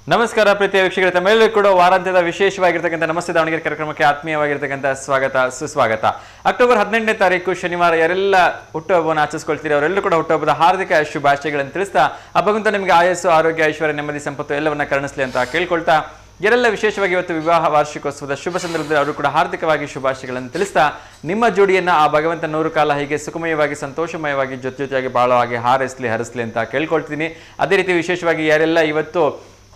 ನಮಸ್ಕಾರ ಪ್ರೀತಿಯ ವೀಕ್ಷಕರೇ, ತಮ್ಮೆಲ್ಲರಿಗೂ ಕೂಡ ವಾರಾಂತ್ಯದ ವಿಶೇಷವಾಗಿರ್ತಕ್ಕಂಥ ನಮಸ್ತೆ ದಾವಣಗೆರೆ ಕಾರ್ಯಕ್ರಮಕ್ಕೆ ಆತ್ಮೀಯವಾಗಿರ್ತಕ್ಕಂಥ ಸ್ವಾಗತ ಸುಸ್ವಾಗತ. ಅಕ್ಟೋಬರ್ 18ನೇ ತಾರೀಕು ಶನಿವಾರ ಯಾರೆಲ್ಲ ಹುಟ್ಟುಹಬ್ಬವನ್ನು ಆಚರಿಸ್ಕೊಳ್ತೀರಿ ಅವರೆಲ್ಲರೂ ಕೂಡ ಹುಟ್ಟುಹಬ್ಬದ ಹಾರ್ದಿಕ ಶುಭಾಶಯಗಳನ್ನು ತಿಳಿಸ್ತಾ, ಭಗವಂತ ನಿಮಗೆ ಆಯಸ್ಸು, ಆರೋಗ್ಯ, ಐಶ್ವರ್ಯ, ನೆಮ್ಮದಿ, ಸಂಪತ್ತು ಎಲ್ಲವನ್ನ ಕರುಣಿಸಲಿ ಅಂತ ಕೇಳ್ಕೊಳ್ತಾ, ಯಾರೆಲ್ಲ ವಿಶೇಷವಾಗಿ ಇವತ್ತು ವಿವಾಹ ವಾರ್ಷಿಕೋತ್ಸವದ ಶುಭ ಸಂದರ್ಭದಲ್ಲಿ ಅವರು ಕೂಡ ಹಾರ್ದಿಕವಾಗಿ ಶುಭಾಶಯಗಳನ್ನು ತಿಳಿಸ್ತಾ, ನಿಮ್ಮ ಜೋಡಿಯನ್ನ ಆ ಭಗವಂತ 100 ಕಾಲ ಹೀಗೆ ಸುಖಮಯವಾಗಿ ಸಂತೋಷಮಯವಾಗಿ ಜೊತೆಯಾಗಿ ಬಾಳವಾಗಿ ಹರಿಸಲಿ ಅಂತ ಕೇಳ್ಕೊಳ್ತೀನಿ. ಅದೇ ರೀತಿ ವಿಶೇಷವಾಗಿ ಯಾರೆಲ್ಲ ಇವತ್ತು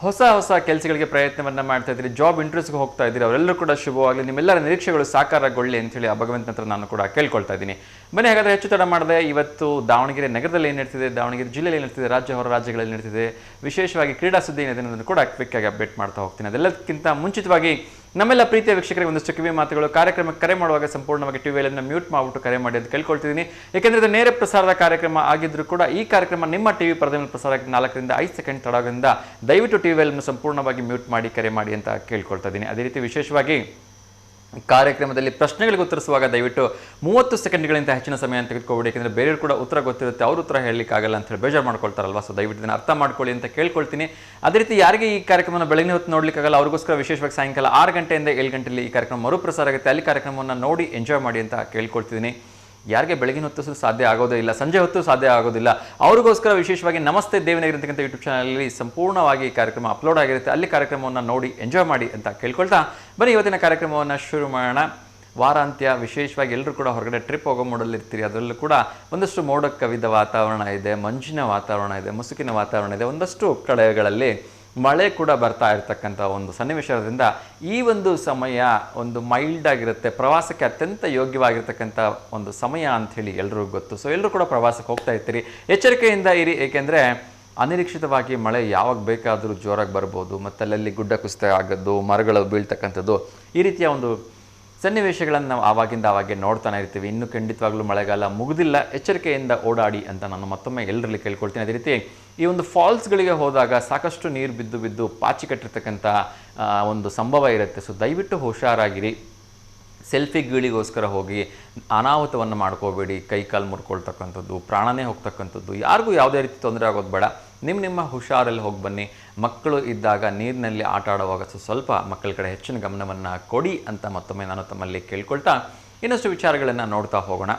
ಹೊಸ ಕೆಲಸಗಳಿಗೆ ಪ್ರಯತ್ನವನ್ನ ಮಾಡ್ತಾ ಇದ್ದೀರಿ, ಜಾಬ್ ಇಂಟರ್ವ್ಯೂಸ್ಗೆ ಹೋಗ್ತಾ ಇದ್ದೀರಿ, ಅವರೆಲ್ಲರೂ ಕೂಡ ಶುಭವಾಗಲಿ, ನಿಮ್ಮೆಲ್ಲರ ನಿರೀಕ್ಷೆಗಳು ಸಾಕಾರಗೊಳ್ಳಿ ಅಂತೇಳಿ ಆ ಭಗವಂತನ ಹತ್ರ ನಾನು ಕೂಡ ಕೇಳ್ಕೊಳ್ತಾ ಇದ್ದೀನಿ. ಬನ್ನಿ ಹಾಗಾದ್ರೆ ಹೆಚ್ಚು ತಡ ಮಾಡದೆ ಇವತ್ತು ದಾವಣಗೆರೆ ನಗರದಲ್ಲಿ ಏನು ನಡೀತಿದೆ, ದಾವಣಗೆರೆ ಜಿಲ್ಲೆಯಲ್ಲಿ ಏನು ನಡೀತಿದೆ, ರಾಜ್ಯ ಹೊರ ರಾಜ್ಯಗಳಲ್ಲಿ ನಡೀತಿದೆ, ವಿಶೇಷವಾಗಿ ಕ್ರೀಡಾ ಸುದ್ದಿ ಏನಿದೆ ಅನ್ನೋದನ್ನು ಕೂಡ ಕ್ವಿಕ್ ಆಗಿ ಅಪ್ಡೇಟ್ ಮಾಡ್ತಾ ಹೋಗ್ತೀನಿ. ಅದೆಲ್ಲಕ್ಕಿಂತ ಮುಂಚಿತವಾಗಿ ನಮ್ಮೆಲ್ಲ ಪ್ರೀತಿಯ ವೀಕ್ಷಕರಿಗೆ ಒಂದಷ್ಟು ಕಿವಿ ಮಾತುಗಳು. ಕಾರ್ಯಕ್ರಮಕ್ಕೆ ಕರೆ ಮಾಡುವಾಗ ಸಂಪೂರ್ಣವಾಗಿ ಟಿವಿಯನ್ನು ಮ್ಯೂಟ್ ಮಾಡಿಬಿಟ್ಟು ಕರೆ ಮಾಡಿ ಅಂತ ಕೇಳ್ಕೊಳ್ತಿದ್ದೀನಿ. ಯಾಕೆಂದರೆ ಇದು ನೇರ ಪ್ರಸಾರದ ಕಾರ್ಯಕ್ರಮ ಆಗಿದ್ದರೂ ಕೂಡ ಈ ಕಾರ್ಯಕ್ರಮ ನಿಮ್ಮ ಟಿವಿ ಪರದೆ ಮೇಲೆ ಪ್ರಸಾರ 4 ರಿಂದ 5 ಸೆಕೆಂಡ್ ತಡದಿಂದ ದಯವಿಟ್ಟು ಟಿವಿಯನ್ನು ಸಂಪೂರ್ಣವಾಗಿ ಮ್ಯೂಟ್ ಮಾಡಿ ಕರೆ ಮಾಡಿ ಅಂತ ಕೇಳ್ಕೊಳ್ತಾ ಇದ್ದೀನಿ. ಅದೇ ರೀತಿ ವಿಶೇಷವಾಗಿ ಕಾರ್ಯಕ್ರಮದಲ್ಲಿ ಪ್ರಶ್ನೆಗಳಿಗೆ ಉತ್ತರಿಸುವಾಗ ದಯವಿಟ್ಟು 30 ಸೆಕೆಂಡ್ಗಳಿಂದ ಹೆಚ್ಚಿನ ಸಮಯ ಅಂತ ತೆಗೆದುಕೊಬೇಡಿ. ಯಾಕೆಂದರೆ ಬೇರೆಯವರು ಕೂಡ ಉತ್ತರ ಗೊತ್ತಿರುತ್ತೆ, ಅವ್ರ ಉತ್ತರ ಹೇಳಲಿಕ್ಕಾಗಲ್ಲ ಅಂತ ಹೇಳಿ ಬೇಜಾರು ಮಾಡ್ಕೊಳ್ತಾರಲ್ವಾ. ಸೊ ದಯವಿಟ್ಟು ಇದನ್ನು ಅರ್ಥ ಮಾಡ್ಕೊಳ್ಳಿ ಅಂತ ಕೇಳ್ಕೊಳ್ತೀನಿ. ಅದೇ ರೀತಿ ಯಾರಿಗೆ ಈ ಕಾರ್ಯಕ್ರಮವನ್ನು ಬೆಳಗಿನ ಹೊತ್ತು ನೋಡ್ಲಿಕ್ಕಾಗಲ್ಲ ಅವ್ರಿಗೋಸ್ಕರ ವಿಶೇಷವಾಗಿ ಸಾಯಂಕಾಲ 6 ಗಂಟೆಯಿಂದ 7 ಗಂಟೆಯಲ್ಲಿ ಈ ಕಾರ್ಯಕ್ರಮ ಮರುಪ್ರಸಾರ ಆಗುತ್ತೆ. ಅಲ್ಲಿ ಕಾರ್ಯಕ್ರಮವನ್ನು ನೋಡಿ ಎಂಜಾಯ್ ಮಾಡಿ ಅಂತ ಕೇಳ್ಕೊಳ್ತಿದ್ದೀನಿ. ಯಾರಿಗೆ ಬೆಳಗಿನ ಹೊತ್ತು ಸಾಧ್ಯ ಆಗೋದೇ ಇಲ್ಲ, ಸಂಜೆ ಹೊತ್ತು ಸಾಧ್ಯ ಆಗೋದಿಲ್ಲ, ಅವ್ರಿಗೋಸ್ಕರ ವಿಶೇಷವಾಗಿ ನಮಸ್ತೆ ದೇವನಗಿರಿ ಅಂತಕ್ಕಂಥ ಯೂಟ್ಯೂಬ್ ಚಾನಲಲ್ಲಿ ಸಂಪೂರ್ಣವಾಗಿ ಕಾರ್ಯಕ್ರಮ ಅಪ್ಲೋಡ್ ಆಗಿರುತ್ತೆ. ಅಲ್ಲಿ ಕಾರ್ಯಕ್ರಮವನ್ನು ನೋಡಿ ಎಂಜಾಯ್ ಮಾಡಿ ಅಂತ ಕೇಳ್ಕೊಳ್ತಾ ಬನ್ನಿ ಇವತ್ತಿನ ಕಾರ್ಯಕ್ರಮವನ್ನು ಶುರು ಮಾಡೋಣ. ವಾರಾಂತ್ಯ ವಿಶೇಷವಾಗಿ ಎಲ್ಲರೂ ಕೂಡ ಹೊರಗಡೆ ಟ್ರಿಪ್ ಹೋಗೋ ಮೂಡಲ್ಲಿರ್ತೀರಿ. ಅದರಲ್ಲೂ ಕೂಡ ಒಂದಷ್ಟು ಮೋಡ ಕವಿದ ವಾತಾವರಣ ಇದೆ, ಮಂಜಿನ ವಾತಾವರಣ ಇದೆ, ಮುಸುಕಿನ ವಾತಾವರಣ ಇದೆ, ಒಂದಷ್ಟು ಕಡೆಗಳಲ್ಲಿ ಮಳೆ ಕೂಡ ಬರ್ತಾ ಇರತಕ್ಕಂಥ ಒಂದು ಸನ್ನಿವೇಶದಿಂದ ಈ ಒಂದು ಸಮಯ ಒಂದು ಮೈಲ್ಡ್ ಆಗಿರುತ್ತೆ, ಪ್ರವಾಸಕ್ಕೆ ಅತ್ಯಂತ ಯೋಗ್ಯವಾಗಿರ್ತಕ್ಕಂಥ ಒಂದು ಸಮಯ ಅಂಥೇಳಿ ಎಲ್ರಿಗೂ ಗೊತ್ತು. ಸೊ ಎಲ್ಲರೂ ಕೂಡ ಪ್ರವಾಸಕ್ಕೆ ಹೋಗ್ತಾ ಇರ್ತೀರಿ, ಎಚ್ಚರಿಕೆಯಿಂದ ಇರಿ. ಏಕೆಂದರೆ ಅನಿರೀಕ್ಷಿತವಾಗಿ ಮಳೆ ಯಾವಾಗ ಬೇಕಾದರೂ ಜೋರಾಗಿ ಬರ್ಬೋದು, ಮತ್ತು ಅಲ್ಲಲ್ಲಿ ಗುಡ್ಡ ಕುಸಿತ ಆಗೋದು, ಮರಗಳು ಬೀಳ್ತಕ್ಕಂಥದ್ದು, ಈ ರೀತಿಯ ಒಂದು ಸನ್ನಿವೇಶಗಳನ್ನು ನಾವು ಆವಾಗೆ ನೋಡ್ತಾನೆ ಇರ್ತೀವಿ. ಇನ್ನು ಖಂಡಿತವಾಗ್ಲೂ ಮಳೆಗಾಲ ಮುಗಿದಿಲ್ಲ, ಎಚ್ಚರಿಕೆಯಿಂದ ಓಡಾಡಿ ಅಂತ ನಾನು ಮತ್ತೊಮ್ಮೆ ಎಲ್ಲರಲ್ಲಿ ಕೇಳ್ಕೊಳ್ತೀನಿ. ಅದೇ ರೀತಿ ಈ ಒಂದು ಫಾಲ್ಸ್ಗಳಿಗೆ ಹೋದಾಗ ಸಾಕಷ್ಟು ನೀರು ಬಿದ್ದು ಪಾಚಿ ಕಟ್ಟಿರ್ತಕ್ಕಂಥ ಒಂದು ಸಂಭವ ಇರುತ್ತೆ. ಸೊ ದಯವಿಟ್ಟು ಹುಷಾರಾಗಿರಿ. ಸೆಲ್ಫಿಗಳಿಗೋಸ್ಕರ ಹೋಗಿ ಅನಾಹುತವನ್ನು ಮಾಡ್ಕೋಬೇಡಿ. ಕೈ ಕಾಲು ಮುರ್ಕೊಳ್ತಕ್ಕಂಥದ್ದು, ಪ್ರಾಣನೇ ಹೋಗ್ತಕ್ಕಂಥದ್ದು, ಯಾರಿಗೂ ಯಾವುದೇ ರೀತಿ ತೊಂದರೆ ಆಗೋದು ಬೇಡ. ನಿಮ್ಮ ಹುಷಾರಲ್ಲಿ ಹೋಗಿ ಬನ್ನಿ. ಮಕ್ಕಳು ಇದ್ದಾಗ ನೀರಿನಲ್ಲಿ ಆಟ ಆಡುವಾಗ ಸ್ವಲ್ಪ ಮಕ್ಕಳ ಕಡೆ ಹೆಚ್ಚಿನ ಗಮನವನ್ನು ಕೊಡಿ ಅಂತ ಮತ್ತೊಮ್ಮೆ ನಾನು ತಮ್ಮಲ್ಲಿ ಕೇಳ್ಕೊಳ್ತಾ ಇನ್ನಷ್ಟು ವಿಚಾರಗಳನ್ನು ನೋಡ್ತಾ ಹೋಗೋಣ.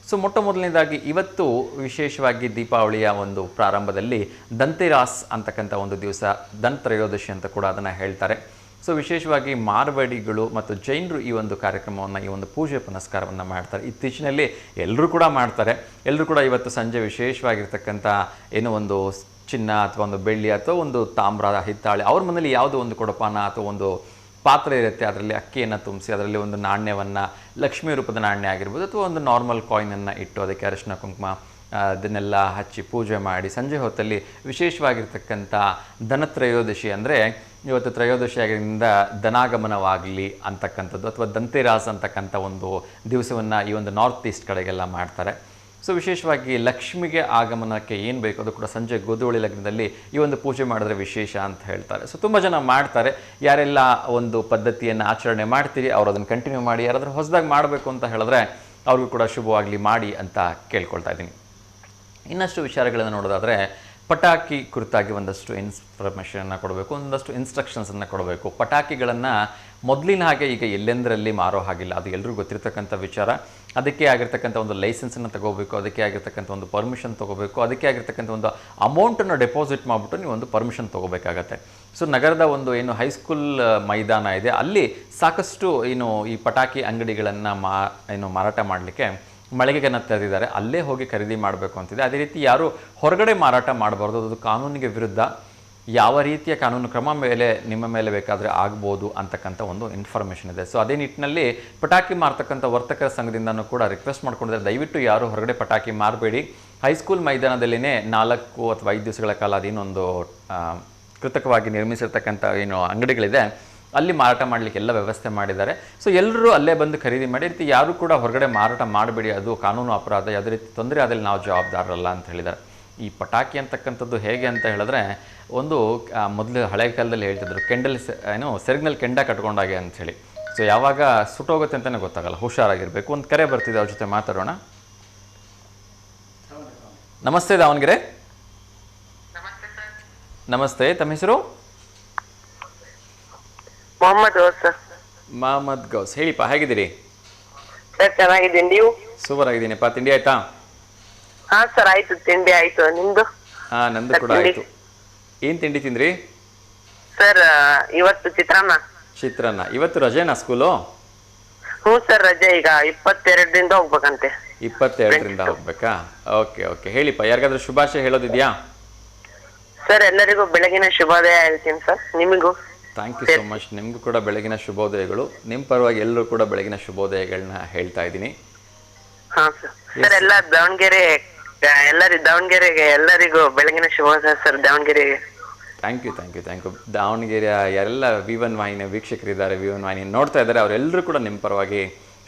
ಸೊ ಮೊದಲನೇದಾಗಿ ಇವತ್ತು ವಿಶೇಷವಾಗಿ ದೀಪಾವಳಿಯ ಒಂದು ಪ್ರಾರಂಭದಲ್ಲಿ ದಂತೆರಾಸ್ ಅಂತಕ್ಕಂಥ ಒಂದು ದಿವಸ, ಧನ್ತ್ರಯೋದಶಿ ಅಂತ ಕೂಡ ಅದನ್ನು ಹೇಳ್ತಾರೆ. ಸೊ ವಿಶೇಷವಾಗಿ ಮಾರ್ವಾಡಿಗಳು ಮತ್ತು ಜೈನರು ಈ ಒಂದು ಕಾರ್ಯಕ್ರಮವನ್ನು, ಈ ಒಂದು ಪೂಜೆ ಪುನಸ್ಕಾರವನ್ನು ಮಾಡ್ತಾರೆ. ಇತ್ತೀಚಿನಲ್ಲಿ ಎಲ್ಲರೂ ಕೂಡ ಮಾಡ್ತಾರೆ. ಎಲ್ಲರೂ ಕೂಡ ಇವತ್ತು ಸಂಜೆ ವಿಶೇಷವಾಗಿರ್ತಕ್ಕಂಥ ಏನೋ ಒಂದು ಚಿನ್ನ ಅಥವಾ ಒಂದು ಬೆಳ್ಳಿ ಅಥವಾ ಒಂದು ತಾಮ್ರ, ಹಿತ್ತಾಳೆ, ಅವ್ರ ಮನೇಲಿ ಯಾವುದೋ ಒಂದು ಕೊಡಪಾನ ಅಥವಾ ಒಂದು ಪಾತ್ರೆ ಇರುತ್ತೆ, ಅದರಲ್ಲಿ ಅಕ್ಕಿಯನ್ನು ತುಂಬಿಸಿ ಅದರಲ್ಲಿ ಒಂದು ನಾಣ್ಯವನ್ನು, ಲಕ್ಷ್ಮೀ ರೂಪದ ನಾಣ್ಯ ಆಗಿರ್ಬೋದು ಅಥವಾ ಒಂದು ನಾರ್ಮಲ್ ಕಾಯಿನನ್ನು ಇಟ್ಟು ಅದಕ್ಕೆ ಅರಿಶಿನ ಕುಂಕುಮ ಅದನ್ನೆಲ್ಲ ಹಚ್ಚಿ ಪೂಜೆ ಮಾಡಿ ಸಂಜೆ ಹೊತ್ತಲ್ಲಿ ವಿಶೇಷವಾಗಿರ್ತಕ್ಕಂಥ ಧನತ್ರಯೋದಶಿ ಅಂದರೆ ಇವತ್ತು ತ್ರಯೋದಶಿ ಆಗಿದ್ದರಿಂದ ಧನಾಗಮನವಾಗಲಿ ಅಂತಕ್ಕಂಥದ್ದು ಅಥವಾ ದಂತೆರಾಸ್ ಅಂತಕ್ಕಂಥ ಒಂದು ದಿವಸವನ್ನು ಈ ಒಂದು ನಾರ್ತ್ ಈಸ್ಟ್ ಕಡೆಗೆಲ್ಲ ಮಾಡ್ತಾರೆ. ಸೊ ವಿಶೇಷವಾಗಿ ಲಕ್ಷ್ಮಿಗೆ ಆಗಮನಕ್ಕೆ ಏನು ಬೇಕು ಅದು ಕೂಡ ಸಂಜೆ ಗೋಧೂಳಿ ಲಗ್ನದಲ್ಲಿ ಈ ಒಂದು ಪೂಜೆ ಮಾಡಿದ್ರೆ ವಿಶೇಷ ಅಂತ ಹೇಳ್ತಾರೆ. ಸೊ ತುಂಬ ಜನ ಮಾಡ್ತಾರೆ. ಯಾರೆಲ್ಲ ಒಂದು ಪದ್ಧತಿಯನ್ನು ಆಚರಣೆ ಮಾಡ್ತೀರಿ ಅವರು ಅದನ್ನು ಕಂಟಿನ್ಯೂ ಮಾಡಿ. ಯಾರಾದರೂ ಹೊಸದಾಗಿ ಮಾಡಬೇಕು ಅಂತ ಹೇಳಿದ್ರೆ ಅವ್ರಿಗೂ ಕೂಡ ಶುಭವಾಗಲಿ ಮಾಡಿ ಅಂತ ಕೇಳ್ಕೊಳ್ತಾ ಇದ್ದೀನಿ. ಇನ್ನಷ್ಟು ವಿಚಾರಗಳನ್ನು ನೋಡೋದಾದರೆ ಪಟಾಕಿ ಕುರಿತಾಗಿ ಒಂದಷ್ಟು ಇನ್ಫಾರ್ಮೇಷನನ್ನು ಕೊಡಬೇಕು, ಒಂದಷ್ಟು ಇನ್ಸ್ಟ್ರಕ್ಷನ್ಸನ್ನು ಕೊಡಬೇಕು. ಪಟಾಕಿಗಳನ್ನು ಮೊದಲಿನ ಹಾಗೆ ಈಗ ಎಲ್ಲೆಂದರಲ್ಲಿ ಮಾರೋ ಹಾಗಿಲ್ಲ, ಅದು ಎಲ್ಲರಿಗೂ ಗೊತ್ತಿರತಕ್ಕಂಥ ವಿಚಾರ. ಅದಕ್ಕೆ ಆಗಿರ್ತಕ್ಕಂಥ ಒಂದು ಲೈಸೆನ್ಸನ್ನು ತಗೋಬೇಕು, ಅದಕ್ಕೆ ಆಗಿರ್ತಕ್ಕಂಥ ಒಂದು ಪರ್ಮಿಷನ್ ತೊಗೋಬೇಕು, ಅದಕ್ಕೆ ಆಗಿರ್ತಕ್ಕಂಥ ಒಂದು ಅಮೌಂಟನ್ನು ಡೆಪಾಸಿಟ್ ಮಾಡಿಬಿಟ್ಟು ನೀವು ಒಂದು ಪರ್ಮಿಷನ್ ತೊಗೋಬೇಕಾಗತ್ತೆ. ಸೊ ನಗರದ ಒಂದು ಏನು ಹೈಸ್ಕೂಲ್ ಮೈದಾನ ಇದೆ ಅಲ್ಲಿ ಸಾಕಷ್ಟು ಏನು ಈ ಪಟಾಕಿ ಅಂಗಡಿಗಳನ್ನು ಮಾರಾಟ ಮಾಡಲಿಕ್ಕೆ ಮಳಿಗೆಯನ್ನು ತೆರೆದಿದ್ದಾರೆ. ಅಲ್ಲೇ ಹೋಗಿ ಖರೀದಿ ಮಾಡಬೇಕು ಅಂತಿದೆ. ಅದೇ ರೀತಿ ಯಾರು ಹೊರಗಡೆ ಮಾರಾಟ ಮಾಡಬಾರ್ದು, ಅದು ಕಾನೂನಿಗೆ ವಿರುದ್ಧ. ಯಾವ ರೀತಿಯ ಕಾನೂನು ಕ್ರಮ ನಿಮ್ಮ ಮೇಲೆ ಬೇಕಾದರೆ ಆಗ್ಬೋದು ಅಂತಕ್ಕಂಥ ಒಂದು ಇನ್ಫಾರ್ಮೇಷನ್ ಇದೆ. ಸೊ ಅದೇ ನಿಟ್ಟಿನಲ್ಲಿ ಪಟಾಕಿ ಮಾರ್ತಕ್ಕಂಥ ವರ್ತಕರ ಸಂಘದಿಂದನೂ ಕೂಡ ರಿಕ್ವೆಸ್ಟ್ ಮಾಡ್ಕೊಂಡಿದ್ದಾರೆ, ದಯವಿಟ್ಟು ಯಾರು ಹೊರಗಡೆ ಪಟಾಕಿ ಮಾರಬೇಡಿ. ಹೈಸ್ಕೂಲ್ ಮೈದಾನದಲ್ಲಿನೇ 4 ಅಥವಾ 5 ದಿವಸಗಳ ಕಾಲ ಅದೇನೊಂದು ಕೃತಕವಾಗಿ ನಿರ್ಮಿಸಿರ್ತಕ್ಕಂಥ ಏನು ಅಂಗಡಿಗಳಿದೆ ಅಲ್ಲಿ ಮಾರಾಟ ಮಾಡಲಿಕ್ಕೆ ಎಲ್ಲ ವ್ಯವಸ್ಥೆ ಮಾಡಿದ್ದಾರೆ. ಸೊ ಎಲ್ಲರೂ ಅಲ್ಲೇ ಬಂದು ಖರೀದಿ ಮಾಡಿ. ರೀತಿ ಯಾರು ಕೂಡ ಹೊರಗಡೆ ಮಾರಾಟ ಮಾಡಬೇಡಿ, ಅದು ಕಾನೂನು ಅಪರಾಧ, ಯಾವುದೇ ರೀತಿ ತೊಂದರೆ ಆದಲ್ಲಿ ನಾವು ಜವಾಬ್ದಾರರಲ್ಲ ಅಂತ ಹೇಳಿದ್ದಾರೆ. ಈ ಪಟಾಕಿ ಅಂತಕ್ಕಂಥದ್ದು ಹೇಗೆ ಅಂತ ಹೇಳಿದ್ರೆ ಒಂದು ಮೊದಲು ಹಳೆ ಕಾಲದಲ್ಲಿ ಹೇಳ್ತಿದ್ರು ಸೆರಗಿನಲ್ಲಿ ಕೆಂಡ ಕಟ್ಕೊಂಡಾಗೆ ಅಂಥೇಳಿ. ಸೊ ಯಾವಾಗ ಸುಟ್ಟೋಗುತ್ತೆ ಅಂತಲೇ ಗೊತ್ತಾಗಲ್ಲ, ಹುಷಾರಾಗಿರಬೇಕು. ಒಂದು ಕರೆ ಬರ್ತಿದೆ, ಅವ್ರ ಜೊತೆ ಮಾತಾಡೋಣ. ನಮಸ್ತೆ ದಾವಣಗೆರೆ. ನಮಸ್ತೆ, ತಮ್ಮ ಹೆಸರು? ಮೊಹಮ್ಮದ್ ಸರ್. ಮಹಮ್ಮದ್ ಗೌಸ್, ಹೇಳಿಪ್ಪ ಹೇಗಿದ್ದೀರಿ? ಸರ್ ಚೆನ್ನಾಗಿದ್ದೀನಿ, ನೀವು? ಸೂಪರ್ ಆಗಿದ್ದೀನಿಪ್ಪ. ತಿಂಡಿ ಆಯ್ತಾ? ಹಾ ಸರ್ ಆಯ್ತು, ತಿಂಡಿ ಆಯ್ತು, ನಿಮ್ದು? ಹಾ ನಂದು ಕೂಡ ಆಯ್ತು. ಏನ್ ತಿಂಡಿ ತಿಂದ್ರಿ? ಸರ್ ಇವತ್ತು ಚಿತ್ರಾನ್ನ. ಚಿತ್ರಾನ್ನ. ಇವತ್ತು ರಜೆನಾ ಸ್ಕೂಲು? ಹ್ಞೂ ಸರ್ ರಜೆ, ಈಗ 22ರಿಂದ ಹೋಗ್ಬೇಕಂತೆ. 22ರಿಂದ ಹೋಗ್ಬೇಕಾ? ಓಕೆ ಓಕೆ, ಹೇಳಿಪ್ಪ ಯಾರಿಗಾದ್ರೂ ಶುಭಾಶಯ ಹೇಳೋದಿದ್ಯಾ? ಸರ್ ಎಲ್ಲರಿಗೂ ಬೆಳಗಿನ ಶುಭೋದಯ ಹೇಳ್ತೀನಿ ಸರ್, ನಿಮಗೂ. Thank you so much. ನಿಮಗೂ ಕೂಡ ಬೆಳಗಿನ ಶುಭೋದಯಗಳು. ನಿಮ್ಮ ಪರವಾಗಿ ಎಲ್ಲರೂ ಕೂಡ ಬೆಳಗಿನ ಶುಭೋದಯಗಳನ್ನ ಹೇಳ್ತಾ ಇದ್ದೀನಿ. ಹಾ ಸರ್. ಸರ್ ಎಲ್ಲ ದಾವಣಗೆರೆಗೆ ಎಲ್ಲರಿಗೂ ಬೆಳಗಿನ ಶುಭೋದಯ ಸರ್, ದಾವಣಗೆರೆಗೆ. Thank you thank you thank you. ದಾವಣಗೆರೆಯ ಎಲ್ಲ V1 ವಾಹಿನಿಯ ವೀಕ್ಷಕರಿದ್ದಾರೆ, V1 ವಾಹಿನಿ ನೋಡ್ತಾ ಇದ್ದಾರೆ, ಅವರೆಲ್ಲರೂ ಕೂಡ ನಿಮ್ಮ ಪರವಾಗಿ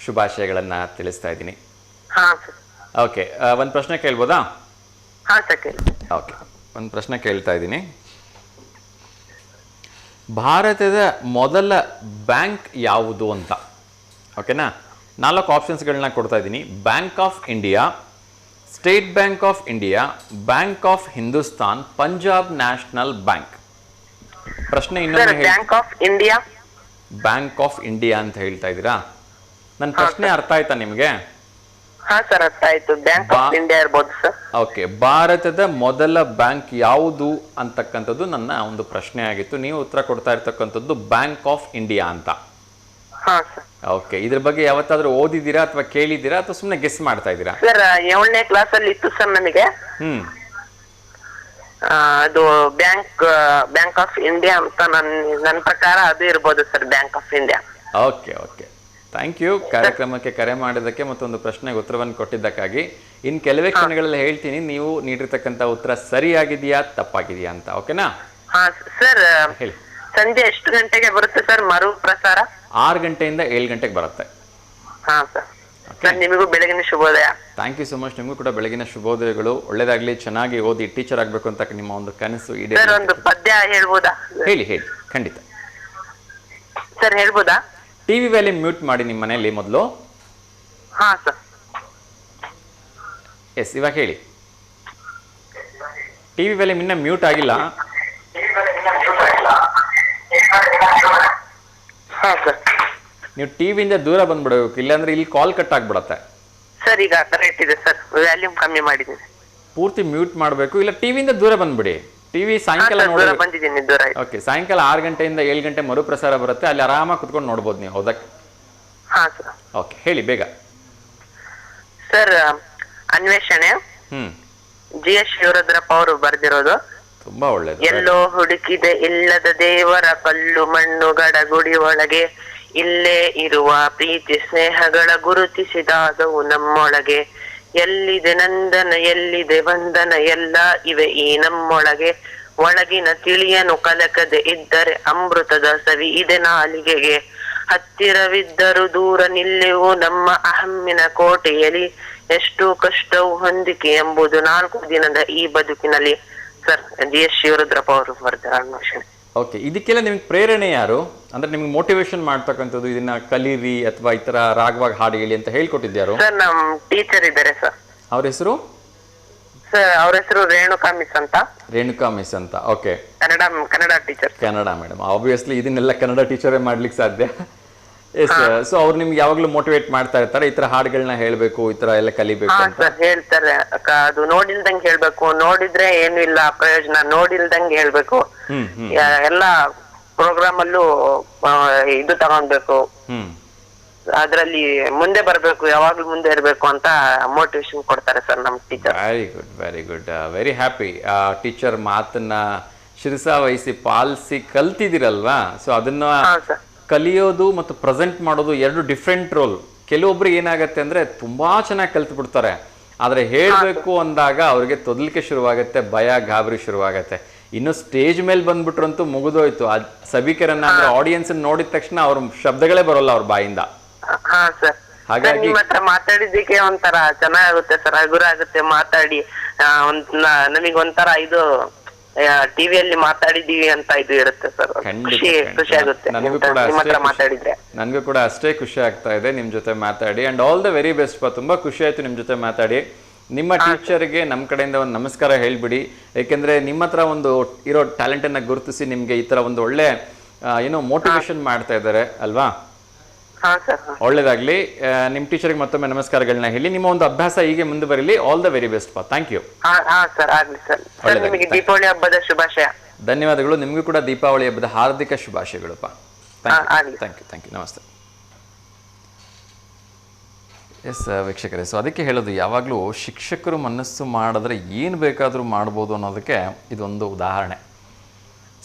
ಶುಭಾಶಯಗಳನ್ನು ತಿಳಿಸ್ತಾ ಇದ್ದೀನಿ. ಹಾ ಸರ್. ಓಕೆ, ಒಂದು ಪ್ರಶ್ನೆ ಕೇಳ್ಬೋದಾ? ಹಾ ಸರ್ ಕೇಳಿ. ಓಕೆ, ಒಂದು ಪ್ರಶ್ನೆ ಕೇಳ್ತಾ ಇದ್ದೀನಿ. ಭಾರತದ ಮೊದಲ ಬ್ಯಾಂಕ್ ಯಾವುದು ಅಂತ. ಓಕೆನಾ? 4 ಆಪ್ಷನ್ಸ್ಗಳನ್ನ ಕೊಡ್ತಾ ಇದ್ದೀನಿ. Bank of India, state bank of India, bank of Hindustan, Punjab national bank. ಪ್ರಶ್ನೆ ಇನ್ನೊಮ್ಮೆ ಹೇಳಿ. Bank of India. Bank of India ಅಂತ ಹೇಳ್ತಾ ಇದ್ದೀರಾ? ನನ್ನ ಪ್ರಶ್ನೆ ಅರ್ಥ ಆಯ್ತಾ ನಿಮಗೆ? ಹಾ ಸರ್ ಅರ್ಥ ಆಯ್ತು, ಬ್ಯಾಂಕ್ ಆಫ್ ಇಂಡಿಯಾ ಇರ್ಬೋದು ಸರ್. ಓಕೆ, ಭಾರತದ ಮೊದಲ ಬ್ಯಾಂಕ್ ಯಾವುದು ಅಂತಕ್ಕಂಥದ್ದು ನನ್ನ ಒಂದು ಪ್ರಶ್ನೆ ಆಗಿತ್ತು. ನೀವು ಉತ್ತರ ಕೊಡ್ತಾ ಇರ್ತಕ್ಕಂಥದ್ದು ಬ್ಯಾಂಕ್ ಆಫ್ ಇಂಡಿಯಾ ಅಂತ. ಹಾ ಸರ್. ಓಕೆ, ಇದ್ರ ಬಗ್ಗೆ ಯಾವತ್ತಾದ್ರೂ ಓದಿದ್ದೀರಾ ಅಥವಾ ಕೇಳಿದ್ದೀರಾ ಅಥವಾ ಸುಮ್ಮನೆ ಗೆಸ್ ಮಾಡ್ತಾ ಇದ್ದೀರಾ? ಸರ್ 7ನೇ ಕ್ಲಾಸ್ ಅಲ್ಲಿ ಇತ್ತು ಸರ್ ನನಗೆ. ಅದು ಬ್ಯಾಂಕ್ ಆಫ್ ಇಂಡಿಯಾ ಅಂತ ನನ್ನ ಪ್ರಕಾರ ಅದು ಇರ್ಬೋದು sir, bank of India. Okay okay, thank you. ಕಾರ್ಯಕ್ರಮಕ್ಕೆ ಕರೆ ಮಾಡಿದ್ದಕ್ಕೆ ಮತ್ತೊಂದು ಪ್ರಶ್ನೆಗೆ ಉತ್ತರವನ್ನು ಕೊಟ್ಟಿದ್ದಕ್ಕಾಗಿ. ಇನ್ನು ಕೆಲವೇ ಕ್ಷಣಗಳಲ್ಲಿ ಹೇಳ್ತೀನಿ ನೀವು ನೀಡಿರ್ತಕ್ಕಂಥ ಉತ್ತರ ಸರಿಯಾಗಿದೆಯಾ ತಪ್ಪಾಗಿದೆಯಾ ಅಂತ. ಓಕೆನಾ? ಹಾ ಸರ್. ಹೇಳಿ. ಸಂಜೆ ಎಷ್ಟು ಗಂಟೆಗೆ ಬರುತ್ತೆ ಸರ್ ಮರು ಪ್ರಸಾರ? 6 ಗಂಟೆಯಿಂದ 7 ಗಂಟೆಗೆ ಬರುತ್ತೆ. ಹಾ ಸರ್. ನಿಮಗೂ ಬೆಳಗಿನ ಶುಭೋದಯ. Thank you so much. ನಿಮಗೂ ಕೂಡ ಬೆಳಗಿನ ಶುಭೋದಯಗಳು. ಒಳ್ಳೇದಾಗ್ಲಿ, ಚೆನ್ನಾಗಿ ಓದಿ ಟೀಚರ್ ಆಗ್ಬೇಕು ಅಂತ ನಿಮ್ಮ ಒಂದು ಕನಸು ಸರ್ ಒಂದು ಪದ್ಯ ಹೇಳ್ಬೋದಾ? ಹೇಳಿ ಹೇಳಿ, ಖಂಡಿತ ಸರ್. ಹೇಳ್ಬೋದಾ? ಟಿವಿ ವ್ಯಾಲ್ಯೂಮ್ ಮ್ಯೂಟ್ ಮಾಡಿ ನಿಮ್ಮ ಮನೆಯಲ್ಲಿ ಮೊದಲು. ಹಾ ಸರ್. ಎಸ್, ಇವಾಗ ಹೇಳಿ. ಟಿವಿ ವ್ಯಾಲ್ಯೂಮ್ ಇನ್ನ ಮ್ಯೂಟ್ ಆಗಿಲ್ಲ. ಹಾ ಸರ್. ನೀವು ಟಿವಿಯಿಂದ ದೂರ ಬಂದ್ಬಿಡಬೇಕು, ಇಲ್ಲಾಂದ್ರೆ ಇಲ್ಲಿ ಕಾಲ್ ಕಟ್ ಆಗ್ಬಿಡತ್ತೆ. ಸರ್ ಈಗ ಕರೆಕ್ಟ್ ಇದೆ ಸರ್, ವ್ಯಾಲ್ಯೂಮ್ ಕಮ್ಮಿ ಮಾಡಿದ್ದೀನಿ. ಪೂರ್ತಿ ಮ್ಯೂಟ್ ಮಾಡಬೇಕು, ಇಲ್ಲ ಟಿವಿಯಿಂದ ದೂರ ಬಂದ್ಬಿಡಿ. ಟಿವಿ ಸಾಯಂಕಾಲ ಬಂದಿದ್ದೀನಿ, ದೂರ. ಓಕೆ, ಸಾಯಂಕಾಲ 6 ಗಂಟೆಯಿಂದ 7 ಗಂಟೆ ಮರುಪ್ರಸಾರ ಬರುತ್ತೆ, ಅಲ್ಲಿ ಆರಾಮಾಗಿ ಕುತ್ಕೊಂಡು ನೋಡ್ಬೋದು ನೀವು. ಹೌದಾ? ಹಾ ಸರ್. ಓಕೆ, ಹೇಳಿ ಬೇಗ. ಸರ್ ಅನ್ವೇಷಣೆ, GS ಶಿವರುದ್ರಪ್ಪ ಅವರು ಬರ್ದಿರೋದು. ತುಂಬಾ ಒಳ್ಳೇದು. ಎಲ್ಲೋ ಹುಡುಕಿದೆ ಇಲ್ಲದ ದೇವರ ಕಲ್ಲು ಮಣ್ಣುಗಳ ಗುಡಿ ಒಳಗೆ, ಇಲ್ಲೇ ಇರುವ ಪ್ರೀತಿ ಸ್ನೇಹಗಳ ಗುರುತಿಸಿದಾದವು ನಮ್ಮೊಳಗೆ. ಎಲ್ಲಿದೆ ನಂದನ ಎಲ್ಲಿದೆ ಬಂಧನ ಎಲ್ಲ ಇವೆ ಈ ನಮ್ಮೊಳಗೆ. ಒಳಗಿನ ತಿಳಿಯನು ಕಲಕದೆ ಇದ್ದರೆ ಅಮೃತದ ಸವಿ ಇದೆ ನಾಲಿಗೆಗೆ. ಹತ್ತಿರವಿದ್ದರೂ ದೂರ ನಿಲ್ಲೆವು ನಮ್ಮ ಅಹಮ್ಮಿನ ಕೋಟೆಯಲ್ಲಿ. ಎಷ್ಟು ಕಷ್ಟವು ಹೊಂದಿಕೆ ಎಂಬುದು 4 ದಿನದ ಈ ಬದುಕಿನಲ್ಲಿ. ಸರ್ GS ಶಿವರುದ್ರಪ್ಪ ಅವರು ಬರ್ತಾರೆ ಅನ್ವೇಷಣೆ. ಓಕೆ, ಇದಕ್ಕೆಲ್ಲ ನಿಮ್ಗೆ ಪ್ರೇರಣೆ ಯಾರು? ಅಂದ್ರೆ ನಿಮ್ಗೆ ಮೋಟಿವೇಶನ್ ಮಾಡ್ತಕ್ಕಂಥದ್ದು, ಇದನ್ನ ಕಲೀರಿ ಅಥವಾ ಈ ತರ ರಾಗವಾಗಿ ಹಾಡು ಹೇಳಿ ಅಂತ ಹೇಳ್ಕೊಟ್ಟಿದ್ಯಾರು? ಸರ್ ನಮ್ ಟೀಚರ್ ಇದ್ದಾರೆ ಸರ್. ಅವ್ರ ಹೆಸರು? ಸರ್ ಅವ್ರ ಹೆಸರು ರೇಣುಕಾ ಮಿಸ್ ಅಂತ. ರೇಣುಕಾ ಮಿಸ್ ಅಂತ. Okay, Kannada teacher. Kannada madam. Obviously ಇದನ್ನೆಲ್ಲ ಕನ್ನಡ ಟೀಚರೇ ಮಾಡ್ಲಿಕ್ಕೆ ಸಾಧ್ಯ. ಎಸ್, ಸೊ ಅವ್ರು ನಿಮ್ಗೆ ಯಾವಾಗ್ಲೂ ಮೋಟಿವೇಟ್ ಮಾಡ್ತಾ ಇರ್ತಾರೆ, ಈ ತರ ಹಾಡುಗಳನ್ನ ಹೇಳ್ಬೇಕು, ಈ ತರ ಎಲ್ಲ ಕಲಿಬೇಕು ಅಂತ? ಹೇಳ್ತಾರೆ. ಅದು ನೋಡಿಲ್ದಂಗೆ ಹೇಳ್ಬೇಕು, ನೋಡಿದ್ರೆ ಏನು ಇಲ್ಲ ಪ್ರಯೋಜನ, ನೋಡಿಲ್ದಂಗೆ ಹೇಳ್ಬೇಕು. ಎಲ್ಲ ಪ್ರೋಗ್ರಾಮ್ ಅಲ್ಲೂ ಇದು ತಗೊಂಡ್ಬೇಕು, ಅದ್ರಲ್ಲಿ ಮುಂದೆ ಬರ್ಬೇಕು, ಯಾವಾಗ್ಲೂ ಮುಂದೆ ಇರ್ಬೇಕು ಅಂತ ಮೋಟಿವೇಶನ್ ಕೊಡ್ತಾರೆ ಸರ್ ನಮ್ teacher. Very good, very good, very happy. Teacher ಮಾತನ್ನ ಶಿರಸಾವಹಿಸಿ ಪಾಲಿಸಿ ಕಲ್ತಿದಿರಲ್ವಾ? ಸೊ ಅದನ್ನ ಕಲಿಯೋದು ಮತ್ತು ಪ್ರೆಸೆಂಟ್ ಮಾಡೋದು 2 ಡಿಫ್ರೆಂಟ್ ರೋಲ್. ಕೆಲವೊಬ್ರಿಗೆ ಏನಾಗತ್ತೆ ಅಂದ್ರೆ ತುಂಬಾ ಚೆನ್ನಾಗಿ ಕಲ್ತು ಬಿಡ್ತಾರೆ, ಆದ್ರೆ ಹೇಳ್ಬೇಕು ಅಂದಾಗ ಅವ್ರಿಗೆ ತೊದಲಿಕೆ ಶುರುವಾಗತ್ತೆ, ಭಯ ಗಾಬರಿ ಶುರುವಾಗತ್ತೆ. ಇನ್ನು ಸ್ಟೇಜ್ ಮೇಲೆ ಬಂದ್ಬಿಟ್ರಂತೂ ಮುಗಿದೋಯ್ತು. ಸಭಿಕರನ್ನ ಅಂದ್ರೆ ಆಡಿಯನ್ಸ್ ನೋಡಿದ ತಕ್ಷಣ ಅವ್ರ ಶಬ್ದಗಳೇ ಬರೋಲ್ಲ ಅವ್ರ ಬಾಯಿಂದ. ಹಾಗಾಗಿ ನಿಮ್ಮ ಹತ್ರ ಮಾತಾಡಿದ್ದಕ್ಕೆ ಒಂಥರ ಚೆನ್ನಾಗುತ್ತೆ ಸರ್, ಹಗುರ ಆಗುತ್ತೆ ಮಾತಾಡಿ. ನಮಗೊಂಥರ ಇದು ಟಿವಿಯಲ್ಲಿ ಮಾತಾಡಿದೀವಿ ಅಂತ ಇದು ಇರುತ್ತೆ ಸರ್, ಖುಷಿ ಆಗುತ್ತೆ ಮಾತಾಡಿದ್ರೆ. ನನ್ಗೂ ಕೂಡ ಅಷ್ಟೇ ಖುಷಿ ಆಗ್ತಾ ಇದೆ ನಿಮ್ ಜೊತೆ ಮಾತಾಡಿ. And all the very best. ತುಂಬಾ ಖುಷಿ ಆಯ್ತು ನಿಮ್ ಜೊತೆ ಮಾತಾಡಿ. ನಿಮ್ಮ ಟೀಚರ್ಗೆ ನಮ್ಮ ಕಡೆಯಿಂದ ಒಂದು ನಮಸ್ಕಾರ ಹೇಳ್ಬಿಡಿ. ಯಾಕೆಂದ್ರೆ ನಿಮ್ಮ ಹತ್ರ ಒಂದು ಇರೋ ಟ್ಯಾಲೆಂಟ್ ಅನ್ನ ಗುರುತಿಸಿ ನಿಮ್ಗೆ ಈ ತರ ಒಂದು ಒಳ್ಳೆ ಏನೋ ಮೋಟಿವೇಶನ್ ಮಾಡ್ತಾ ಇದ್ದಾರೆ ಅಲ್ವಾ? ಹಾ ಸರ್. ಒಳ್ಳೇದಾಗ್ಲಿ. ನಿಮ್ಮ ಟೀಚರ್ಗೆ ಮತ್ತೊಮ್ಮೆ ನಮಸ್ಕಾರಗಳನ್ನ ಹೇಳಿ. ನಿಮ್ಮ ಒಂದು ಅಭ್ಯಾಸ ಹೀಗೆ ಮುಂದುವರಿಲಿ. ಆಲ್ ದ ವೆರಿ ಬೆಸ್ಟ್ ಪಾ. Thank you. ಹಾ ಸರ್, ಆಗ್ಲಿ ಸರ್. ಸರ್ ನಿಮಗೆ ದೀಪಾವಳಿ ಹಬ್ಬದ ಶುಭಾಶಯ. ಧನ್ಯವಾದಗಳು. ನಿಮಗೂ ಕೂಡ ದೀಪಾವಳಿ ಹಬ್ಬದ ಹಾರ್ದಿಕ ಶುಭಾಶಯಗಳಪ್ಪ. Thank you. ನಮಸ್ತೆ. ಎಸ್ ವೀಕ್ಷಕರೇ, ಸೊ ಅದಕ್ಕೆ ಹೇಳೋದು, ಯಾವಾಗಲೂ ಶಿಕ್ಷಕರು ಮನಸ್ಸು ಮಾಡಿದ್ರೆ ಏನು ಬೇಕಾದರೂ ಮಾಡ್ಬೋದು ಅನ್ನೋದಕ್ಕೆ ಇದೊಂದು ಉದಾಹರಣೆ.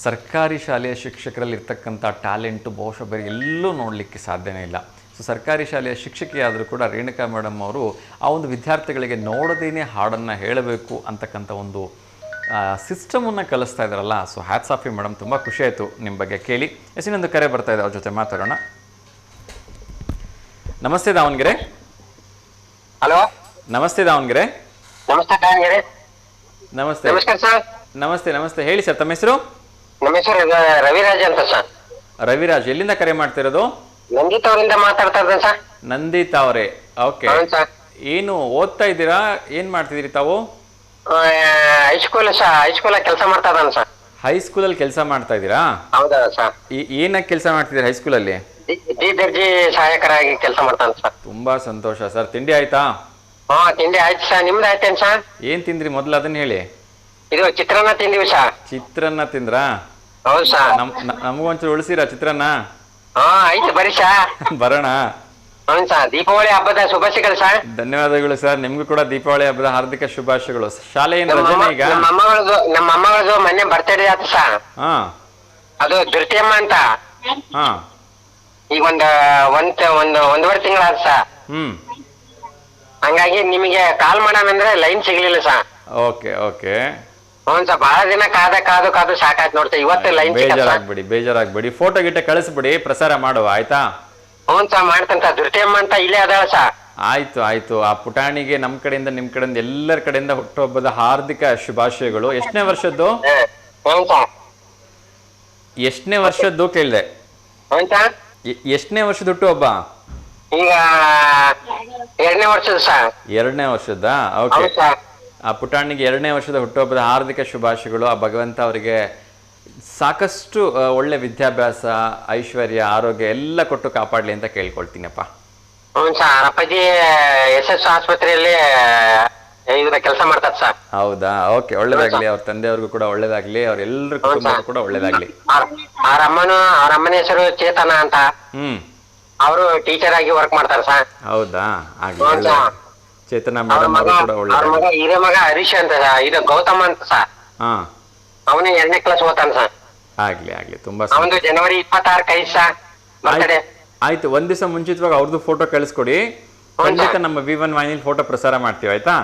ಸರ್ಕಾರಿ ಶಾಲೆಯ ಶಿಕ್ಷಕರಲ್ಲಿ ಇರ್ತಕ್ಕಂಥ ಟ್ಯಾಲೆಂಟು ಬಹುಶಃ ಬೇರೆ ಎಲ್ಲೂ ನೋಡಲಿಕ್ಕೆ ಸಾಧ್ಯನೇ ಇಲ್ಲ. ಸೊ ಸರ್ಕಾರಿ ಶಾಲೆಯ ಶಿಕ್ಷಕಿಯಾದರೂ ಕೂಡ ರೇಣುಕಾ ಮೇಡಮ್ ಅವರು ಆ ಒಂದು ವಿದ್ಯಾರ್ಥಿಗಳಿಗೆ ನೋಡದೇನೆ ಹಾಡನ್ನು ಹೇಳಬೇಕು ಅಂತಕ್ಕಂಥ ಒಂದು ಸಿಸ್ಟಮನ್ನು ಕಲಿಸ್ತಾ ಇದ್ದಾರಲ್ಲ. So hats off you madam. ತುಂಬ ಖುಷಿ ಆಯಿತು ನಿಮ್ಮ ಬಗ್ಗೆ ಕೇಳಿ. ಇನ್ನೊಂದು ಕರೆ ಬರ್ತಾ ಇದೆ, ಅವ್ರ ಜೊತೆ ಮಾತಾಡೋಣ. ನಮಸ್ತೆ ದಾವಣಗೆರೆ. ಹಲೋ, ನಮಸ್ತೆ ದಾವಣಗೆರೆ. ನಮಸ್ತೆ ದಾವಣಗೆರೆ. ನಮಸ್ತೆ. ನಮಸ್ಕಾರ ಸರ್. ನಮಸ್ತೆ ನಮಸ್ತೆ. ಹೇಳಿ ಸರ್, ತಮ್ಮ ಹೆಸರು? ನಮ್ಮ ಹೆಸರು ರವಿರಾಜ್ ಅಂತ ಸರ್. ರವಿರಾಜ್, ಎಲ್ಲಿಂದ ಕರೆ ಮಾಡ್ತಿರೋದು? ನಂದಿತ್ ಅವರಿಂದ ಮಾತಾಡ್ತಾ ಇದ್ದೇನೆ ಸರ್. ನಂದಿತ್ ಅವರೇ, ಓಕೆ. ಏನು ಓದ್ತಾ ಇದ್ದೀರಾ? ಏನ್ ಮಾಡ್ತಿದ್ದೀರಿ ತಾವು? ಹೈಸ್ಕೂಲ್ ಕೆಲಸ ಮಾಡ್ತಾ ಇದ್ದಾನೆ ಸರ್. ಹೈಸ್ಕೂಲಲ್ಲಿ ಕೆಲಸ ಮಾಡ್ತಾ ಇದ್ದೀರಾ? ಹೌದಾ ಸರ್. ಏನಕ್ಕೆ ಕೆಲಸ ಮಾಡ್ತಿದ್ದೀರಾ ಹೈಸ್ಕೂಲಲ್ಲಿ? ದರ್ಜಿ ಸಹಾಯಕರಾಗಿ ಕೆಲಸ ಮಾಡ್ತಾನೆ ಸರ್. ತುಂಬಾ ಸಂತೋಷ ಸರ್. ತಿಂಡಿ ಆಯ್ತಾ? ಹಾ, ತಿಂಡಿ ಆಯ್ತು ಸರ್. ನಿಮ್ದು ಆಯ್ತೇನ್ ಸರ್? ಏನ್ ತಿಂದ್ರಿ ಮೊದಲು ಅದನ್ನ ಹೇಳಿ. ಇದು ಚಿತ್ರಾನ್ನ ತಿಂದಿವಿ ಸರ್. ಚಿತ್ರಾನ್ನ ತಿಂದ್ರಾ? ಹೌದು ಸರ್. ನಮಗೊಂಚೂರು ಉಳಿಸಿರಾ ಚಿತ್ರಾನ್ನ? ಹಾ ಆಯ್ತು, ಬರೀ ಸರ್. ಬರೋಣ. ಹೌದು ಸರ್. ದೀಪಾವಳಿ ಹಬ್ಬದ ಶುಭಾಶಯಗಳು ಸರ್. ಧನ್ಯವಾದಗಳು ಸರ್. ನಿಮ್ಗೂ ಕೂಡ ದೀಪಾವಳಿ ಹಬ್ಬದ ಹಾರ್ದಿಕ ಶುಭಾಶಯಗಳು. ಶಾಲೆ ಏನು ರಜೆನೇ ಈಗ? ನಮ್ಮ ಅಮ್ಮಗಳದು ಮೊನ್ನೆ ಬರ್ತಡೇ ಆಯ್ತು ಸರ್. ಹಾ, ಅದು ದುರ್ತಿಯಮ್ಮ ಅಂತ. ಹಾ, ಈಗ ಒಂದೂವರೆ ತಿಂಗಳಾದ ಸರ್. ಹಂಗಾಗಿ ನಿಮಗೆ ಕಾಲ್ ಮಾಡೋಣಂದ್ರೆ ಲೈನ್ ಸಿಗ್ಲಿಲ್ಲ ಸರ್. Okay okay. ಹ್ಞೂ ಸರ್, ಬಹಳ ದಿನ ಕಾದು ಸಾಕಾಯ್ತು ನೋಡ್ತಾ. ಇವತ್ತು ಲೈನ್ ಬೇಜಾರಾಗ್ಬೇಡಿ. ಫೋಟೋ ಗಿಟ್ಟ ಕಳಿಸ್ಬಿಡಿ, ಪ್ರಸಾರ ಮಾಡುವ ಆಯ್ತಾ? ಹ್ಞೂ ಸರ್, ಮಾಡ್ತಂತ. ದುರ್ತಿಯಮ್ಮ ಅಂತ ಇಲ್ಲೇ ಅದಾಳ ಸರ್. ಆಯ್ತು ಆಯ್ತು. ಆ ಪುಟಾಣಿಗೆ ನಮ್ಮ ಕಡೆಯಿಂದ ನಿಮ್ ಕಡೆಯಿಂದ ಎಲ್ಲರ ಕಡೆಯಿಂದ ಹುಟ್ಟುಹಬ್ಬದ ಹಾರ್ದಿಕ ಶುಭಾಶಯಗಳು. ಎಷ್ಟನೇ ವರ್ಷದ್ದು? ಹ್ಞೂ ಸರ್. ಎಷ್ಟನೇ ವರ್ಷದ್ದು ಕೇಳಿದೆ? ಹ್ಞೂ ಸರ್. ಎಷ್ಟನೇ ವರ್ಷದ ಹುಟ್ಟುಹಬ್ಬ? ಈಗ 2ನೇ ವರ್ಷದ ಸರ್. 2ನೇ ವರ್ಷದ್ದಾ? ಓಕೆ. ಆ ಪುಟಾಣಿಗೆ 2ನೇ ವರ್ಷದ ಹುಟ್ಟುಹಬ್ಬದ ಹಾರ್ದಿಕ ಶುಭಾಶಯಗಳು. ಆ ಭಗವಂತ ಅವರಿಗೆ ಸಾಕಷ್ಟು ಒಳ್ಳೆ ವಿದ್ಯಾಭ್ಯಾಸ, ಐಶ್ವರ್ಯ, ಆರೋಗ್ಯ ಎಲ್ಲ ಕೊಟ್ಟು ಕಾಪಾಡಲಿ ಅಂತ ಕೇಳ್ಕೊಳ್ತೀನಪ್ಪ. ಹ್ಞೂ ಸರ್. ಅಪ್ಪಾಜಿ SS ಆಸ್ಪತ್ರೆಯಲ್ಲಿ ಇದ್ರ ಕೆಲಸ ಮಾಡ್ತಾರೆ ಸರ್. ಹೌದಾ? ಓಕೆ, ಒಳ್ಳೇದಾಗ್ಲಿ. ಅವ್ರ ತಂದೆಯವ್ರಿಗೂ ಕೂಡ ಒಳ್ಳೇದಾಗ್ಲಿ, ಅವ್ರೆಲ್ಲರ ಕುಟುಂಬಕ್ಕೂ ಕೂಡ ಒಳ್ಳೇದಾಗ್ಲಿ. ಅವ್ರ ಅಮ್ಮನ ಹೆಸರು ಚೇತನ ಅಂತ. ಅವರು ಟೀಚರ್ ಆಗಿ ವರ್ಕ್ ಮಾಡ್ತಾರೆ ಸರ್. ಹೌದಾ? ಆಗ್ಲಿ. ಚೇತನ ಮೇಡಮ್ ಅವರು ಕೂಡ ಒಳ್ಳೆ. ಹಿರಿಯ ಮಗ ಹರೀಶ್ ಅಂತ ಇದು ಗೌತಮ್ ಅಂತ ಸರ್. ಅವನು 2ನೇ ಕ್ಲಾಸ್ ಓದ್ತಾನ ಸರ್. ಆಗ್ಲಿ ಆಗ್ಲಿ. ತುಂಬಾ ಅವನು ಜನವರಿ 26 ಕೈ ಸರ್ ಬರ್ತಡೆ. ಆಯ್ತು, ಒಂದ್ ದಿವಸ ಮುಂಚಿತವಾಗಿ ಅವ್ರದ್ದು ಫೋಟೋ ಕಳಿಸ್ಕೊಡಿ. ಖಂಡಿತ ನಮ್ಮ V1 ವಾಹಿನಿಲಿ ಫೋಟೋ ಪ್ರಸಾರ ಮಾಡ್ತೀವಿ, ಆಯ್ತಾ?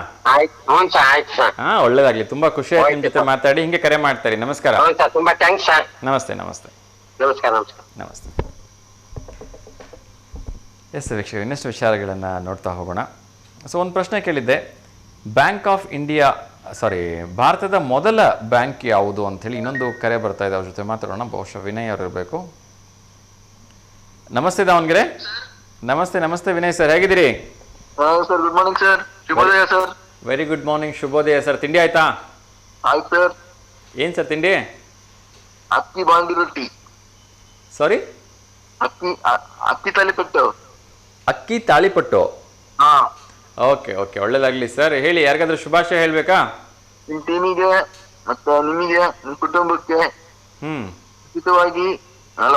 ಹ್ಞೂ ಸರ್, ಆಯ್ತು ಸರ್. ಹಾ, ಒಳ್ಳೇದಾಗ್ಲಿ. ತುಂಬಾ ಖುಷಿ ಆಯ್ತು ನಿಮ್ ಜೊತೆ ಮಾತಾಡಿ. ಹಿಂಗೆ ಕರೆ ಮಾಡ್ತಾರೆ. ನಮಸ್ಕಾರ. ಹ್ಞೂ ಸರ್, ತುಂಬಾ ಥ್ಯಾಂಕ್ಸ್ ಸರ್. ನಮಸ್ತೆ ನಮಸ್ತೆ. ನಮಸ್ಕಾರ ನಮಸ್ಕಾರ. ನಮಸ್ತೆ. ಎಸ್ ವೀಕ್ಷಕರು, ಇನ್ನಷ್ಟು ವಿಚಾರಗಳನ್ನು ನೋಡ್ತಾ ಹೋಗೋಣ. ಸೊ ಒಂದು ಪ್ರಶ್ನೆ ಕೇಳಿದ್ದೆ, ಭಾರತದ ಮೊದಲ ಬ್ಯಾಂಕ್ ಯಾವುದು ಅಂಥೇಳಿ. ಇನ್ನೊಂದು ಕರೆ ಬರ್ತಾ ಇದೆ, ಅವ್ರ ಜೊತೆ ಮಾತಾಡೋಣ. ಬಹುಶಃ ವಿನಯ್ ಅವರು ಇರಬೇಕು. ನಮಸ್ತೆ ದಾವಣಗೆರೆ. ನಮಸ್ತೆ ನಮಸ್ತೆ ವಿನಯ್ ಸರ್, ಹೇಗಿದ್ದೀರಿ? Sir, good morning sir. ಶುಭೋದಯ ಸರ್. ವೆರಿ ಗುಡ್ ಮಾರ್ನಿಂಗ್, ಶುಭೋದಯ ಸರ್. ತಿಂಡಿ ಆಯ್ತಾ? ಆಯ್ತು ಸರ್. ಏನು ಸರ್ ತಿಂಡಿ? ಅಕ್ಕಿ ಬಾಂಡಿ ರೊಟ್ಟಿ. ಸಾರಿ? ಅಕ್ಕಿ ತಾಲಿಪಟ್ಟು. ಅಕ್ಕಿ ತಾಳಿಪಟ್ಟು. ಹಾ, ಓಕೆ ಓಕೆ, ಒಳ್ಳೇದಾಗ್ಲಿ ಸರ್. ಹೇಳಿ, ಯಾರಿಗಾದ್ರೂ ಶುಭಾಶಯ ಹೇಳ್ಬೇಕಾ? ನಿಮ್ ಟೀಮಿಗೆ ಮತ್ತೆ ನಿಮಗೆ, ನಿಮ್ ಕುಟುಂಬಕ್ಕೆ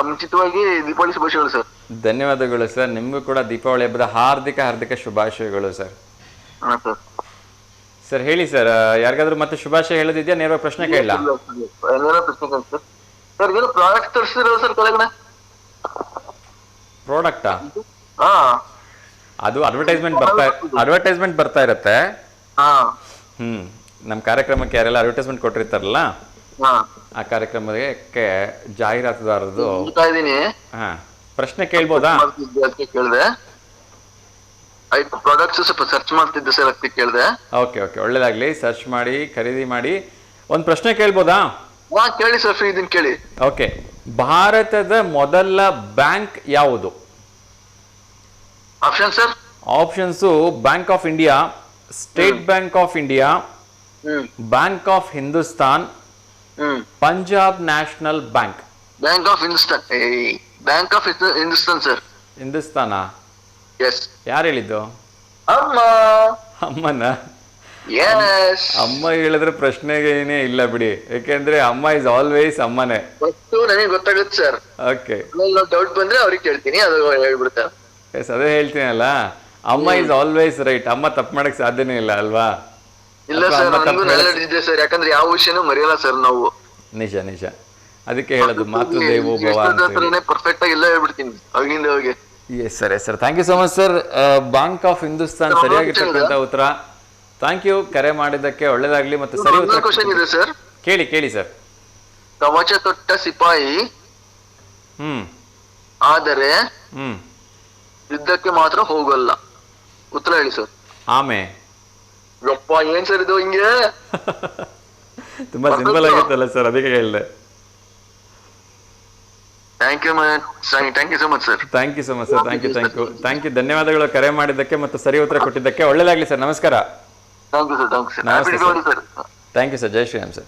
ಮುಂಚಿತವಾಗಿ ದೀಪಾವಳಿ ಶುಭಾಶಯಗಳು ಸರ್. ಧನ್ಯವಾದಗಳು ಸರ್. ನಿಮಗೂ ಕೂಡ ದೀಪಾವಳಿ ಹಬ್ಬದ ಹಾರ್ದಿಕ ಶುಭಾಶಯಗಳು ಸರ್. ಹಾ ಸರ್. ಸರ್ ಹೇಳಿ ಸರ್, ಯಾರಿಗಾದ್ರೂ ಮತ್ತೆ ಶುಭಾಶಯ ಹೇಳೋದಿದ್ಯಾ? ನೇರವಾಗಿ ಪ್ರಶ್ನೆ ಕೇಳಲ್ಲ. ಪ್ರಶ್ನೆ ಸರ್, ಏನು ಪ್ರಾಡಕ್ಟ್ ತರಿಸಿದ್ರಲ್ಲ ಸರ್ ಕೆಳಗಡೆ? ಪ್ರಾಡಕ್ಟಾ? ಹಾ, ಅದು ಅಡ್ವರ್ಟೈಸ್ಮೆಂಟ್ ಬರ್ತಾ ಇರತ್ತೆ. ನಮ್ಮ ಕಾರ್ಯಕ್ರಮಕ್ಕೆ ಯಾರೆಲ್ಲ ಅಡ್ವರ್ಟೈಸ್ಮೆಂಟ್ ಕೊಟ್ಟಿರ್ತಾರಲ್ಲ, ಆ ಕಾರ್ಯಕ್ರಮಕ್ಕೆ ಜಾಹೀರಾತುದಾರದು. ಹಾ, ಪ್ರಶ್ನೆ ಕೇಳ್ಬೋದಾ? ಕೇಳಿದೆ. ಪ್ರಾಡಕ್ಟ್ಸ್ ಸ್ವಲ್ಪ ಸರ್ಚ್ ಮಾಡ್ತಿದ್ದೆ ಸರ್, ಅದಕ್ಕೆ ಕೇಳಿದೆ. ಓಕೆ ಓಕೆ, ಒಳ್ಳೇದಾಗ್ಲಿ. ಸರ್ಚ್ ಮಾಡಿ ಖರೀದಿ ಮಾಡಿ. ಒಂದು ಪ್ರಶ್ನೆ ಕೇಳ್ಬೋದಾ? ಕೇಳಿ ಸರ್, ಫ್ರೀ ಇದನ್ನ ಕೇಳಿ. ಓಕೆ, ಭಾರತದ ಮೊದಲ ಬ್ಯಾಂಕ್ ಯಾವುದು? Option sir? Options: bank of India, state bank of India, bank of Hindustan, Punjab national bank. Bank of Hindustan sir. Hindustan? Yes. ಯಾರು ಹೇಳಿದ್ದು? ಅಮ್ಮ. ಅಮ್ಮನ? ಎಸ್. ಅಮ್ಮ ಹೇಳಿದ್ರೆ ಪ್ರಶ್ನೆಗೆ ಏನೇ ಇಲ್ಲ ಬಿಡಿ, ಯಾಕೆಂದ್ರೆ ಅಮ್ಮ ಇಸ್ ಆಲ್ವೇಸ್ ಅಮ್ಮನೇ. ಗೊತ್ತು, ನನಗೆ ಗೊತ್ತಾಗುತ್ತೆ ಸರ್. ಓಕೆ, ಡೌಟ್ ಬಂದ್ರೆ ಅವ್ರಿಗೆ ಕೇಳ್ತೀನಿ, ಅದು ಹೇಳ್ಬಿಡ್ತಾರೆ. ಎಸ್, ಅದೇ ಹೇಳ್ತೀನಲ್ಲ, ಅಮ್ಮ ಇಸ್ ಆಲ್ವೇಸ್ ರೈಟ್. ಅಮ್ಮ ತಪ್ಪು ಮಾಡಕ್ ಸಾಧ್ಯನೇ ಇಲ್ಲ ಅಲ್ವಾ? ಇಲ್ಲ ಸರ್, ನನಗೂ ನಾಲೆಡ್ಜ್ ಇದೆ ಸರ್, ಯಾಕಂದ್ರೆ ಯಾವ ವಿಷಯನೂ ಮರೆಯಲ್ಲ ಸರ್ ನಾವು. ನಿಜ ನಿಜ, ಅದಕ್ಕೆ ಹೇಳೋದು ಮಾತೃ ದೇವೋ ಭವ ಅಂತ. ಪರ್ಫೆಕ್ಟ್ ಆಗಿ ಎಲ್ಲ ಹೇಳ್ಬಿಡ್ತೀನಿ ಅವಾಗಿಂದ ಹೋಗಿ. Yes sir, yes sir, thank you so much sir. Bank of Hindustan ಸರಿಯಾಗಿರ್ತಕ್ಕಂಥ ಉತ್ತರ. ಥ್ಯಾಂಕ್ ಯು ಕರೆ ಮಾಡಿದ್ದಕ್ಕೆ, ಒಳ್ಳೇದಾಗ್ಲಿ. ಮತ್ತೆ ಸರಿ ಉತ್ತರ ಕ್ವಶನ್ ಇದೆ ಸರ್, ಕೇಳಿ ಸರ್. ಕವಚ ತೊಟ್ಟ ಸಿಪಾಯಿ ಆದರೆ ಯುದ್ಧಕ್ಕೆ ಮಾತ್ರ ಹೋಗಲ್ಲ. ಉತ್ತರ ಹೇಳಿ ಸರ್. ಆಮೆ. ಯಪ್ಪ, ಏನ್ ಸರ್ ಇದು ಹಿಂಗೆ? ತುಂಬಾ ಸಿಂಪಲ್ ಆಗಿತ್ತಲ್ಲ ಸರ್, ಅದಕ್ಕೆ ಹೇಳಿದೆ. Thank you so much sir. Thank you so much sir. Thank you, ಧನ್ಯವಾದಗಳು ಕರೆ ಮಾಡಿದ್ದಕ್ಕೆ ಮತ್ತು ಸರಿ ಉತ್ತರ ಕೊಟ್ಟಿದ್ದಕ್ಕೆ. ಒಳ್ಳೇದಾಗ್ಲಿ ಸರ್, ನಮಸ್ಕಾರ. Thank you sir. ಜೈ ಶ್ರೀರಾಮ್ ಸರ್.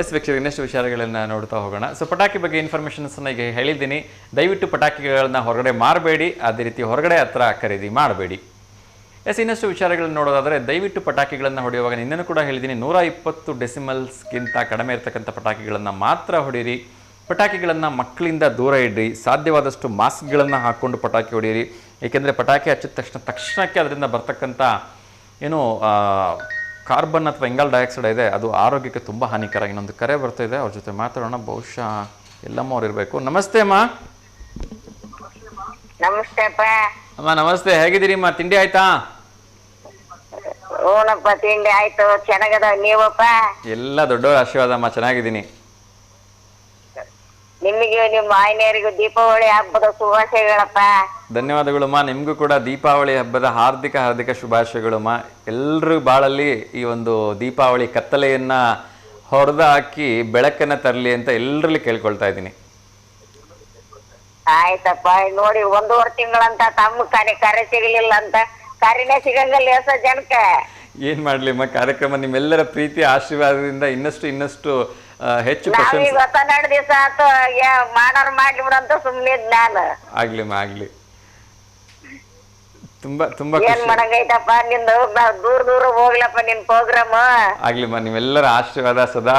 ಎಸ್ ವೀಕ್ಷಕರು, ಇನ್ನಷ್ಟು ವಿಚಾರಗಳನ್ನ ನೋಡ್ತಾ ಹೋಗೋಣ. ಸೊ ಪಟಾಕಿ ಬಗ್ಗೆ ಇನ್ಫಾರ್ಮೇಷನ್ಸ್ ಈಗ ಹೇಳಿದ್ದೀನಿ. ದಯವಿಟ್ಟು ಪಟಾಕಿಗಳನ್ನ ಹೊರಗಡೆ ಮಾರಬೇಡಿ, ಅದೇ ರೀತಿ ಹೊರಗಡೆ ಹತ್ರ ಖರೀದಿ ಮಾಡಬೇಡಿ. ಎಸ್, ಇನ್ನಷ್ಟು ವಿಚಾರಗಳನ್ನು ನೋಡೋದಾದರೆ, ದಯವಿಟ್ಟು ಪಟಾಕಿಗಳನ್ನು ಹೊಡೆಯುವಾಗ ನಿನ್ನೆನೂ ಕೂಡ ಹೇಳಿದ್ದೀನಿ, 120 ಡೆಸಿಮಲ್ಸ್ಗಿಂತ ಕಡಿಮೆ ಇರತಕ್ಕಂಥ ಪಟಾಕಿಗಳನ್ನು ಮಾತ್ರ ಹೊಡೀರಿ. ಪಟಾಕಿಗಳನ್ನು ಮಕ್ಕಳಿಂದ ದೂರ ಇಡ್ರಿ. ಸಾಧ್ಯವಾದಷ್ಟು ಮಾಸ್ಕ್ಗಳನ್ನು ಹಾಕ್ಕೊಂಡು ಪಟಾಕಿ ಹೊಡೀರಿ. ಏಕೆಂದರೆ ಪಟಾಕಿ ಹಚ್ಚಿದ ತಕ್ಷಣಕ್ಕೆ ಅದರಿಂದ ಬರ್ತಕ್ಕಂಥ ಏನು ಕಾರ್ಬನ್ ಅಥವಾ ಇಂಗಾಲ ಡೈಆಕ್ಸೈಡ್ ಇದೆ, ಅದು ಆರೋಗ್ಯಕ್ಕೆ ತುಂಬ ಹಾನಿಕರ. ಇನ್ನೊಂದು ಕರೆ ಬರ್ತಾ ಇದೆ, ಅವ್ರ ಜೊತೆ ಮಾತಾಡೋಣ. ಬಹುಶಃ ಎಲ್ಲಮ್ಮ ಅವ್ರು ಇರಬೇಕು. ನಮಸ್ತೆ ಅಮ್ಮ. ನಮಸ್ತೆ ಅಮ್ಮ ನಮಸ್ತೆ, ಹೇಗಿದ್ದೀರಿ ಅಮ್ಮ? ತಿಂಡಿ ಆಯ್ತಾ? ಓನಪ್ಪ, ತಿಂಡಿ ಆಯ್ತು. ಚೆನ್ನಾಗದ, ನೀವಪ್ಪ? ಎಲ್ಲ ದೊಡ್ಡವರ ಆಶೀರ್ವಾದ ಅಮ್ಮ, ಚೆನ್ನಾಗಿದ್ದೀನಿ. ನಿಮಗೆ ನಿಮ್ಮ ಆಯ್ನೆಯರಿಗೂ ದೀಪಾವಳಿ ಹಬ್ಬದ ಶುಭಾಶಯಗಳಪ್ಪ. ಧನ್ಯವಾದಗಳಮ್ಮ. ನಿಮಗೂ ಕೂಡ ದೀಪಾವಳಿ ಹಬ್ಬದ ಹಾರ್ದಿಕ ಶುಭಾಶಯಗಳಮ್ಮ. ಎಲ್ಲರೂ ಬಾಳಲ್ಲಿ ಈ ಒಂದು ದೀಪಾವಳಿ ಕತ್ತಲೆಯನ್ನ ಹೊಡೆದು ಹಾಕಿ ಬೆಳಕನ್ನ ತರಲಿ ಅಂತ ಎಲ್ಲರಲ್ಲಿ ಕೇಳ್ಕೊಳ್ತಾ ಇದ್ದೀನಿ. ಆಯ್ತಪ್ಪ. ನೋಡಿ, 1.5 ತಿಂಗಳಂತ ತಮ್ಮ ಕರೆ ಸಿಗಲಿಲ್ಲ ಅಂತ, ಕರಿನೇ ಸಿಗಂಗಲ್ಲ ಎಸ ಜನಕ್ಕೆ. ಏನ್ ಮಾಡ್ಲಿ ಅಮ್ಮ, ಕಾರ್ಯಕ್ರಮ ನಿಮ್ಮೆಲ್ಲರ ಪ್ರೀತಿ ಆಶೀರ್ವಾದದಿಂದ ಇನ್ನಷ್ಟು ಹೆಚ್ಚು ನಾವೀಗ 12 ದಿವಸ ಆತು ಮಾಡಾರ ಮಾಡ್ಲಿ ಬಿಡಂತ ಸುಮ್ನಿದ್ ನಾನು. ಆಗ್ಲಿಮ್ಮ, ಆಗ್ಲಿ. ತುಂಬಾ ಏನ್ ಮಾಡಂಗೈತಪ್ಪ ನಿಂದು, ದೂರ ಹೋಗ್ಲಪ್ಪ ನಿನ್ ಪ್ರೋಗ್ರಾಮ್. ಆಗ್ಲಿಮ್ಮ, ನಿಮ್ಮೆಲ್ಲರ ಆಶೀರ್ವಾದ ಸದಾ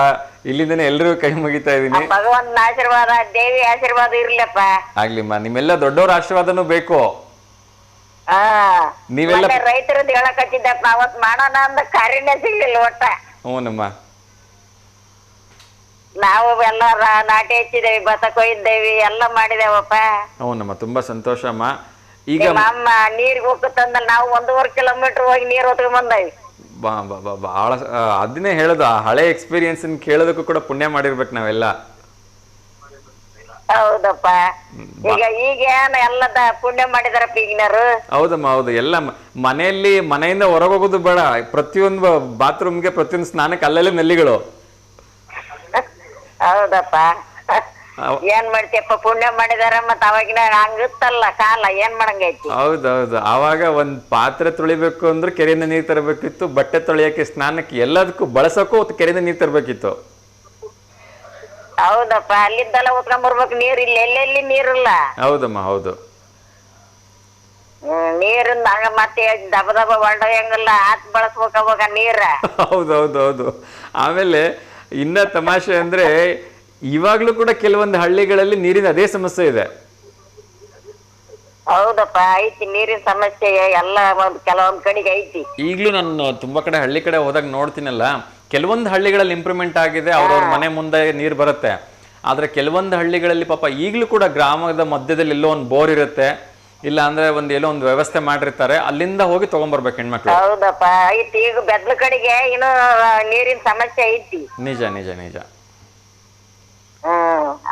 ಇಲ್ಲಿಂದನೇ ಎಲ್ರಿಗೂ ಕೈ ಮುಗಿತಾ ಇದೀನಿ. ಭಗವಂತನ ಆಶೀರ್ವಾದ, ದೇವಿ ಆಶೀರ್ವಾದ ಇರ್ಲಪ್ಪ. ಆಗ್ಲಿಮ್ಮ, ನಿಮ್ಮೆಲ್ಲ ದೊಡ್ಡವರ ಆಶೀರ್ವಾದನೂ ಬೇಕು. ನೀವೆಲ್ಲ ರೈತರದ್ದು ಹೇಳಕತ್ತಿದ್ದಪ್ಪ, ಅವತ್ ಮಾಡೋಣ ಅಂದ ಕರಿನೇ ಸಿಗ್ಲಿಲ್ಲ ಒಟ್ಟ. ಹ್ಞೂನಮ್ಮ, ನಾವು ಎಲ್ಲ ನಾಟಿ ಹಚ್ಚಿದೇವಿ, ಭತ್ತ ಕೊಯ್ದೇವಿ, ಎಲ್ಲ ಮಾಡಿದೇವಪ್ಪ. ಹ್ಞೂನಮ್ಮ, ತುಂಬಾ ಸಂತೋಷ ಅಮ್ಮ. ಈಗ ನಮ್ಮ ನೀರ್ಗೆ ಹೋಗುತ್ತಂದ ನಾವು 1.5 ಕಿಲೋಮೀಟರ್ ಹೋಗಿ ನೀರ್ ಹೊತ್ಕೊಂಡ್ ಬಂದೇವಿ. ಬಹಳ ಅದನ್ನೇ ಹೇಳೋದು, ಆ ಹಳೆ ಎಕ್ಸ್ಪೀರಿಯನ್ಸ್ ಕೇಳೋದಕ್ಕೂ ಕೂಡ ಪುಣ್ಯ ಮಾಡಿರ್ಬೇಕು ನಾವೆಲ್ಲ. ಹೌದಪ್ಪ. ಈಗ ಎಲ್ಲದ ಪುಣ್ಯ ಮಾಡಿದಾರಪ್ಪ ಈಗಿನರು. ಹೌದಮ್ಮ, ಹೌದು. ಎಲ್ಲ ಮನೆಯಿಂದ ಹೊರಗೆ ಹೋಗೋದು ಬೇಡ, ಪ್ರತಿಯೊಂದು ಬಾತ್ರೂಮ್ಗೆ, ಪ್ರತಿಯೊಂದು ಸ್ನಾನಕ್ಕೆ ಅಲ್ಲಲ್ಲೇ ನಲ್ಲಿಗಳು. ಹೌದಪ್ಪ. ಏನ್ ಮಾಡ್ತೀಯಪ್ಪ, ಪುಣ್ಯ ಮಾಡಿದಾರ. ಮತ್ ಅವಾಗಿನ ಹಂಗಿತ್ತಲ್ಲ ಕಾಲ, ಏನ್ ಮಾಡಂಗೈತಿ. ಹೌದೌದು. ಆವಾಗ ಒಂದ್ ಪಾತ್ರೆ ತೊಳಿಬೇಕು ಅಂದ್ರೆ ಕೆರೆಯಿಂದ ನೀರ್ ತರಬೇಕಿತ್ತು, ಬಟ್ಟೆ ತೊಳಿಯಕ್ಕೆ, ಸ್ನಾನಕ್ಕೆ, ಎಲ್ಲದಕ್ಕೂ ಬಳಸಕ್ಕೂ ಕೆರೆಯಿಂದ ನೀರ್ ತರಬೇಕಿತ್ತು. ಹೌದಪ್ಪ. ಅಲ್ಲಿದ್ದೆಲ್ಲ ಉತ್ಕೊಂಡ್ ಬರ್ಬೇಕು ನೀರ್, ಇಲ್ಲ ಎಲ್ಲೆಲ್ಲಿ ನೀರಿಲ್ಲ. ಹೌದಮ್ಮ, ಹೌದು. ನೀರಿಂದ ಹಂಗ ಮತ್ತೆ ದಬ ಹೊಂಡಂಗಿಲ್ಲ, ಹಾಕಿ ಬಳಸ್ಬೇಕ ಅವಾಗ ನೀರ. ಹೌದೌದೌದು. ಆಮೇಲೆ ಇನ್ನ ತಮಾಷೆ ಅಂದ್ರೆ, ಇವಾಗ್ಲೂ ಕೂಡ ಕೆಲವೊಂದು ಹಳ್ಳಿಗಳಲ್ಲಿ ನೀರಿನ ಅದೇ ಸಮಸ್ಯೆ ಇದೆ. ಹೌದಪ್ಪ, ಐತಿ ನೀರಿನ ಸಮಸ್ಯೆ ಎಲ್ಲ ಕೆಲವೊಂದ್ ಕಡೆಗೆ ಐತಿ. ಈಗ್ಲೂ ನಾನು ತುಂಬಾ ಕಡೆ ಹಳ್ಳಿ ಕಡೆ ಹೋದಾಗ ನೋಡ್ತೀನಲ್ಲ, ಕೆಲವೊಂದು ಹಳ್ಳಿಗಳಲ್ಲಿ ಇಂಪ್ರೂವ್ಮೆಂಟ್ ಆಗಿದೆ, ಅವ್ರವ್ರ ಮನೆ ಮುಂದೆ ನೀರು ಬರುತ್ತೆ. ಆದ್ರೆ ಕೆಲವೊಂದು ಹಳ್ಳಿಗಳಲ್ಲಿ ಪಾಪ ಈಗ್ಲೂ ಕೂಡ ಗ್ರಾಮದ ಮಧ್ಯದಲ್ಲಿ ಎಲ್ಲೋ ಒಂದು ಬೋರ್ ಇರುತ್ತೆ, ಇಲ್ಲ ಅಂದ್ರೆ ಎಲ್ಲೋ ಒಂದು ವ್ಯವಸ್ಥೆ ಮಾಡಿರ್ತಾರೆ, ಅಲ್ಲಿಂದ ಹೋಗಿ ತಗೊಂಡ್ಬರ್ಬೇಕು ಹೆಣ್ಮಕ್ಳು. ಹೌದಪ್ಪ, ಐತಿ. ಈಗ ಬೆದ್ಲ ಕಡೆಗೆ ಇನ್ನು ನೀರಿನ ಸಮಸ್ಯೆ ಐತಿ. ನಿಜ ನಿಜ ನಿಜ.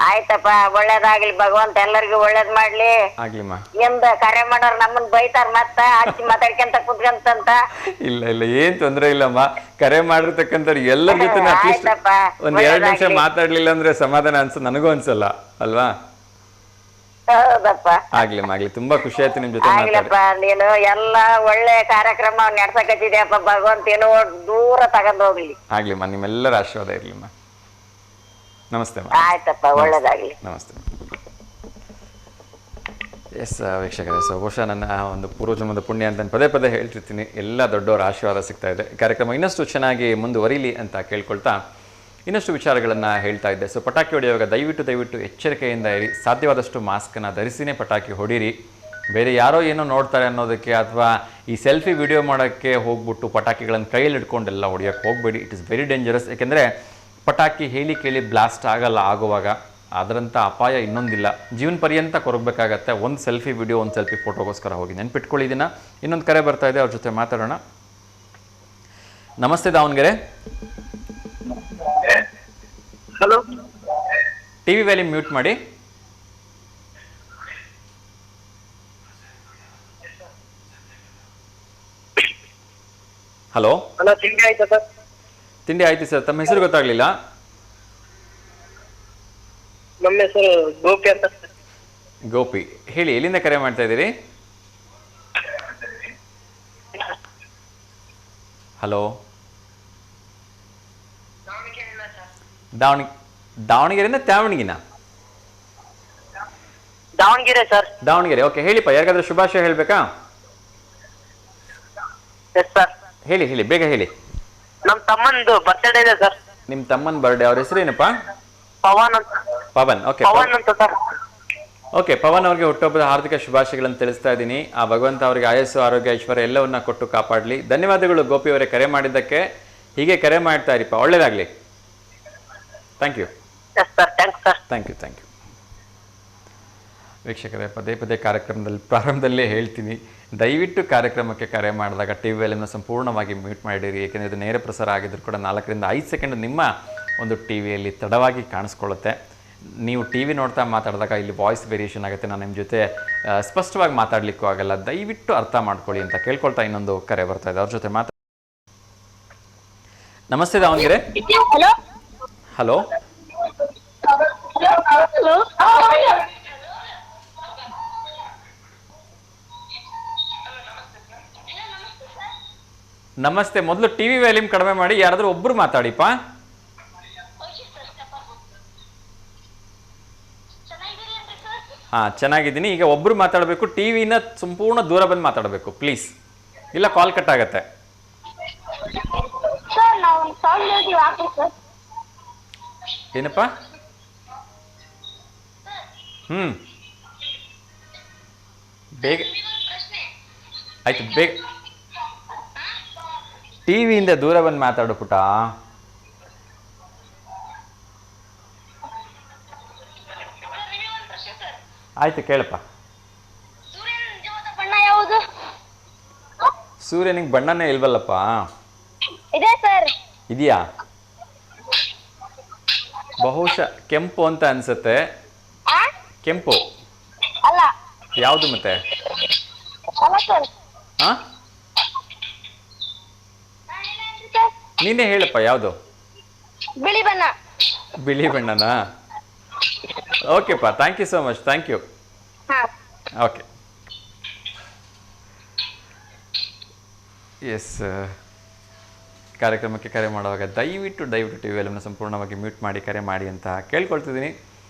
ಆಯ್ತಪ್ಪ, ಒಳ್ಳೇದಾಗ್ಲಿ. ಭಗವಂತ ಎಲ್ಲರಿಗೂ ಒಳ್ಳೇದ್ ಮಾಡ್ಲಿ. ಆಗ್ಲಿಮ್ಮ. ನಿಮ್ದ ಕರೆ ಮಾಡೋರ್ ನಮ್ಮನ್ ಬೈತಾರ, ಮತ್ತ ಹಚ್ಚಿ ಮಾತಾಡ್ಕೊಂತ ಕುತ್ಕಂತ. ಇಲ್ಲ ಇಲ್ಲ, ಏನ್ ತೊಂದ್ರೆ ಇಲ್ಲಮ್ಮ. ಕರೆ ಮಾಡಿರ್ತಕ್ಕಂಥವ್ರು ಎಲ್ಲರ ಜೊತೆ ಒಂದ್ 2 ನಿಮಿಷ ಮಾತಾಡ್ಲಿಲ್ಲ ಅಂದ್ರೆ ಸಮಾಧಾನ ನನಗೂ ಅನ್ಸಲ್ಲ ಅಲ್ವಾ? ಹೌದಪ್ಪ. ಆಗ್ಲಿಮ್ಮ, ಆಗ್ಲಿ. ತುಂಬಾ ಖುಷಿ ಆಯ್ತು ನಿಮ್ ಜೊತೆ ಆಗ್ಲಪ್ಪ. ನೀನು ಎಲ್ಲಾ ಒಳ್ಳೆ ಕಾರ್ಯಕ್ರಮ ನಡ್ಸಕತ್ತಿದ್ಯಪ್ಪ. ಭಗವಂತ ಏನೋ ದೂರ ತಗೊಂಡ್ ಹೋಗ್ಲಿ. ಆಗ್ಲಿಮ್ಮ, ನಿಮ್ಮೆಲ್ಲರ ಆಶೀರ್ವಾದ ಇರ್ಲಿಮ್ಮ. ನಮಸ್ತೆ ಅಮ್ಮ. ಆಯ್ತಪ್ಪ, ಒಳ್ಳೇದಾಗ್ಲಿ. ನಮಸ್ತೆ. ಎಸ್ ವೀಕ್ಷಕರೇ, ಸೊ ಬಹುಶಃ ನನ್ನ ಒಂದು ಪೂರ್ವಜನ್ಮದ ಪುಣ್ಯ ಅಂತ ಪದೇ ಪದೇ ಹೇಳ್ತಿರ್ತೀನಿ. ಎಲ್ಲ ದೊಡ್ಡವರ ಆಶೀರ್ವಾದ ಸಿಗ್ತಾ ಇದೆ. ಕಾರ್ಯಕ್ರಮ ಇನ್ನಷ್ಟು ಚೆನ್ನಾಗಿ ಮುಂದುವರಿಲಿ ಅಂತ ಕೇಳ್ಕೊಳ್ತಾ ಇನ್ನಷ್ಟು ವಿಚಾರಗಳನ್ನು ಹೇಳ್ತಾ ಇದ್ದೆ. ಸೊ ಪಟಾಕಿ ಹೊಡೆಯುವಾಗ ದಯವಿಟ್ಟು ಎಚ್ಚರಿಕೆಯಿಂದ ಇರಿ. ಸಾಧ್ಯವಾದಷ್ಟು ಮಾಸ್ಕನ್ನು ಧರಿಸಿನೇ ಪಟಾಕಿ ಹೊಡೀರಿ. ಬೇರೆ ಯಾರೋ ಏನೋ ನೋಡ್ತಾರೆ ಅನ್ನೋದಕ್ಕೆ ಅಥವಾ ಈ ಸೆಲ್ಫಿ ವಿಡಿಯೋ ಮಾಡೋಕ್ಕೆ ಹೋಗ್ಬಿಟ್ಟು ಪಟಾಕಿಗಳನ್ನು ಕೈಯಲ್ಲಿ ಹಿಡ್ಕೊಂಡೆಲ್ಲ ಹೊಡಿಯೋಕ್ಕೆ ಹೋಗಬೇಡಿ. It is very dangerous. ಏಕೆಂದರೆ ಪಟಾಕಿ ಹೇಳಿ ಕೇಳಿ ಬ್ಲಾಸ್ಟ್ ಆಗಲ್ಲ. ಆಗುವಾಗ ಅದರಂಥ ಅಪಾಯ ಇನ್ನೊಂದಿಲ್ಲ. ಜೀವನ ಪರ್ಯಂತ ಕೊರಗಬೇಕಾಗತ್ತೆ. ಒಂದು ಸೆಲ್ಫಿ ವಿಡಿಯೋ, ಒಂದು ಸೆಲ್ಫಿ ಫೋಟೋಗೋಸ್ಕರ ಹೋಗಿ ನೆನ್ಪಿಟ್ಕೊಳ್ಳಿ ಇದನ್ನು. ಇನ್ನೊಂದು ಕರೆ ಬರ್ತಾ ಇದೆ, ಅವ್ರ ಜೊತೆ ಮಾತಾಡೋಣ. ನಮಸ್ತೆ Davanagere. Hello, TV volume mute ಮಾಡಿ. ಹಲೋ, ತಿಂಡಿ ಆಯ್ತಾ ಸರ್? ತಿಂಡಿ ಆಯ್ತು ಸರ್. ತಮ್ಮ ಹೆಸರು ಗೊತ್ತಾಗ್ಲಿಲ್ಲ. ನಮ್ಮ ಹೆಸರು ಗೋಪಿ ಅಂತ. ಗೋಪಿ, ಹೇಳಿ ಎಲ್ಲಿಂದ ಕರೆ ಮಾಡ್ತಾ ಇದ್ದೀರಿ? ಹಲೋ, ದಾವಣಗೆರೆಯಿಂದ ತ್ಯಾವಣಗಿನ? ದಾವಣಗೆರೆ ಸರ್. ದಾವಣಗೆರೆ, ಓಕೆ. ಹೇಳಿಪ್ಪ, ಯಾರಿಗಾದ್ರೂ ಶುಭಾಶಯ ಹೇಳ್ಬೇಕಾ? Yes sir. ಹೇಳಿ ಬೇಗ ಹೇಳಿ. ನಮ್ ತಮ್ಮಂದು ಬರ್ತ್ಡೇ ಇದೆ ಸರ್. ನಿಮ್ಮ ತಮ್ಮನ ಬರ್ಡೇ. ಅವ್ರ ಹೆಸರು ಏನಪ್ಪ? ಪವನ್ ಅಂತ. ಪವನ್, ಓಕೆ. ಪವನ್ ಅಂತ ಸರ್. ಓಕೆ, ಪವನ್ ಅವ್ರಿಗೆ ಹುಟ್ಟುಹಬ್ಬದ ಹಾರ್ದಿಕ ಶುಭಾಶಯಗಳನ್ನು ತಿಳಿಸ್ತಾ ಇದ್ದೀನಿ. ಆ ಭಗವಂತ ಅವರಿಗೆ ಆಯಸ್ಸು, ಆರೋಗ್ಯ, ಐಶ್ವರ್ಯ ಎಲ್ಲವನ್ನ ಕೊಟ್ಟು ಕಾಪಾಡಲಿ. ಧನ್ಯವಾದಗಳು ಗೋಪಿ ಅವರೇ ಕರೆ ಮಾಡಿದ್ದಕ್ಕೆ. ಹೀಗೆ ಕರೆ ಮಾಡ್ತಾ ಇರಿಪ್ಪ, ಒಳ್ಳೇದಾಗಲಿ. Thank you. Yes sir, thanks sir. Thank you. ವೀಕ್ಷಕರೇ, ಪದೇ ಕಾರ್ಯಕ್ರಮದಲ್ಲಿ ಪ್ರಾರಂಭದಲ್ಲೇ ಹೇಳ್ತೀನಿ, ದಯವಿಟ್ಟು ಕಾರ್ಯಕ್ರಮಕ್ಕೆ ಕರೆ ಮಾಡಿದಾಗ ಟಿವಿ ವ್ಯಾಲ್ಯೂಮ್ನ ಸಂಪೂರ್ಣವಾಗಿ ಮ್ಯೂಟ್ ಮಾಡಿರಿ. ಏಕೆಂದರೆ ಇದು ನೇರ ಪ್ರಸಾರ ಆಗಿದ್ರು ಕೂಡ 4 ರಿಂದ 5 ಸೆಕೆಂಡ್ ನಿಮ್ಮ ಒಂದು ಟಿ ವಿಯಲ್ಲಿ ತಡವಾಗಿ ಕಾಣಿಸ್ಕೊಳ್ಳುತ್ತೆ. ನೀವು ಟಿ ವಿ ನೋಡ್ತಾ ಮಾತಾಡಿದಾಗ ಇಲ್ಲಿ ವಾಯ್ಸ್ ವೇರಿಯೇಷನ್ ಆಗುತ್ತೆ. ನಾನು ನಿಮ್ಮ ಜೊತೆ ಸ್ಪಷ್ಟವಾಗಿ ಮಾತಾಡಲಿಕ್ಕೂ ಆಗಲ್ಲ. ದಯವಿಟ್ಟು ಅರ್ಥ ಮಾಡ್ಕೊಳ್ಳಿ ಅಂತ ಕೇಳ್ಕೊಳ್ತಾ ಇನ್ನೊಂದು ಕರೆ ಬರ್ತಾ ಇದೆ, ಅವ್ರ ಜೊತೆ ಮಾತಾಡಿ. ನಮಸ್ತೆ ದಾವಣಗೆರೆ. ಹಲೋ, ನಮಸ್ತೆ. ಮೊದಲು ಟಿವಿ ವ್ಯಾಲ್ಯೂಮ್ ಕಡಿಮೆ ಮಾಡಿ, ಯಾರಾದ್ರೂ ಒಬ್ರು ಮಾತಾಡಿಪ್ಪ. ಚೆನ್ನಾಗಿದ್ದೀನಿ. ಈಗ ಒಬ್ರು ಮಾತಾಡಬೇಕು. ಟಿವಿನ ಸಂಪೂರ್ಣ ದೂರ ಬಂದು ಮಾತಾಡಬೇಕು ಪ್ಲೀಸ್, ಇಲ್ಲ ಕಾಲ್ ಕಟ್ ಆಗತ್ತೆ. ಏನಪ್ಪ? ಬೇಗ ಆಯ್ತು, ಬೇಗ ಟಿವಿಯಿಂದ ದೂರ ಬಂದು ಮಾತಾಡು ಪುಟ. ಆಯ್ತು, ಕೇಳಪ್ಪ. ಸೂರ್ಯನಿಗೆ ಬಣ್ಣನೇ ಇಲ್ವಲ್ಲಪ್ಪ? ಇದೆಯಾ? ಬಹುಶಃ ಕೆಂಪು ಅಂತ ಅನ್ಸುತ್ತೆ. ಕೆಂಪು ಯಾವುದು ಮತ್ತೆ? ನೀನೇ ಹೇಳಪ್ಪ, ಯಾವುದು? ಬಿಳಿ ಬಣ್ಣ. ಬಿಳಿ ಬಣ್ಣನಾ? ಓಕೆಪ್ಪ, thank you so much. Thank you. Okay. Yes, ಕಾರ್ಯಕ್ರಮಕ್ಕೆ ಕರೆ ಮಾಡುವಾಗ ದಯವಿಟ್ಟು ಟಿ ವಿ ವ್ಯಾಲ್ಯೂಮ್ನ ಸಂಪೂರ್ಣವಾಗಿ ಮ್ಯೂಟ್ ಮಾಡಿ ಕರೆ ಮಾಡಿ ಅಂತ ಕೇಳ್ಕೊಳ್ತಿದ್ದೀನಿ.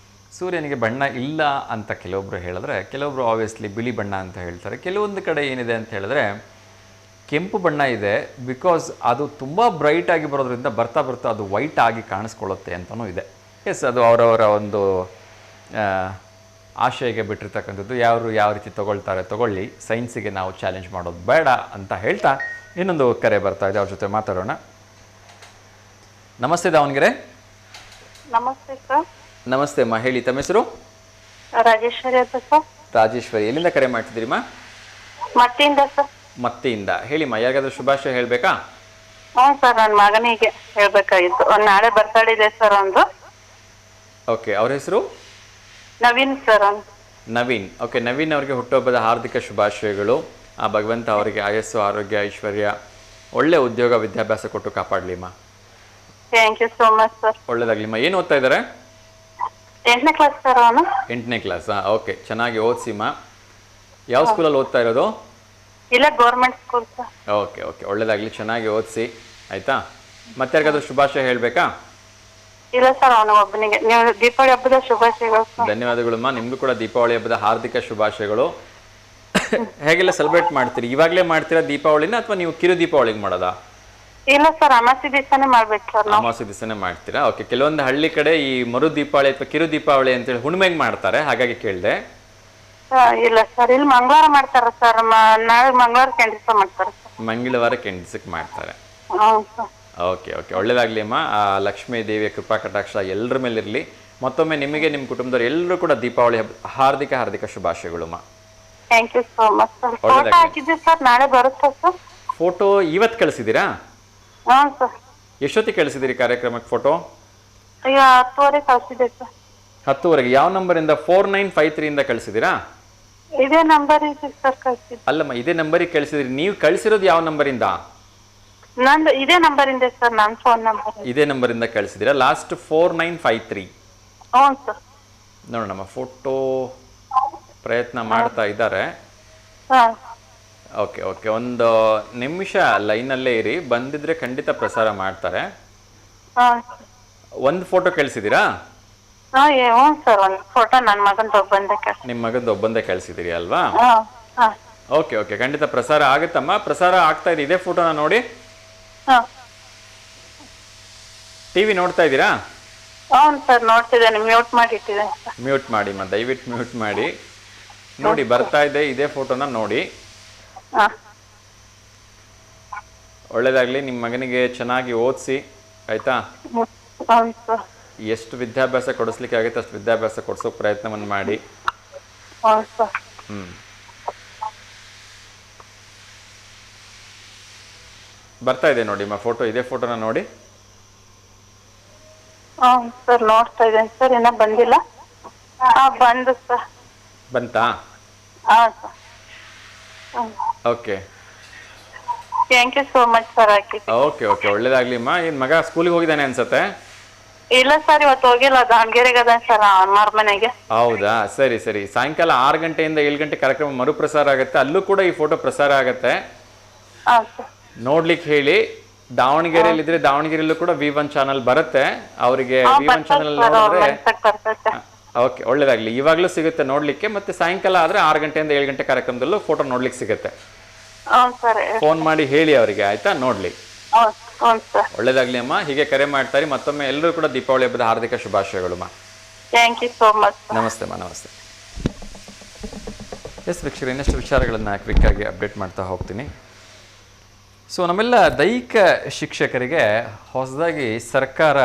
ಸೂರ್ಯನಿಗೆ ಬಣ್ಣ ಇಲ್ಲ ಅಂತ ಕೆಲವೊಬ್ಬರು ಹೇಳಿದ್ರೆ, ಕೆಲವೊಬ್ಬರು ಆಬ್ವಿಯಸ್ಲಿ ಬಿಳಿ ಬಣ್ಣ ಅಂತ ಹೇಳ್ತಾರೆ. ಕೆಲವೊಂದು ಕಡೆ ಏನಿದೆ ಅಂತ ಹೇಳಿದ್ರೆ ಕೆಂಪು ಬಣ್ಣ ಇದೆ. ಬಿಕಾಸ್ ಅದು ತುಂಬ ಬ್ರೈಟಾಗಿ ಬರೋದ್ರಿಂದ ಬರ್ತಾ ಅದು ವೈಟ್ ಆಗಿ ಕಾಣಿಸ್ಕೊಳ್ಳುತ್ತೆ ಅಂತಲೂ ಇದೆ. ಎಸ್, ಅದು ಅವರವರ ಒಂದು ಆಶಯಕ್ಕೆ ಬಿಟ್ಟಿರ್ತಕ್ಕಂಥದ್ದು. ಯಾವ ರೀತಿ ತಗೊಳ್ಳಿ. ಸೈನ್ಸಿಗೆ ನಾವು ಚಾಲೆಂಜ್ ಮಾಡೋದು ಬೇಡ ಅಂತ ಹೇಳ್ತಾ ಇನ್ನೊಂದು ಕರೆ ಬರ್ತಾ ಇದೆ, ಅವ್ರ ಜೊತೆ ಮಾತಾಡೋಣ. ನಮಸ್ತೆ ದಾವಣಗೆರೆ. ನಮಸ್ತೆ ಸರ್. ನಮಸ್ತೆ ಅಮ್ಮ, ಹೇಳಿ ತಮ್ಮ ಹೆಸರು? ರಾಜೇಶ್ವರಿ ಅಂತ ಸರ್. ರಾಜೇಶ್ವರಿ, ಎಲ್ಲಿಂದ ಕರೆ ಮಾಡ್ತಿದ್ದೀರಿಮ್ಮ? ಮತ್ತಿಂದ ಸರ್. ಮತ್ತಿಂದ, ಹೇಳಿಮ್ಮ, ಯಾರಿಗಾದ್ರೂ ಶುಭಾಶಯ ಹೇಳಬೇಕಾ? ಹ್ಞೂ ಸರ್, ನನ್ನ ಮಗನಿಗೆ ಹೇಳ್ಬೇಕಾಗಿತ್ತು. ನಾಳೆ ಬರ್ತಡೇ ಇದೆ ಸರ್ ಒಂದು. ಓಕೆ, ಅವ್ರ ಹೆಸರು? ನವೀನ್ ಸರ್. ನವೀನ್, ಓಕೆ. ನವೀನ್ ಅವರಿಗೆ ಹುಟ್ಟುಹಬ್ಬದ ಹಾರ್ದಿಕ ಶುಭಾಶಯಗಳು. ಆ ಭಗವಂತ ಅವರಿಗೆ ಆಯಸ್ಸು, ಆರೋಗ್ಯ, ಐಶ್ವರ್ಯ, ಒಳ್ಳೆ ಉದ್ಯೋಗ, ವಿದ್ಯಾಭ್ಯಾಸ ಕೊಟ್ಟು ಕಾಪಾಡಲಿಮ್ಮ. Thank you so much sir. ಒಳ್ಳೇದಾಗ್ಲಿಮ್ಮ. ಏನು ಓದ್ತಾ ಇದ್ದಾರೆ? 8ನೇ ಕ್ಲಾಸ್ ಸರ್ ಅವನು. 8ನೇ ಕ್ಲಾಸಾ? ಓಕೆ, ಚೆನ್ನಾಗಿ ಓದಿಸಿಮ್ಮ. ಯಾವ ಸ್ಕೂಲಲ್ಲಿ ಓದ್ತಾ ಇರೋದು? ಇಲ್ಲ, ಗೌರ್ಮೆಂಟ್ ಸ್ಕೂಲ್ ಸರ್. ಓಕೆ, ಒಳ್ಳೇದಾಗಲಿ, ಚೆನ್ನಾಗಿ ಓದಿಸಿ, ಆಯಿತಾ? ಮತ್ತೆ ಯಾರಿಗಾದ್ರೂ ಶುಭಾಶಯ ಹೇಳಬೇಕಾ? ಇಲ್ಲ ಸರ್ ಅವನ ಒಬ್ಬನಿಗೆ. ನೀವು ದೀಪಾವಳಿ ಹಬ್ಬದ ಶುಭಾಶಯಗಳು ಸರ್. ಧನ್ಯವಾದಗಳಮ್ಮ. ನಿಮಗೂ ಕೂಡ ದೀಪಾವಳಿ ಹಬ್ಬದ ಹಾರ್ದಿಕ ಶುಭಾಶಯಗಳು. ಹೇಗೆಲ್ಲ ಸೆಲೆಬ್ರೇಟ್ ಮಾಡ್ತೀರಿ? ಇವಾಗಲೇ ಮಾಡ್ತೀರಾ ದೀಪಾವಳಿನ ಅಥವಾ ನೀವು ಕಿರು ದೀಪಾವಳಿಗೆ ಮಾಡೋದಾ? ಇಲ್ಲ ಸರ್ ಅಮಾವಾಸ್ಯೆ ದಿವಸನೇ ಮಾಡ್ಬೇಕು ಸರ್ ನಾವು. ಅಮಾವಾಸ್ಯೆ ದಿವಸನೇ ಮಾಡ್ತೀರಾ? ಓಕೆ. ಕೆಲವೊಂದು ಹಳ್ಳಿ ಕಡೆ ಈ ಮರು ದೀಪಾವಳಿ ಅಥವಾ ಕಿರು ದೀಪಾವಳಿ ಅಂತೇಳಿ ಹುಣ್ಣಿಮೆಗೆ ಮಾಡ್ತಾರೆ, ಹಾಗಾಗಿ ಕೇಳಿದೆ. ಇಲ್ಲ ಸರ್ ಇಲ್ಲಿ ಮಂಗಳವಾರ ಮಾಡ್ತಾರ ಸರ್. ನಾಳೆ ಮಂಗಳವಾರ ಕೆಂಡಿಸ ಮಾಡ್ತಾರೆ ಸರ್. ಮಂಗಳವಾರ ಕೆಂಡಿಸಕ್ಕೆ ಮಾಡ್ತಾರೆ. ಹ್ಞೂ ಸರ್. ಓಕೆ ಓಕೆ, ಒಳ್ಳೇದಾಗ್ಲಿ ಅಮ್ಮ. ಆ ಲಕ್ಷ್ಮೀ ದೇವಿಯ ಕೃಪಾ ಕಟಾಕ್ಷ ಎಲ್ಲರ ಮೇಲೆ ಇರಲಿ. ಮತ್ತೊಮ್ಮೆ ನಿಮಗೆ ನಿಮ್ಮ ಕುಟುಂಬದವ್ರು ಎಲ್ಲರೂ ಕೂಡ ದೀಪಾವಳಿ ಹಬ್ಬ ಹಾರ್ದಿಕ ಹಾರ್ದಿಕ ಶುಭಾಶಯಗಳು ಅಮ್ಮ. Thank you so much sir. Photo ಹಾಕಿದ್ದೆ ಸರ್, ನಾಳೆ ಬರುತ್ತಾ ಸರ್? ಫೋಟೋ ಇವತ್ತು ಕಳಿಸಿದ್ದೀರಾ? ಹ್ಞೂ ಸರ್. ಎಷ್ಟೊತ್ತಿಗೆ ಕಳಿಸಿದ್ದೀರಿ ಕಾರ್ಯಕ್ರಮಕ್ಕೆ ಫೋಟೋ? ಈಗ 10:30 ಕಳಿಸಿದೆ ಸರ್. 10:00 ಯಾವ ನಂಬರಿಂದ? 4953 ಇಂದ ಕಳಿಸಿದ್ದೀರಾ? ಇದೇ ನಂಬರ್ ಇದೆ ಸರ್ ಕಳಿಸಿದ್ದು. ಅಲ್ಲಮ್ಮ, ಇದೇ ನಂಬರಿಗೆ ಕಳಿಸಿದ್ರಿ. ನೀವು ಕಳಿಸಿರೋದು ಯಾವ ನಂಬರಿಂದ? ನಂದು ಇದೇ ನಂಬರ್ ಇದೆ ಸರ್, ನನ್ನ ಫೋನ್ ನಂಬರ್. ಇದೇ ನಂಬರಿಂದ ಕಳಿಸಿದ್ದೀರಾ? ಲಾಸ್ಟ್ 4953. ಹ್ಞೂ ಸರ್. ನೋಡೋಣಮ್ಮ, ಫೋಟೋ ಪ್ರಯತ್ನ ಮಾಡ್ತಾ ಇದ್ದಾರೆ. ಹಾಂ. ಓಕೆ ಓಕೆ, ಒಂದು ನಿಮಿಷ ಲೈನಲ್ಲೇ ಇರಿ, ಬಂದಿದ್ರೆ ಖಂಡಿತ ಪ್ರಸಾರ ಮಾಡ್ತಾರೆ. ಹಾಂ. ಒಂದು ಫೋಟೋ ಕಳಿಸಿದ್ದೀರಾ? ಹ್ಞೂ ಸರ್, ಒಂದು ಫೋಟೋ ನನ್ನ ಮಗಂದು ಒಬ್ಬಂದೇ ಕಳಿಸಿ. ನಿಮ್ಮ ಮಗದ್ದು ಒಬ್ಬಂದೇ ಕಳಿಸಿದ್ದೀರಿ ಅಲ್ವಾ? ಹಾಂ ಹಾಂ. ಓಕೆ ಓಕೆ, ಖಂಡಿತ ಪ್ರಸಾರ ಆಗುತ್ತಮ್ಮ. ಪ್ರಸಾರ ಆಗ್ತಾ ಇದೆ. ಇದೇ ಫೋಟೋನ ನೋಡಿ. ಹಾಂ. ಟಿವಿ ನೋಡ್ತಾ ಇದ್ದೀರಾ? ಹ್ಞೂ ಸರ್ ನೋಡ್ತಿದ್ದೇನೆ, ಮ್ಯೂಟ್ ಮಾಡಿ ಇಟ್ಟಿದ್ದೇನೆ ಸರ್. ಮ್ಯೂಟ್ ಮಾಡಿ ಅಮ್ಮ, ದಯವಿಟ್ಟು ಮ್ಯೂಟ್ ಮಾಡಿ ನೋಡಿ. ಬರ್ತಾ ಇದೆ, ಇದೇ ಫೋಟೋನ ನೋಡಿ. ಹಾಂ. ಒಳ್ಳೇದಾಗ್ಲಿ. ನಿಮ್ಮ ಮಗನಿಗೆ ಚೆನ್ನಾಗಿ ಓದಿಸಿ, ಆಯ್ತಾ? ಹ್ಞೂ ಸರ್. ಎಷ್ಟು ವಿದ್ಯಾಭ್ಯಾಸ ಕೊಡಿಸ್ಲಿಕ್ಕೆ ಆಗುತ್ತೆ ಅಷ್ಟು ವಿದ್ಯಾಭ್ಯಾಸ ಕೊಡಿಸೋಕೆ ಪ್ರಯತ್ನವನ್ನು ಮಾಡಿ. ಹ್ಞೂ ಸರ್. ಬರ್ತಾ ಇದೆ ನೋಡಿ ಅಮ್ಮ ಫೋಟೋ, ಇದೇ ಫೋಟೋನ ನೋಡಿ. ಹ್ಞೂ ಸರ್ ನೋಡ್ತಾ ಇದ್ದೇನೆ ಸರ್, ಇನ್ನೂ ಬಂದಿಲ್ಲ. ಬಂದು ಸರ್. ಬಂತಾ? ಹಾಂ ಸರ್. ಹ್ಞೂ. Okay thank you so much sir ಹಾಕಿದ್ದು. ಓಕೆ ಓಕೆ, ಒಳ್ಳೇದಾಗ್ಲಿ ಅಮ್ಮ. ಏನು ಮಗ ಸ್ಕೂಲಿಗೆ ಹೋಗಿದ್ದಾನೆ ಅನ್ಸತ್ತೆ? ಇಲ್ಲ ಸರ್ ಇವತ್ತು ಹೋಗಿಲ್ಲ, ದಾವಣಗೆರೆಗೆ ಅದ ಸರ್ ಅಮ್ಮಾರ ಮನೆಗೆ. ಹೌದಾ? ಸರಿ ಸರಿ. ಸಾಯಂಕಾಲ 6 ಗಂಟೆಯಿಂದ 7 ಗಂಟೆ ಕಾರ್ಯಕ್ರಮ ಮರುಪ್ರಸಾರ ಆಗುತ್ತೆ, ಅಲ್ಲೂ ಕೂಡ ಈ ಫೋಟೋ ಪ್ರಸಾರ ಆಗುತ್ತೆ. ಹಾಂ ಸರ್. ನೋಡ್ಲಿಕ್ಕೆ ಹೇಳಿ. ದಾವಣಗೆರೆಯಲ್ಲಿ ಇದ್ರೆ ದಾವಣಗೆರೆಯಲ್ಲೂ ಕೂಡ V1 ಚಾನಲ್ ಬರುತ್ತೆ ಅವರಿಗೆ. V1 ಚಾನಲ್ ನೋಡಿದ್ರೆ ಓಕೆ, ಒಳ್ಳೇದಾಗ್ಲಿ. ಇವಾಗಲೂ ಸಿಗುತ್ತೆ ನೋಡ್ಲಿಕ್ಕೆ. ಮತ್ತೆ ಸಾಯಂಕಾಲ ಆದ್ರೆ 6 ಗಂಟೆಯಿಂದ 7 ಗಂಟೆ ಕಾರ್ಯಕ್ರಮದಲ್ಲೂ ಫೋಟೋ ನೋಡ್ಲಿಕ್ಕೆ ಸಿಗುತ್ತೆ. ಫೋನ್ ಮಾಡಿ ಹೇಳಿ ಅವರಿಗೆ, ಆಯ್ತಾ? ನೋಡ್ಲಿ. ಒಳ್ಳೇದಾಗ್ಲಿ ಅಮ್ಮ. ಹೀಗೆ ಕರೆ ಮಾಡ್ತಾರೆ. ಮತ್ತೊಮ್ಮೆ ಎಲ್ಲರೂ ಕೂಡ ದೀಪಾವಳಿ ಹಬ್ಬದ ಹಾರ್ದಿಕ ಶುಭಾಶಯಗಳು ಅಮ್ಮ. Thank you so much. ನಮಸ್ತೆ ಅಮ್ಮ. ನಮಸ್ತೆ. ಎಸ್ ವೀಕ್ಷಕರು, ಇನ್ನಷ್ಟು ವಿಚಾರಗಳನ್ನು ಕ್ವಿಕ್ ಆಗಿ ಅಪ್ಡೇಟ್ ಮಾಡ್ತಾ ಹೋಗ್ತೀನಿ. ಸೊ ನಮ್ಮೆಲ್ಲ ದೈಹಿಕ ಶಿಕ್ಷಕರಿಗೆ ಹೊಸದಾಗಿ ಸರ್ಕಾರ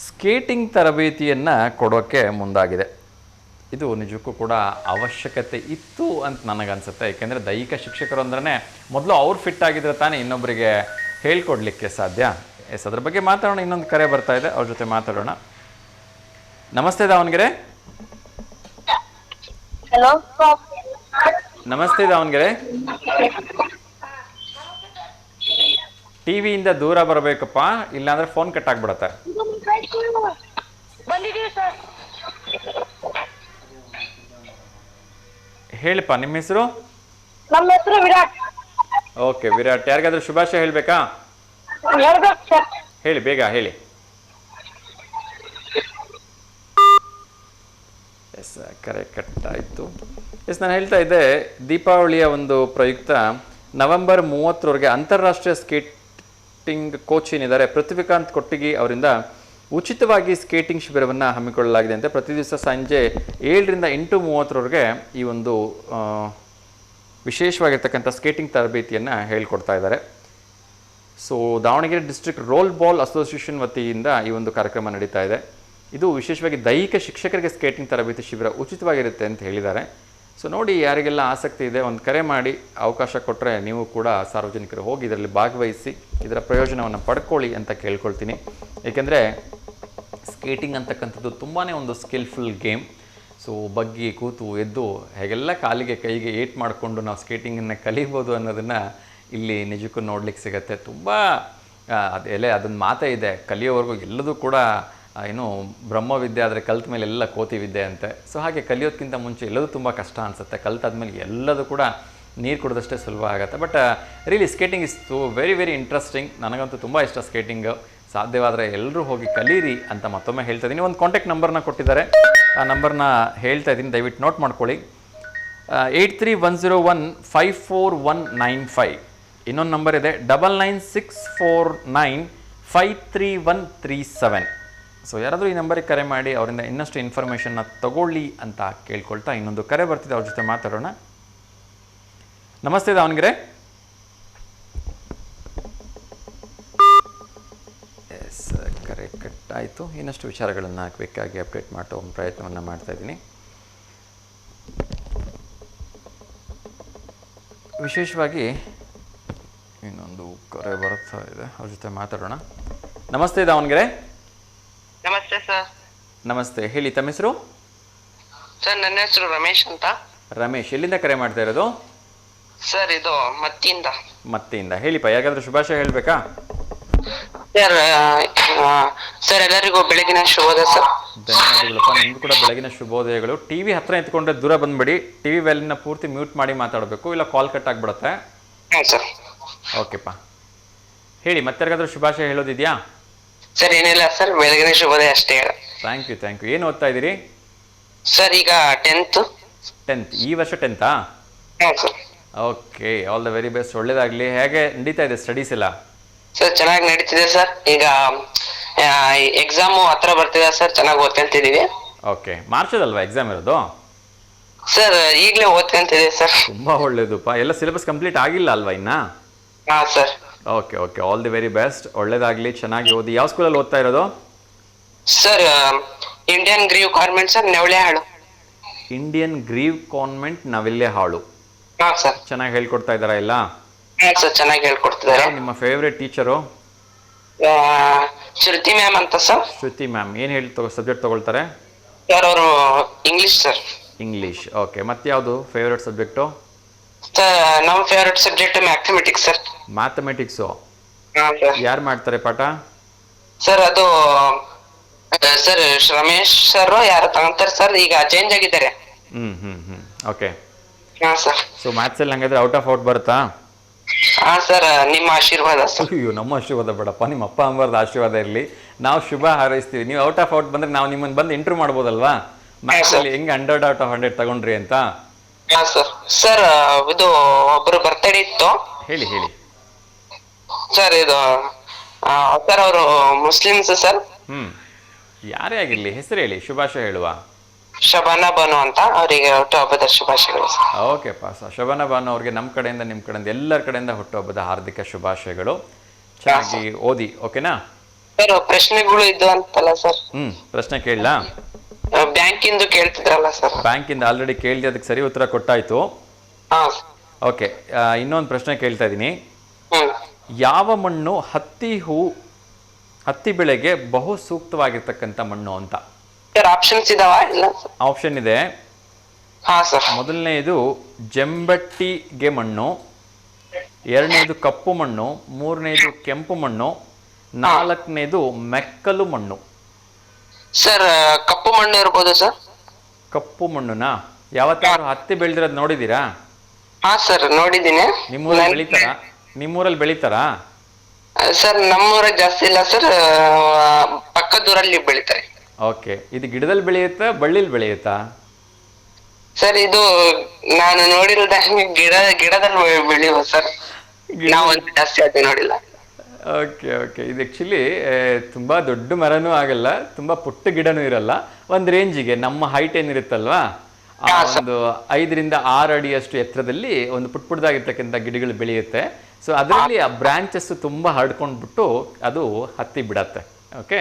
ಸ್ಕೇಟಿಂಗ್ ತರಬೇತಿಯನ್ನು ಕೊಡೋಕ್ಕೆ ಮುಂದಾಗಿದೆ. ಇದು ನಿಜಕ್ಕೂ ಕೂಡ ಅವಶ್ಯಕತೆ ಇತ್ತು ಅಂತ ನನಗನ್ಸುತ್ತೆ. ಏಕೆಂದರೆ ದೈಹಿಕ ಶಿಕ್ಷಕರು ಅಂದ್ರೆ ಮೊದಲು ಅವ್ರು ಫಿಟ್ ಆಗಿದ್ರೆ ತಾನೇ ಇನ್ನೊಬ್ಬರಿಗೆ ಹೇಳ್ಕೊಡ್ಲಿಕ್ಕೆ ಸಾಧ್ಯ. ಎಸ್, ಅದ್ರ ಬಗ್ಗೆ ಮಾತಾಡೋಣ. ಇನ್ನೊಂದು ಕರೆ ಬರ್ತಾ ಇದೆ, ಅವ್ರ ಜೊತೆ ಮಾತಾಡೋಣ. ನಮಸ್ತೆ ದಾವಣಗೆರೆ. ಹಲೋ. ನಮಸ್ತೆ ದಾವಣಗೆರೆ. ಟಿವಿಯಿಂದ ದೂರ ಬರಬೇಕಪ್ಪ, ಇಲ್ಲಾಂದ್ರೆ ಫೋನ್ ಕಟ್ ಆಗ್ಬಿಡತ್ತೆ. ಹೇಳಿಪ್ಪ, ನಿಮ್ಮ ಹೆಸರು? ನಮ್ಮ ಹೆಸರು ವಿರಾಟ್. ಓಕೆ ವಿರಾಟ್, ಯಾರಿಗಾದ್ರೂ ಶುಭಾಶಯ ಹೇಳ್ಬೇಕಾ? ಹೇಳಿ, ಬೇಗ ಹೇಳಿ. ಎಸ್, ಕರೆ ಕಟ್ ಆಯಿತು. ಎಸ್, ನಾನು ಹೇಳ್ತಾ ಇದ್ದೆ, ದೀಪಾವಳಿಯ ಒಂದು ಪ್ರಯುಕ್ತ ನವೆಂಬರ್ 30ರವರೆಗೆ ಅಂತಾರಾಷ್ಟ್ರೀಯ ಸ್ಕೇಟಿಂಗ್ ಕೋಚ್ ಏನಿದ್ದಾರೆ ಪೃಥ್ವಿಕಾಂತ್ ಕೊಟ್ಟಿಗಿ ಅವರಿಂದ ಉಚಿತವಾಗಿ ಸ್ಕೇಟಿಂಗ್ ಶಿಬಿರವನ್ನು ಹಮ್ಮಿಕೊಳ್ಳಲಾಗಿದೆ ಅಂತೆ. ಪ್ರತಿ ದಿವಸ ಸಂಜೆ 7ರಿಂದ 8:30ರವರೆಗೆ ಈ ಒಂದು ವಿಶೇಷವಾಗಿರ್ತಕ್ಕಂಥ ಸ್ಕೇಟಿಂಗ್ ತರಬೇತಿಯನ್ನು ಹೇಳ್ಕೊಡ್ತಾ ಇದ್ದಾರೆ. So Davanagere district roll ball association ವತಿಯಿಂದ ಈ ಒಂದು ಕಾರ್ಯಕ್ರಮ ನಡೀತಾ ಇದೆ. ಇದು ವಿಶೇಷವಾಗಿ ದೈಹಿಕ ಶಿಕ್ಷಕರಿಗೆ ಸ್ಕೇಟಿಂಗ್ ತರಬೇತಿ ಶಿಬಿರ ಉಚಿತವಾಗಿರುತ್ತೆ ಅಂತ ಹೇಳಿದ್ದಾರೆ. ಸೊ ನೋಡಿ, ಯಾರಿಗೆಲ್ಲ ಆಸಕ್ತಿ ಇದೆ ಒಂದು ಕರೆ ಮಾಡಿ, ಅವಕಾಶ ಕೊಟ್ಟರೆ ನೀವು ಕೂಡ ಸಾರ್ವಜನಿಕರು ಹೋಗಿ ಇದರಲ್ಲಿ ಭಾಗವಹಿಸಿ ಇದರ ಪ್ರಯೋಜನವನ್ನು ಪಡ್ಕೊಳ್ಳಿ ಅಂತ ಕೇಳ್ಕೊಳ್ತೀನಿ. ಏಕೆಂದರೆ ಸ್ಕೇಟಿಂಗ್ ಅಂತಕ್ಕಂಥದ್ದು ತುಂಬಾ ಒಂದು ಸ್ಕಿಲ್ಫುಲ್ ಗೇಮ್. ಸೊ ಬಗ್ಗಿ ಕೂತು ಎದ್ದು ಹೇಗೆಲ್ಲ ಕಾಲಿಗೆ ಕೈಗೆ ಏಟ್ ಮಾಡಿಕೊಂಡು ನಾವು ಸ್ಕೇಟಿಂಗನ್ನು ಕಲಿಬೋದು ಅನ್ನೋದನ್ನು ಇಲ್ಲಿ ನಿಜಕ್ಕೂ ನೋಡ್ಲಿಕ್ಕೆ ಸಿಗುತ್ತೆ. ತುಂಬ ಅದೊಂದು ಮಾತೇ ಇದೆ, ಕಲಿಯೋವರೆಗೂ ಎಲ್ಲದೂ ಕೂಡ ಏನು ಬ್ರಹ್ಮವಿದ್ಯೆ ಆದರೆ ಕಲ್ತ ಮೇಲೆ ಎಲ್ಲ ಕೋತಿ ವಿದ್ಯೆ ಅಂತೆ. ಸೊ ಹಾಗೆ ಕಲಿಯೋದಕ್ಕಿಂತ ಮುಂಚೆ ಎಲ್ಲದೂ ತುಂಬ ಕಷ್ಟ ಅನಿಸುತ್ತೆ, ಕಲ್ತಾದ್ಮೇಲೆ ಎಲ್ಲದೂ ಕೂಡ ನೀರು ಕುಡಿದಷ್ಟೇ ಸುಲಭ ಆಗುತ್ತೆ. But really skating is very very interesting. ನನಗಂತೂ ತುಂಬ ಇಷ್ಟ ಸ್ಕೇಟಿಂಗು. ಸಾಧ್ಯವಾದರೆ ಎಲ್ಲರೂ ಹೋಗಿ ಕಲೀರಿ ಅಂತ ಮತ್ತೊಮ್ಮೆ ಹೇಳ್ತಾ ಇದ್ದೀನಿ. ಒಂದು ಕಾಂಟ್ಯಾಕ್ಟ್ ನಂಬರ್ನ ಕೊಟ್ಟಿದ್ದಾರೆ, ಆ ನಂಬರ್ನ ಹೇಳ್ತಾ ಇದ್ದೀನಿ, ದಯವಿಟ್ಟು ನೋಟ್ ಮಾಡ್ಕೊಳ್ಳಿ. 8310154195. ಇನ್ನೊಂದು ನಂಬರ್ ಇದೆ 9964953137. ಸೊ ಯಾರಾದರೂ ಈ ನಂಬರಿಗೆ ಕರೆ ಮಾಡಿ ಅವರಿಂದ ಇನ್ನಷ್ಟು ಇನ್ಫಾರ್ಮೇಷನ್ನ ತಗೊಳ್ಳಿ ಅಂತ ಕೇಳ್ಕೊಳ್ತಾ ಇನ್ನೊಂದು ಕರೆ ಬರ್ತಿದೆ, ಅವ್ರ ಜೊತೆ ಮಾತಾಡೋಣ. ನಮಸ್ತೆ ದಾವಣಗೆರೆ. ಎಸ್, ಕರೆ ಕಟ್ಟಾಯಿತು. ಇನ್ನಷ್ಟು ವಿಚಾರಗಳನ್ನು ಕ್ವಿಕ್ಕಾಗಿ ಅಪ್ಡೇಟ್ ಮಾಡೋ ಒಂದು ಪ್ರಯತ್ನವನ್ನು ಮಾಡ್ತಾಯಿದ್ದೀನಿ. ವಿಶೇಷವಾಗಿ ಇನ್ನೊಂದು ಕರೆ ಬರ್ತಾ ಇದೆ, ಅವ್ರ ಜೊತೆ ಮಾತಾಡೋಣ. ನಮಸ್ತೆ ದಾವಣಗೆರೆ. ನಮಸ್ತೆ ಸರ್. ನಮಸ್ತೆ, ಹೇಳಿ ತಮ್ಮ ಹೆಸರು? ಸರ್ ನನ್ನ ಹೆಸರು ರಮೇಶ್ ಅಂತ. ರಮೇಶ್, ಎಲ್ಲಿಂದ ಕರೆ ಮಾಡ್ತಾ ಇರೋದು? ಸರ್ ಇದು ಮತ್ತಿಂದ. ಮತ್ತಿಂದ, ಹೇಳಿಪ್ಪ, ಯಾಕಾದ್ರೂ ಶುಭಾಶಯ ಹೇಳಬೇಕಾ? ಸರ್ ಸರ್ ಎಲ್ಲರಿಗೂ ಬೆಳಗಿನ ಶುಭೋದಯ ಸರ್. ಧನ್ಯವಾದಗಳಪ್ಪ, ನಿಮ್ಗೂ ಕೂಡ ಬೆಳಗಿನ ಶುಭೋದಯಗಳು. ಟಿವಿ ಹತ್ರ ಎತ್ಕೊಂಡ್ರೆ ದೂರ ಬಂದ್ಬಿಡಿ, ಟಿವಿ ವ್ಯಾಲ್ಯೂನ ಪೂರ್ತಿ ಮ್ಯೂಟ್ ಮಾಡಿ ಮಾತಾಡಬೇಕು, ಇಲ್ಲ ಕಾಲ್ ಕಟ್ ಆಗಿಬಿಡುತ್ತೆ. ಹಾಂ ಸರ್. ಓಕೆಪ್ಪ, ಹೇಳಿ, ಮತ್ತೆ ಶುಭಾಶಯ ಹೇಳೋದಿದೆಯಾ? ಸರ್ ಏನಿಲ್ಲ ಸರ್, ಬೆಳಗಿನ ಶುಭೋದಯ ಅಷ್ಟೇ ಹೇಳ. Thank you. ಏನು ಓದ್ತಾ ಇದ್ದೀರಿ? ಸರ್ ಈಗ 10th. ಈ ವರ್ಷ 10th? ಹಾಂ sir. Okay, all the very best, ಒಳ್ಳೇದಾಗಲಿ. ಹೇಗೆ ನಡೀತಾ ಇದೆ ಸ್ಟಡೀಸ್ ಎಲ್ಲ? ಸರ್ ಚೆನ್ನಾಗಿ ನಡೀತಿದೆ ಸರ್. ಈಗ ಎಕ್ಸಾಮು ಹತ್ರ ಬರ್ತಿದೆ ಸರ್, ಚೆನ್ನಾಗಿ ಓದ್ಕೊಂತಿದೀವಿ. ಓಕೆ, ಮಾರ್ಚದಲ್ವಾ ಎಕ್ಸಾಮ್ ಇರೋದು? ಸರ್ ಈಗಲೇ ಓದ್ಕೊಂತಿದೆ ಸರ್. ತುಂಬ ಒಳ್ಳೇದಪ್ಪ. ಎಲ್ಲ ಸಿಲೆಬಸ್ ಕಂಪ್ಲೀಟ್ ಆಗಿಲ್ಲ ಅಲ್ವಾ ಇನ್ನ? ಹಾಂ sir. Okay, all the very best, ಒಳ್ಳೇದಾಗಲಿ, ಚೆನ್ನಾಗಿ ಓದಿ. ಯಾವ ಸ್ಕೂಲಲ್ಲಿ ಓದ್ತಾ ಇರೋದು? Sir Indian grieve convent sir, Navalehalu. Indian grieve convent, Navalehalu. ಹಾಂ ಸರ್. ಚೆನ್ನಾಗಿ ಹೇಳ್ಕೊಡ್ತಾ ಇದ್ದಾರಾ ಎಲ್ಲ? ಹಾಂ ಸರ್, ಚೆನ್ನಾಗಿ ಹೇಳ್ಕೊಡ್ತಿದ್ದಾರೆ. ನಿಮ್ಮ ಫೇವ್ರೆಟ್ ಟೀಚರು? ಶ್ರುತಿ ಮ್ಯಾಮ್ ಅಂತ ಸರ್. ಶ್ರುತಿ ಮ್ಯಾಮ್ ಏನು ಸಬ್ಜೆಕ್ಟ್ ತಗೊಳ್ತಾರೆ? ಸರ್ ಅವರು ಇಂಗ್ಲಿಷ್ ಸರ್. ಇಂಗ್ಲೀಷ್. ಓಕೆ, ಮತ್ತೆ ಯಾವುದು ಫೇವ್ರೆಟ್ ಸಬ್ಜೆಕ್ಟು? ಸರ್ ನಮ್ಮ favourite subject mathematics sir. Mathematics? ಹಾಂ ಸರ್. ಯಾರು ಮಾಡ್ತಾರೆ ಪಾಠ? ಸರ್ ಅದು ಸರ್ ರಮೇಶ್ ಸರ್ ಯಾರು ತಗೊಂತಾರೆ ಸರ್, ಈಗ ಚೇಂಜ್ ಆಗಿದ್ದಾರೆ. ಓಕೆ. ಹಾಂ ಸರ್. ಸೊ ಮ್ಯಾಥ್ಸಲ್ಲಿ ಹಂಗಾದ್ರೆ ಔಟ್ ಆಫ್ ಔಟ್ ಬರುತ್ತಾ? ಹಾಂ ಸರ್, ನಿಮ್ಮ ಆಶೀರ್ವಾದ ಸರ್. ಅಯ್ಯೋ, ನಮ್ಮ ಆಶೀರ್ವಾದ ಬೇಡಪ್ಪ, ನಿಮ್ಮ ಅಪ್ಪ ಅಮ್ಮವ್ರದ್ದು ಆಶೀರ್ವಾದ ಇರಲಿ. ನಾವು ಶುಭ ಹಾರೈಸ್ತೀವಿ. ನೀವು ಔಟ್ ಆಫ್ ಔಟ್ ಬಂದರೆ ನಾವು ನಿಮ್ಮನ್ನು ಬಂದು ಇಂಟ್ರೂ ಮಾಡ್ಬೋದಲ್ವಾ? ಮ್ಯಾಥ್ಸಲ್ಲಿ ಹೆಂಗೆ 100 out of 100 ತಗೊಂಡ್ರಿ ಅಂತ. ಹಾಂ ಸರ್. ಸರ್ ಇದು ಒಬ್ಬರು ಬರ್ತಡೇ ಇತ್ತು. ಹೇಳಿ. ಸರ್ ಇದು ಸರ್ ಅವರು ಮುಸ್ಲಿಮ್ಸ್ ಸರ್. ಯಾರೇ ಆಗಿರಲಿ ಹೆಸರು ಹೇಳಿ, ಶುಭಾಶಯ ಹೇಳುವ. ಶಬಾನಾ ಬಾನು ಅಂತ, ಅವರಿಗೆ ಹುಟ್ಟುಹಬ್ಬದ ಶುಭಾಶಯಗಳು ಸರ್. ಓಕೆಪ್ಪ, ಶಬಾನಾ ಬಾನು ಅವ್ರಿಗೆ ನಮ್ಮ ಕಡೆಯಿಂದ, ನಿಮ್ಮ ಕಡೆಯಿಂದ, ಎಲ್ಲರ ಕಡೆಯಿಂದ ಹುಟ್ಟುಹಬ್ಬದ ಹಾರ್ದಿಕ ಶುಭಾಶಯಗಳು. ಚೆನ್ನಾಗಿ ಓದಿ, ಓಕೆನಾ? ಸರ್ ಪ್ರಶ್ನೆಗಳು ಇದ್ದು ಅಂತಲ್ಲ ಸರ್? ಪ್ರಶ್ನೆ ಕೇಳಲಾ? ಬ್ಯಾಂಕಿಂದು ಕೇಳ್ತಿದ್ರಲ್ಲ ಸರ್? ಬ್ಯಾಂಕಿಂದ ಆಲ್ರೆಡಿ ಕೇಳಿದೆ, ಅದಕ್ಕೆ ಸರಿ ಉತ್ತರ ಕೊಟ್ಟಾಯ್ತು. ಓಕೆ, ಇನ್ನೊಂದು ಪ್ರಶ್ನೆ ಕೇಳ್ತಾ ಇದ್ದೀನಿ. ಯಾವ ಮಣ್ಣು ಹತ್ತಿ ಬೆಳೆಗೆ ಬಹು ಸೂಕ್ತವಾಗಿರ್ತಕ್ಕಂಥ ಮಣ್ಣು ಅಂತ? ಸರ್ ಆಪ್ಷನ್ಸ್ ಇದಾವ? ಇಲ್ಲ ಆಪ್ಷನ್ ಇದೆ. ಹಾಂ ಸರ್. ಮೊದಲನೇದು ಜಂಬಟ್ಟಿಗೆ ಮಣ್ಣು, ಎರಡನೇದು ಕಪ್ಪು ಮಣ್ಣು, ಮೂರನೇದು ಕೆಂಪು ಮಣ್ಣು, ನಾಲ್ಕನೇದು ಮೆಕ್ಕಲು ಮಣ್ಣು. ಸರ್ ಕಪ್ಪು ಮಣ್ಣು ಇರ್ಬೋದು ಸರ್. ಕಪ್ಪು ಮಣ್ಣುನಾ? ಯಾವತ್ತಾದ್ರೂ ಹತ್ತಿ ಬೆಳೆದಿರೋದು ನೋಡಿದ್ದೀರಾ? ಹಾಂ ಸರ್, ನೋಡಿದ್ದೀನಿ. ನಿಮ್ಮೂರಲ್ಲಿ ಬೆಳಿತಾರಾ? ಸರ್ ನಮ್ಮೂರಾಗ ಜಾಸ್ತಿ ಇಲ್ಲ ಸರ್, ಪಕ್ಕದೂರಲ್ಲಿ ಬೆಳಿತಾರೆ. ಓಕೆ, ಇದು ಗಿಡದಲ್ಲಿ ಬೆಳೆಯುತ್ತಾ ಬಳ್ಳಿಲಿ ಬೆಳೆಯುತ್ತಾ? ಸರ್ ಇದು ನಾನು ನೋಡಿರೋದ ಗಿಡದಲ್ಲಿ ಬೆಳೆಯುವ ಸರ್, ನಾವು ಜಾಸ್ತಿ ಅದು ನೋಡಿಲ್ಲ. ಓಕೆ, ಇದು ಆ್ಯಕ್ಚುಲಿ ತುಂಬ ದೊಡ್ಡ ಮರನೂ ಆಗಲ್ಲ, ತುಂಬ ಪುಟ್ಟ ಗಿಡನೂ ಇರಲ್ಲ. ಒಂದು ರೇಂಜಿಗೆ ನಮ್ಮ ಹೈಟ್ ಏನಿರುತ್ತಲ್ವಾ, ಒಂದು 5 ರಿಂದ 6 ಅಡಿಯಷ್ಟು ಎತ್ತರದಲ್ಲಿ ಒಂದು ಪುಟ್ಟದಾಗಿರ್ತಕ್ಕಂಥ ಗಿಡಗಳು ಬೆಳೆಯುತ್ತೆ. ಸೊ ಅದರಲ್ಲಿ ಆ ಬ್ರಾಂಚಸ್ ತುಂಬ ಹರಡ್ಕೊಂಡ್ಬಿಟ್ಟು ಅದು ಹತ್ತಿ ಬಿಡತ್ತೆ. ಓಕೆ,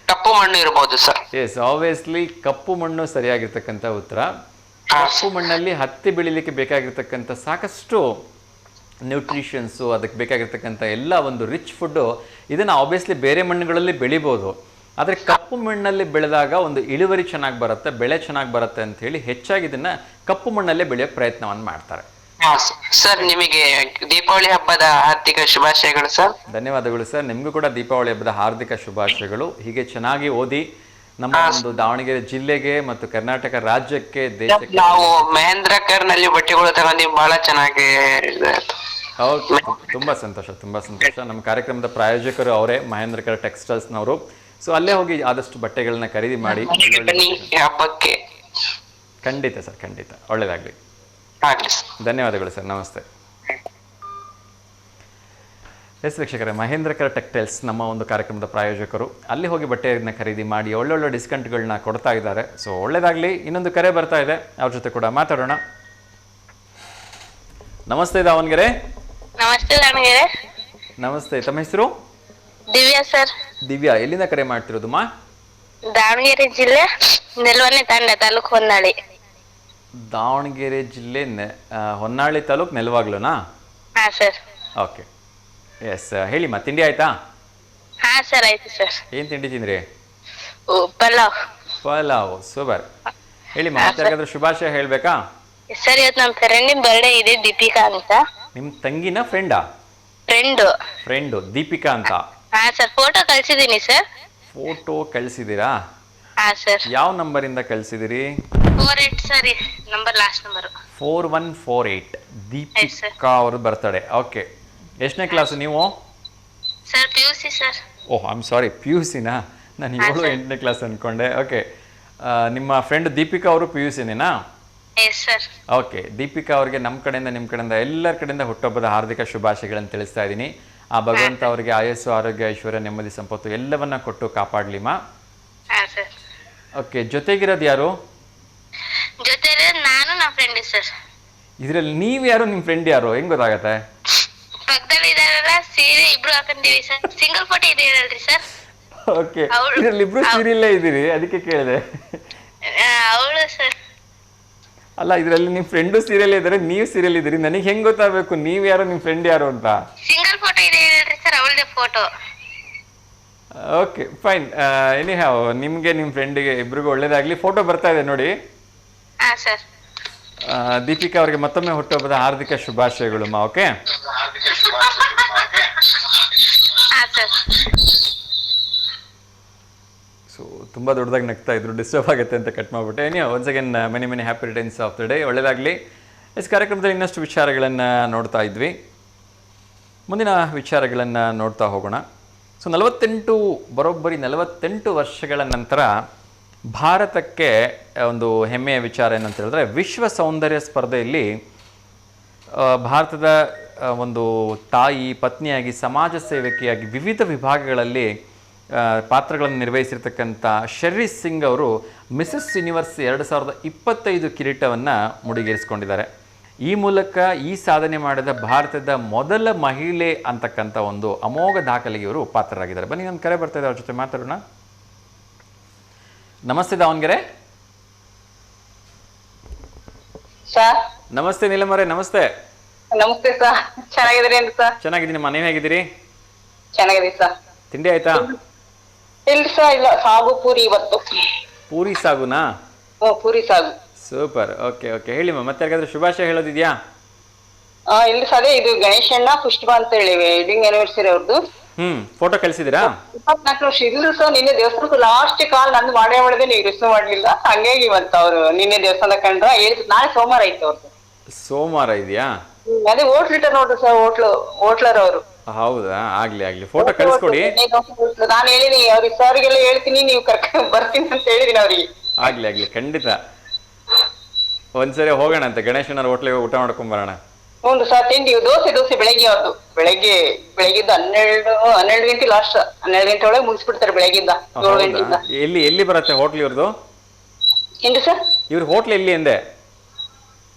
ಕಪ್ಪು ಮಣ್ಣು ಇರಬಹುದು ಸರ್. ಎಸ್, ಆಬ್ವಿಯಸ್ಲಿ ಕಪ್ಪು ಮಣ್ಣು ಸರಿಯಾಗಿರ್ತಕ್ಕಂಥ ಉತ್ತರ. ಕಪ್ಪು ಮಣ್ಣಲ್ಲಿ ಹತ್ತಿ ಬೆಳಿಲಿಕ್ಕೆ ಬೇಕಾಗಿರ್ತಕ್ಕಂಥ ಸಾಕಷ್ಟು ನ್ಯೂಟ್ರಿಷನ್ಸು, ಅದಕ್ಕೆ ಬೇಕಾಗಿರ್ತಕ್ಕಂಥ ಎಲ್ಲ ಒಂದು ರಿಚ್ ಫುಡ್ಡು, ಇದನ್ನು ಆಬ್ವಿಯಸ್ಲಿ ಬೇರೆ ಮಣ್ಣುಗಳಲ್ಲಿ ಬೆಳಿಬೋದು. ಆದರೆ ಕಪ್ಪು ಮಣ್ಣಲ್ಲಿ ಬೆಳೆದಾಗ ಒಂದು ಇಳುವರಿ ಚೆನ್ನಾಗಿ ಬರುತ್ತೆ, ಬೆಳೆ ಚೆನ್ನಾಗಿ ಬರುತ್ತೆ ಅಂತ ಹೇಳಿ ಹೆಚ್ಚಾಗಿ ಇದನ್ನು ಕಪ್ಪು ಮಣ್ಣಲ್ಲೇ ಬೆಳೆಯೋ ಪ್ರಯತ್ನವನ್ನು ಮಾಡ್ತಾರೆ. ಸರ್ ನಿಮಗೆ ದೀಪಾವಳಿ ಹಬ್ಬದ ಹಾರ್ದಿಕ ಶುಭಾಶಯಗಳು ಸರ್. ಧನ್ಯವಾದಗಳು ಸರ್, ನಿಮಗೂ ಕೂಡ ದೀಪಾವಳಿ ಹಬ್ಬದ ಹಾರ್ದಿಕ ಶುಭಾಶಯಗಳು. ಹೀಗೆ ಚೆನ್ನಾಗಿ ಓದಿ ನಮ್ಮ ಒಂದು ದಾವಣಗೆರೆ ಜಿಲ್ಲೆಗೆ ಮತ್ತು ಕರ್ನಾಟಕ ರಾಜ್ಯಕ್ಕೆ, ದೇಶಕ್ಕೆ. ನಾವು ಮಹೇಂದ್ರ ಕರ್ ನಲ್ಲಿ ಬಟ್ಟೆಗಳು ತಗೊಂಡು ಬಹಳ ಚೆನ್ನಾಗಿ. ಓಕೆ, ತುಂಬಾ ಸಂತೋಷ, ತುಂಬಾ ಸಂತೋಷ. ನಮ್ಮ ಕಾರ್ಯಕ್ರಮದ ಪ್ರಾಯೋಜಕರು ಅವರೇ, ಮಹೇಂದ್ರಕರ್ ಟೆಕ್ಸ್ಟೈಲ್ಸ್ನವರು. ಸೊ ಅಲ್ಲೇ ಹೋಗಿ ಆದಷ್ಟು ಬಟ್ಟೆಗಳನ್ನ ಖರೀದಿ ಮಾಡಿ. ಬನ್ನಿ ಹಬ್ಬಕ್ಕೆ. ಖಂಡಿತ ಸರ್, ಖಂಡಿತ. ಒಳ್ಳೇದಾಗ್ಲಿ. ಆಗ್ಲಿ ಸರ್. ಧನ್ಯವಾದಗಳು ಸರ್, ನಮಸ್ತೆ. ಎಸ್ ವೀಕ್ಷಕರೇ, ಮಹೇಂದ್ರಕರ್ ಟೆಕ್ಸ್ಟೈಲ್ಸ್ ನಮ್ಮ ಒಂದು ಕಾರ್ಯಕ್ರಮದ ಪ್ರಾಯೋಜಕರು. ಅಲ್ಲಿ ಹೋಗಿ ಬಟ್ಟೆಯನ್ನು ಖರೀದಿ ಮಾಡಿ ಒಳ್ಳೊಳ್ಳೆ ಡಿಸ್ಕೌಂಟ್ಗಳನ್ನ ಕೊಡ್ತಾ ಇದ್ದಾರೆ. ಸೊ ಒಳ್ಳೇದಾಗಲಿ. ಇನ್ನೊಂದು ಕರೆ ಬರ್ತಾ ಇದೆ, ಅವ್ರ ಜೊತೆ ಕೂಡ ಮಾತಾಡೋಣ. ನಮಸ್ತೆ ದಾವಣಗೆರೆ. ನಮಸ್ತೆ ದಾವಣಗೆರೆ. ನಮಸ್ತೆ, ತಮ್ಮ ಹೆಸರು? ದಿವ್ಯಾ ಸರ್. ದಿವ್ಯಾ, ಎಲ್ಲಿಂದ ಕರೆ ಮಾಡ್ತಿರೋದಮ್ಮ? ದಾವಣಗೆರೆ ಜಿಲ್ಲೆ ನೆಲವನ್ನೇ ತಂಡ, ತಾಲೂಕು ಹೊನ್ನಾಳಿ. ದಾವಣಗೆರೆ ಜಿಲ್ಲೆ ಹೊನ್ನಾಳಿ ತಾಲೂಕು, ನೆಲವಾಗ್ಲುನಾ? ಹಾ ಸರ್. Okay, S. ಹೇಳಿಮ್ಮ, ತಿಂಡಿ ಆಯ್ತಾ? ಹಾ ಸರ್, ಆಯ್ತು ಸರ್. ಏನು ತಿಂಡಿ ತಿಂದ್ರಿ? ಪಲಾವ್. ಪಲಾವ್, ಸೂಪರ್. ಹೇಳಿಮ್ಮ, ಮತ್ತೆ ಶುಭಾಶಯ ಹೇಳ್ಬೇಕಾ? ಸರ್, ಇವತ್ತು ನಮ್ಮ ಫ್ರೆಂಡಿನ ಬರ್ಡೇ ಇದೆ, ದೀಪಿಕಾ ಅಂತ. ನಿಮ್ಮ ತಂಗಿನ ಫ್ರೆಂಡಾ? ಫ್ರೆಂಡು ದೀಪಿಕಾ ಅಂತ. ಹಾ ಸರ್, ಫೋಟೋ ಕಳ್ಸಿದೀನಿ ಸರ್. ಫೋಟೋ ಕಳಿಸಿದ್ದೀರಾ? ಹಾ ಸರ್. ಯಾವ ನಂಬರಿಂದ ಕಳಿಸಿದಿರಿ? 48 sir, number, last number 4148. Deepika ಅವ್ರ ಬರ್ತಡೆ. ಓಕೆ, ಎಷ್ಟನೇ ಕ್ಲಾಸು ನೀವು? Sir PUC sir. Oh, I am sorry, PUCನಾ? ನಾನು 7, 8ನೇ ಕ್ಲಾಸ್ ಅಂದ್ಕೊಂಡೆ. ಓಕೆ, ನಿಮ್ಮ ಫ್ರೆಂಡ್ ದೀಪಿಕಾ ಅವರು PUCನೇನಾ? Yes sir. ಓಕೆ, ದೀಪಿಕಾ ಅವ್ರಿಗೆ ನಮ್ಮ ಕಡೆಯಿಂದ, ನಿಮ್ಮ ಕಡೆಯಿಂದ, ಎಲ್ಲರ ಕಡೆಯಿಂದ ಹುಟ್ಟುಹಬ್ಬದ ಹಾರ್ದಿಕ ಶುಭಾಶಯಗಳನ್ನು ತಿಳಿಸ್ತಾ ಇದ್ದೀನಿ. ಆ ಭಗವಂತ ಅವರಿಗೆ ಆಯಸ್ಸು, ಆರೋಗ್ಯ, ಐಶ್ವರ್ಯ, ನೆಮ್ಮದಿ, ಸಂಪತ್ತು ಎಲ್ಲವನ್ನ ಕೊಟ್ಟು ಕಾಪಾಡ್ಲಿಮ್ಮ. ಓಕೆ, ಜೊತೆಗಿರೋದು ಯಾರು? ಜೊತೆಲಿ ನಾನು, ನನ್ನ ಫ್ರೆಂಡ್ ಸರ್. ಇದರಲ್ಲಿ ನೀವು ಯಾರು, ನಿಮ್ಮ ಫ್ರೆಂಡ್ ಯಾರು, ಹೆಂಗ್ ಗೊತ್ತಾಗತ್ತೆ? ಪಕ್ಕದಲ್ಲಿ ಇದಾರಲ್ಲ, ಸೀರೆ ಇಬ್ರು ಹಾಕೊಂಡಿವಿ ಸರ್. ಸಿಂಗಲ್ ಫೋಟೋ ಇದೆ ಅಲ್ರಿ ಸರ್? ಓಕೆ, ಇದರಲ್ಲಿ ಇಬ್ರು ಸೀರಿಯಲ್ಲೇ ಇದ್ದೀರಿ, ಅದಕ್ಕೆ ಕೇಳಿದೆ. ಅವಳು ಸರ್. ಅಲ್ಲ, ಇದರಲ್ಲಿ ನಿಮ್ಮ ಫ್ರೆಂಡು ಸೀರಿಯಲ್ ಇದ್ದಾರೆ, ನೀವು ಸೀರಿಯಲ್ ಇದ್ದೀರಿ. ನನಗೆ ಹೆಂಗ್ ಗೊತ್ತಾಗಬೇಕು ನೀವು ಯಾರು, ನಿಮ್ಮ ಫ್ರೆಂಡ್ ಯಾರು ಅಂತ? ಸಿಂಗಲ್ ಫೋಟೋ ಇದೆ ಹೇಳ್ರಿ ಸರ್, ಅವಳದೇ photo. Okay, fine. Anyhow, ನಿಮಗೆ ನಿಮ್ಮ ಫ್ರೆಂಡಿಗೆ ಇಬ್ರಿಗೂ ಒಳ್ಳೇದಾಗ್ಲಿ. ಫೋಟೋ ಬರ್ತಾ ಇದೆ ನೋಡಿ. ಹಾ ಸರ್. ದೀಪಿಕಾ ಅವರಿಗೆ ಮತ್ತೊಮ್ಮೆ ಹುಟ್ಟುಹಬ್ಬದ ಹಾರ್ದಿಕ ಶುಭಾಶಯಗಳು. ಓಕೆ, ಹಾ ಸರ್. ಸೊ ತುಂಬ ದೊಡ್ಡದಾಗಿ ನಗ್ತಾ ಇದ್ರು, ಡಿಸ್ಟರ್ಬ್ ಆಗುತ್ತೆ ಅಂತ ಕಟ್ ಮಾಡಿಬಿಟ್ಟೆ. ನೀವು once again many many happy returns of the day. ಒಳ್ಳೆಯದಾಗಲಿ. ಇಸ್ ಕಾರ್ಯಕ್ರಮದಲ್ಲಿ ಇನ್ನಷ್ಟು ವಿಚಾರಗಳನ್ನು ನೋಡ್ತಾ ಇದ್ವಿ. ಮುಂದಿನ ವಿಚಾರಗಳನ್ನು ನೋಡ್ತಾ ಹೋಗೋಣ. ಸೊ ಬರೋಬ್ಬರಿ 48 ವರ್ಷಗಳ ನಂತರ ಭಾರತಕ್ಕೆ ಒಂದು ಹೆಮ್ಮೆಯ ವಿಚಾರ ಏನಂತ ಹೇಳಿದ್ರೆ, ವಿಶ್ವ ಸೌಂದರ್ಯ ಸ್ಪರ್ಧೆಯಲ್ಲಿ ಭಾರತದ ಒಂದು ತಾಯಿ, ಪತ್ನಿಯಾಗಿ, ಸಮಾಜ ಸೇವಕಿಯಾಗಿ ವಿವಿಧ ವಿಭಾಗಗಳಲ್ಲಿ ಪಾತ್ರಗಳನ್ನು ನಿರ್ವಹಿಸಿರ್ತಕ್ಕಂಥ ಶರ್ರಿ ಸಿಂಗ್ ಅವರು ಮಿಸಸ್ ಯೂನಿವರ್ಸ್ 2025 ಕಿರೀಟವನ್ನು ಮುಡಿಗೇರಿಸಿಕೊಂಡಿದ್ದಾರೆ. ಈ ಮೂಲಕ ಈ ಸಾಧನೆ ಮಾಡಿದ ಭಾರತದ ಮೊದಲ ಮಹಿಳೆ ಅಂತಕ್ಕಂಥ ಒಂದು ಅಮೋಘ ದಾಖಲೆಗೆ ಇವರು ಪಾತ್ರರಾಗಿದ್ದಾರೆ. ಬನ್ನಿ, ಒಂದು ಕರೆ ಬರ್ತಾ ಇದೆ, ಅವ್ರ ಜೊತೆ ಮಾತಾಡೋಣ. ನಮಸ್ತೆ ದಾವಣಗೆರೆ. ಸರ್ ನಮಸ್ತೆ ನೀಲಮರೆ. ನಮಸ್ತೆ. ನಮಸ್ತೆ ಸರ್, ಚೆನ್ನಾಗಿದ್ದೀರಿ ಸರ್? ಚೆನ್ನಾಗಿದ್ದೀನಿ. ನೀವು ಹೇಗಿದ್ದೀರಿ? ಚೆನ್ನಾಗಿದ್ದೀವಿ ಸರ್. ತಿಂಡಿ ಆಯ್ತಾ? ಇಲ್ಲ ಸರ್, ಇಲ್ಲ, ಸಾಗು ಪೂರಿ ಇವತ್ತು. ಪೂರಿ ಸಾಗುನಾ? ಪೂರಿ ಸಾಗು. ಸೂಪರ್. ಓಕೆ ಓಕೆ, ಹೇಳಿ ಮತ್ತೆ ಯಾರಿಗಾದ್ರೂ ಶುಭಾಶಯ ಹೇಳೋದಿದ್ಯಾ? ಇಲ್ಲಿ ಸರ್, ಇದು ಗಣೇಶಣ್ಣ ಪುಷ್ಪ ಅಂತ ಹೇಳಿ ವೆಡ್ಡಿಂಗ್ ಆನಿವರ್ಸರಿ ಅವ್ರದ್ದು. ಫೋಟೋ ಕಳಿಸಿದಿರಾ? 24 ವರ್ಷ. ಇಲ್ಲ ಸರ್, ನಿನ್ನೆ ದೇವಸ್ಥಾನಕ್ಕೆ ಲಾಸ್ಟ್ ಕಾಲ್ ನಂದು ಮಾಡಿದೆ, ನೀವು ರಿಸೀವ್ ಮಾಡ್ಲಿಲ್ಲ. ಹಂಗಾಗಿ ಇವತ್ತು ಅವ್ರು ನಿನ್ನೆ ದೇವಸ್ಥಾನ ಕಂಡ್ರ ಹೇಳಿದ್ರು. ನಾಳೆ ಸೋಮವಾರ ಐತೆ ಅವ್ರದ್ದು. ಸೋಮವಾರ ಇದೆಯಾ? ಅದೇ ಹೋಟ್ಲಿಟ ನೋಡ್ರಿ ಸರ್, ಹೋಟ್ಲರ್ ಅವರು. ಹೌದಾ? ಆಗ್ಲಿ ಆಗ್ಲಿ, ಫೋಟೋ ಕಳಿಸ್ಕೊಡಿ. ನಾನು ಹೇಳಿದೀನಿ ಅವ್ರಿಗೆ, ಸರ್ಗೆಲ್ಲ ಹೇಳ್ತೀನಿ, ನೀವು ಕರ್ಕೊಂಡು ಬರ್ತೀನಿ ಅಂತ ಹೇಳಿದೀನಿ ಅವ್ರಿಗೆ. ಆಗ್ಲಿ ಆಗ್ಲಿ, ಖಂಡಿತ ಒಂದ್ಸರಿ ಹೋಗೋಣ ಅಂತ ಗಣೇಶನ ಹೋಟ್ಲಿಗೆ ಊಟ ಮಾಡ್ಕೊಂಡ್ ಬರೋಣ. ಹ್ಞೂ ಸರ್, ತಿಂಡಿ ದೋಸೆ ಬೆಳಗ್ಗೆ ಅವ್ರದ್ದು. ಬೆಳಗ್ಗಿದ್ದ 12 ಗಂಟೆ ಲಾಸ್ಟ್, 12 ಗಂಟೆ ಒಳಗೆ ಮುಗಿಸ್ಬಿಡ್ತಾರೆ ಬೆಳಗ್ಗಿಂದ 7 ಗಂಟೆಯಿಂದ. ಎಲ್ಲಿ ಬರುತ್ತೆ ಹೋಟ್ಲ್ ಇವ್ರದ್ದು? ಏನು ಸರ್? ಇವ್ರ ಹೋಟ್ಲ್ ಎಲ್ಲಿ ಅಂದೆ?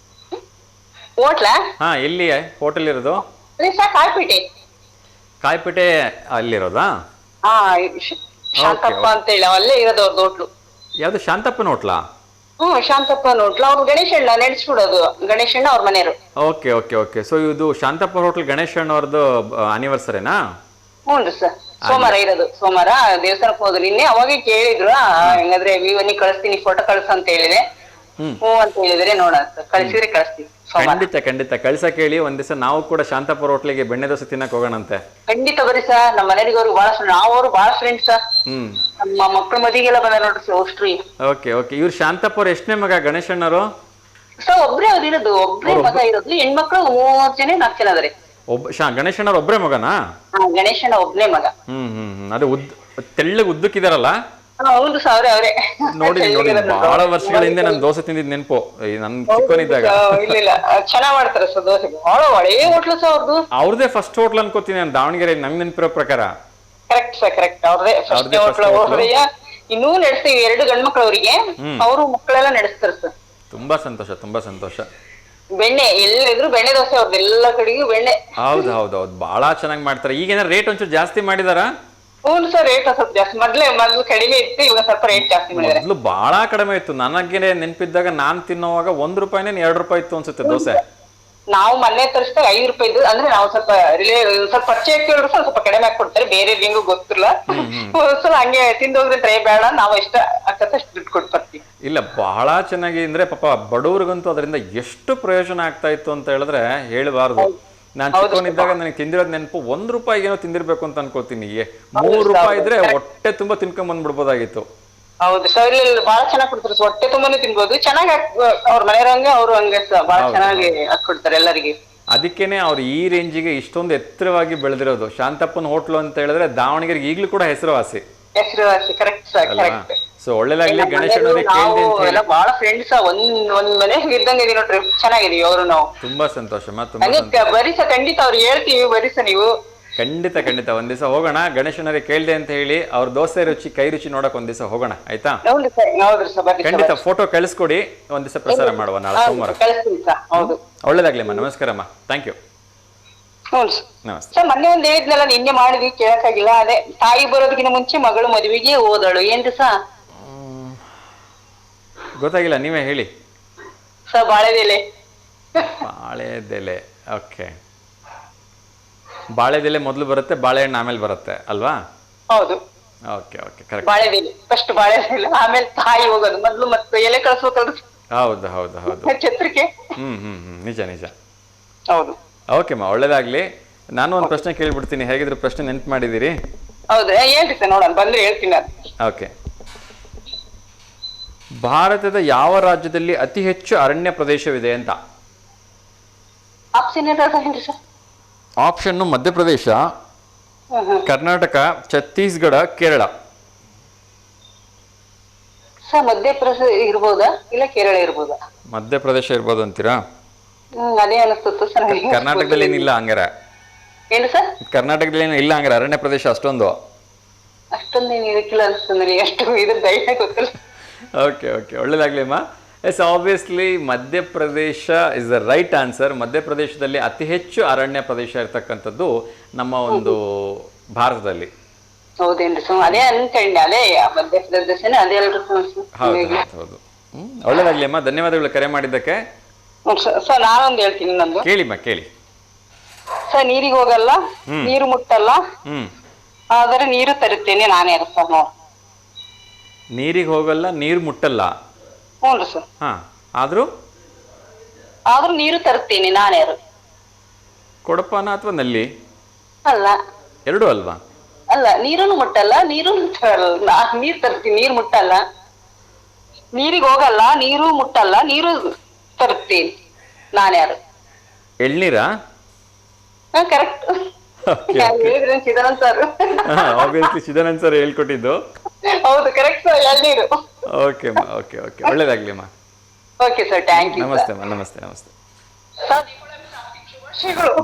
ಹೋಟ್ಲಾ? ಹಾ, ಎಲ್ಲಿ ಹೋಟೆಲ್ ಇರೋದು? ಸರ್, ಕಾಯಿಪೇಟೆ ಅಲ್ಲಿರೋದಾ? ಹಾ, ಶಾಂತಪ್ಪ ಅಂತ ಹೇಳಿ ಅಲ್ಲೇ ಇರೋದು ಅವ್ರದ್ದು ಹೋಟ್ಲು. ಯಾವ್ದು, ಶಾಂತಪ್ಪನ ಹೋಟ್ಲಾ? ಶಾಂತಪ್ಪನ ಹೋಟ್ಲು. ಅವ್ರು ಗಣೇಶಣ್ಣ ನಡೆಸ್ಬಿಡೋದು, ಗಣೇಶಣ್ಣ ಅವ್ರ ಮನೆಯವರು. Okay okay okay. ಸೊ ಇದು ಶಾಂತಪ್ಪ ಹೋಟ್ಲ್ ಗಣೇಶಣ್ಣ ಅವ್ರದ್ದು ಆನಿವರ್ಸರಿನಾ? ಹ್ಞೂ ಸರ್, ಸೋಮವಾರ ಇರೋದು. ಸೋಮವಾರ ದೇವಸ್ಥಾನಕ್ಕೆ ಹೋದ್ರು ನಿನ್ನೆ. ಅವಾಗ ಕೇಳಿದ್ರು, ಹೆಂಗಾದ್ರೆ ವಿವನಿ ಕಳಿಸ್ತೀನಿ, ಫೋಟೋ ಕಳ್ಸ ಅಂತ ಹೇಳಿದೆ. ಹ್ಞೂ ಅಂತ ಹೇಳಿದ್ರೆ, ನೋಡೋಣ ಕಳಿಸಿದ್ರೆ ಕಳಿಸ್ತೀವಿ. ಖಂಡಿತ ಕಳ್ಸಕ್ ಹೇಳಿ. ಒಂದ್ ದಿವಸ ನಾವು ಕೂಡ ಶಾಂತಪುರ ಹೋಟ್ಲಿಗೆ ಬೆಣ್ಣೆ ದೋಸೆ ತಿನ್ನಕ್ ಹೋಗೋಣಂತೆ. ಖಂಡಿತ ಬರ್ರಿ ಸರ್, ನಮ್ಮ ಮನೆಗೆ ಅವ್ರಿಗೆ ಬಹಳ ಅವರು ಬಹಳ ಫ್ರೆಂಡ್ಸ್ ಸರ್. ನಮ್ಮ ಮಕ್ಕಳ ಮದಿಗೆಲ್ಲ ಬಂದ ನೋಡ್ರಿ ಸರ್, ಅಷ್ಟ್ರಿ. Okay okay. ಇವ್ರು ಶಾಂತಪುರ ಎಷ್ಟನೇ ಮಗ ಗಣೇಶಣ್ಣವರು? ಸರ್ ಒಬ್ರೇ ಅವ್ರು ಇರೋದು, ಒಬ್ರೇ ಮಗ ಇರೋದು. ಹೆಣ್ಮಕ್ಳು 3 ಜನ 4 ಜನ ಅದಾರೆ. ಗಣೇಶಣ್ಣವ್ರ ಒಬ್ಬರೇ ಮಗನಾ? ಗಣೇಶನ ಒಬ್ನೇ ಮಗ. ಅದೇ ತೆಳ್ಳಗೆ ಉದ್ದಕ್ಕಿದಾರಲ್ಲ? ಹೌದು ಸರ್, ಅವರೇ. ನೋಡಿ ಬಹಳ ವರ್ಷಗಳ ಹಿಂದೆ ನಾನು ದೋಸೆ ತಿಂದಿದ್ ನೆನಪು, ನನ್ ಚಿಕ್ಕವನಿದ್ದಾಗ. ಇಲ್ಲ ಚೆನ್ನಾಗ್ ಮಾಡ್ತಾರೆ ಸರ್ ದೋಸೆ, ಬಹಳ ಒಳ್ಳೆ ಹೋಟ್ಲು ಸರ್ ಅವ್ರದ್ದು. ಅವ್ರದೇ ಫಸ್ಟ್ ಹೋಟ್ಲ್ ಅನ್ಕೋತೀನಿ ನಾನು ದಾವಣಗೆರೆ, ನಂಗೆ ನೆನಪಿರೋ ಪ್ರಕಾರ. Correct sir, correct. ಅವ್ರದೇ ಫಸ್ಟ್ ಹೋಟ್ಲ. ಇನ್ನೂ ನಡೆಸ್ತೀವಿ 2 ಗಂಡ್ಮಕ್ಳು ಅವರಿಗೆ, ಅವರು ಮಕ್ಕಳೆಲ್ಲ ನಡೆಸ್ತಾರೆ ಸರ್. ತುಂಬಾ ಸಂತೋಷ, ತುಂಬಾ ಸಂತೋಷ. ಬೆಣ್ಣೆ ಎಲ್ಲಿದ್ರು ಬೆಣ್ಣೆ ದೋಸೆ ಅವ್ರದ್ದು, ಎಲ್ಲ ಕಡೆಗೂ ಬೆಣ್ಣೆ. ಹೌದು ಬಹಳ ಚೆನ್ನಾಗಿ ಮಾಡ್ತಾರೆ. ಈಗೇನ ರೇಟ್ ಒಂಚೂರು ಜಾಸ್ತಿ ಮಾಡಿದಾರ? ಹೌದು ಸರ್, ರೇಟ್ ಸ್ವಲ್ಪ ಜಾಸ್ತಿ. ಮೊದ್ಲು ಕಡಿಮೆ ಇತ್ತು, ಇವಾಗ ಸ್ವಲ್ಪ ರೇಟ್ ಜಾಸ್ತಿ ಮಾಡಿದ್ದಾರೆ. ಮೊದ್ಲು ಬಹಳ ಕಡಿಮೆ ಇತ್ತು. ನನಗೆ ನೆನಪಿದ್ದಾಗ ನಾನ್ ತಿನ್ನೋವಾಗ 1 ರೂಪಾಯಿನೇ 2 ರೂಪಾಯಿ ಇತ್ತು ಅನ್ಸುತ್ತೆ ದೋಸೆ. ನಾವು ಮೊನ್ನೆ ತರಿಸಿದಾಗ 5 ರೂಪಾಯಿ ಇದ್ದು. ಅಂದ್ರೆ ನಾವು ಸ್ವಲ್ಪ ಪರಿಚಯ ಕೇಳಿದ್ರು ಸ್ವಲ್ಪ ಕಡಿಮೆ ಹಾಕೊಡ್ತಾರೆ, ಬೇರೆ ಹೆಂಗೂ ಗೊತ್ತಿಲ್ಲ. ಸ್ವಲ್ಪ ಹಂಗೆ ತಿಂದೋದ್ರೆ ಟ್ರೈ ಬೇಡ, ನಾವು ಎಷ್ಟು ಅಷ್ಟು ದುಡ್ಡು ಕೊಟ್ಟು ಬರ್ತೀವಿ. ಇಲ್ಲ ಬಹಳ ಚೆನ್ನಾಗಿ ಅಂದ್ರೆ ಪಾಪ ಬಡವ್ರಿಗಂತೂ ಅದರಿಂದ ಎಷ್ಟು ಪ್ರಯೋಜನ ಆಗ್ತಾ ಇತ್ತು ಅಂತ ಹೇಳಿದ್ರೆ ಹೇಳಬಾರ್ದು. ನಾನ್ ಚಿಕ್ಕವನಿದ್ದಾಗ ನನಗೆ ತಿಂದಿರೋದ್ ನೆನಪು 1 ರೂಪಾಯಿಗೇನೋ ತಿಂದಿರ್ಬೇಕು ಅಂತ ಅನ್ಕೋತೀನಿ. 3 ರೂಪಾಯಿ ಇದ್ರೆ ಹೊಟ್ಟೆ ತುಂಬಾ ತಿನ್ಕೊಂಡ್ ಬಂದ್ಬಿಡ್ಬೋದಾಗಿತ್ತು. ಹೌದು ಸರ್, ಇಲ್ಲಿ ಬಹಳ ಚೆನ್ನಾಗಿ ಕೊಡ್ತಾರೆ, ಹೊಟ್ಟೆ ತುಂಬಾನೇ ತಿನ್ಬೋದು. ಚೆನ್ನಾಗಿ ಅವ್ರ ಮನೆಯವ್ರಂಗೆ ಅವರು ಹಂಗೆ ಬಹಳ ಚೆನ್ನಾಗಿ ಹಾಕೊಡ್ತಾರೆ ಎಲ್ಲರಿಗೆ. ಅದಕ್ಕೇನೆ ಅವ್ರು ಈ ರೇಂಜಿಗೆ ಇಷ್ಟೊಂದು ಎತ್ತರವಾಗಿ ಬೆಳೆದಿರೋದು. ಶಾಂತಪ್ಪನ ಹೋಟ್ಲು ಅಂತ ಹೇಳಿದ್ರೆ ದಾವಣಗೆರೆಗೆ ಈಗಲೂ ಕೂಡ ಹೆಸರುವಾಸಿ. Correct sir, correct. ಸೊ ಒಳ್ಳೆದಾಗ್ಲಿ. ಗಣೇಶನವರಿಗೆ ಬಹಳ ಫ್ರೆಂಡ್ಸ್ ಒಂದ್ ಮನೆ ಇದ್ದಂಗೆ ಇದೀವಿ ನೋಡ್ರಿ, ಚೆನ್ನಾಗಿದೀವಿ ಅವರು ನಾವು. ತುಂಬಾ ಸಂತೋಷ. ಬರೀ ಸರ್, ಖಂಡಿತ ಅವ್ರು ಹೇಳ್ತೀವಿ, ಬರೀ ಸರ್ ನೀವು. ಖಂಡಿತ ಒಂದ್ ದಿವಸ ಹೋಗೋಣ. ಗಣೇಶನವರಿಗೆ ಕೇಳ್ದೆ ಅಂತ ಹೇಳಿ ಅವ್ರ ದೋಸೆ ರುಚಿ, ಕೈ ರುಚಿ ನೋಡಕ್ ಒಂದ್ ದಿವಸ ಹೋಗೋಣ, ಆಯ್ತಾ? ಖಂಡಿತ ಫೋಟೋ ಕಳಿಸ್ಕೊಡಿ, ಒಂದ್ ದಿವಸ ಪ್ರಸಾರ ಮಾಡುವ ನಾಳೆ ಸೋಮವಾರ. ಒಳ್ಳೇದಾಗ್ಲಿಮ್ಮ, ನಮಸ್ಕಾರಮ್ಮ, ಥ್ಯಾಂಕ್ ಯು. ನಮಸ್ತೆ ಸರ್. ಮೊನ್ನೆ ಒಂದ್ ಹೇಳಿದ್ನಲ್ಲ, ನಿನ್ನೆ ಮಾಡಿದ್ವಿ, ಕೇಳಕ್ಕಾಗಿಲ್ಲ. ಅದೇ ತಾಯಿ ಬರೋದಕ್ಕಿಂತ ಮುಂಚೆ ಮಗಳು ಮದುವೆಗೆ ಹೋದಳು, ಏನ್ರಿ ಸರ್? ಗೊತ್ತಾಗಿಲ್ಲ, ನೀವೇ ಹೇಳಿ ಸರ್. ಬಾಳೆದೆಲೆ. ಓಕೆ. ಬಾಳೆದೆಲೆ ಮೊದಲು ಬರುತ್ತೆ, ಬಾಳೆಹಣ್ಣು ಆಮೇಲೆ ಬರುತ್ತೆ ಅಲ್ವಾ? ಹೌದು. Okay, correct. ಬಾಳೆದೆಲೆ ಫಸ್ಟ್, ಬಾಳೆದೆಲೆ ಆಮೇಲೆ ತಾಯಿ ಹೋಗೋದು. ಮೊದ್ಲು ಮತ್ತೆ ಎಲೆ ಕಳಿಸ್ಬೇಕಲ್ರಿ? ಹೌದು ಛತ್ರಕ್ಕೆ. ನಿಜ. ಹೌದು. ಓಕೆಮ್ಮ, ಒಳ್ಳೇದಾಗ್ಲಿ. ನಾನು ಒಂದು ಪ್ರಶ್ನೆ ಕೇಳ್ಬಿಡ್ತೀನಿ, ಹೇಗಿದ್ರು ಪ್ರಶ್ನೆ ನೆನ್ಪು ಮಾಡಿದ್ದೀರಿ? ಹೌದು, ಹೇಳ್ರಿ ಸರ್, ನೋಡೋಣ, ಬಂದ್ರೆ ಹೇಳ್ತೀನಿ. ಓಕೆ. ಭಾರತದ ಯಾವ ರಾಜ್ಯದಲ್ಲಿ ಅತಿ ಹೆಚ್ಚು ಅರಣ್ಯ ಪ್ರದೇಶವಿದೆ ಅಂತ? ಆಪ್ಷನ್ ಮಧ್ಯಪ್ರದೇಶ, ಕರ್ನಾಟಕ, ಛತ್ತೀಸ್ಗಢ, ಕೇರಳ. ಸರ್ ಮಧ್ಯಪ್ರದೇಶ ಇರ್ಬೋದಾ ಇಲ್ಲ ಕೇರಳ ಇರ್ಬೋದಾ? ಮಧ್ಯಪ್ರದೇಶ ಇರ್ಬೋದು ಅಂತೀರಾ? ಅದೇ ಅನಿಸ್ತು ಸರ್. ಕರ್ನಾಟಕದಲ್ಲಿ ಏನಿಲ್ಲ ಹಂಗಾರ? ಏನು ಸರ್? ಕರ್ನಾಟಕದಲ್ಲಿ ಇಲ್ಲ ಹಂಗಾರ ಅರಣ್ಯ ಪ್ರದೇಶ ಅಷ್ಟೊಂದೇನು ಇರಕ್ಕಿಲ್ಲ ಅನಿಸ್ತದೆ, ಎಷ್ಟು ಇದ್ರ ಧೈರ್ಯ ಗೊತ್ತಿಲ್ಲ. ಓಕೆ, ಒಳ್ಳೇದಾಗ್ಲಿ ಅಮ್ಮ. S, obviously Madhya Pradesh is the right answer. ಮಧ್ಯಪ್ರದೇಶದಲ್ಲಿ ಅತಿ ಹೆಚ್ಚು ಅರಣ್ಯ ಪ್ರದೇಶ ಇರ್ತಕ್ಕಂಥದ್ದು ನಮ್ಮ ಒಂದು ಭಾರತದಲ್ಲಿ. ಹೌದೇನ್ರಿ ಸರ್? ಅದೇ ಅನ್ಕೊಂಡೆ, ಅದೇ ಮಧ್ಯಪ್ರದೇಶನೇ ಅದೇ ಅಲ್ರಿ? ಹೌದು. ಒಳ್ಳೇದಾಗ್ಲಿ ಅಮ್ಮ, ಧನ್ಯವಾದಗಳು ಕರೆ ಮಾಡಿದ್ದಕ್ಕೆ. ಸರ್ ನಾನೊಂದು ಹೇಳ್ತೀನಿ, ನಂದು ಕೇಳಿ ಸರ್. ನೀರಿಗೆ ಹೋಗಲ್ಲ, ನೀರು ಮುಟ್ಟಲ್ಲ, ಆದರೆ ನೀರು ತರುತ್ತೇನೆ ನಾನೇ ಸರ್. ನೋಡಿ, ನೀರಿಗೆ ಹೋಗಲ್ಲ, ನೀರು ಮುಟ್ಟಲ್ಲ. ಹ್ಞೂ ಸರ್. ಆದ್ರೂ ನೀರು ತರುತ್ತೇನೆ ನಾನೇ. ಕೊಡಪಾನ ಅಥವಾ ನಲ್ಲಿ? ಅಲ್ಲ, ಎರಡು ಅಲ್ವಾ? ಅಲ್ಲ, ನೀರನ್ನು ಮುಟ್ಟಲ್ಲ, ನೀರು ತರ್ತೀನಿ, ನೀರು ಮುಟ್ಟಲ್ಲ. ನೀರಿಗೆ ಹೋಗಲ್ಲ, ನೀರು ಮುಟ್ಟಲ್ಲ, ನೀರು ತರುತ್ತೇನೆ ನಾನ್ಯಾರು? ಎಳ್ನೀರಾ? Correct. Chidanand sir. Obviously Chidanand sir ಹೇಳ್ಕೊಟ್ಟಿದ್ದು. ಹೌದು, ಕರೆಕ್ಟ್ ಸರ್, ಎಳ್ನೀರು. ಓಕೆ, ಒಳ್ಳೇದಾಗ್ಲಿ ಅಮ್ಮ. Okay sir, thank you. ನಮಸ್ತೆ.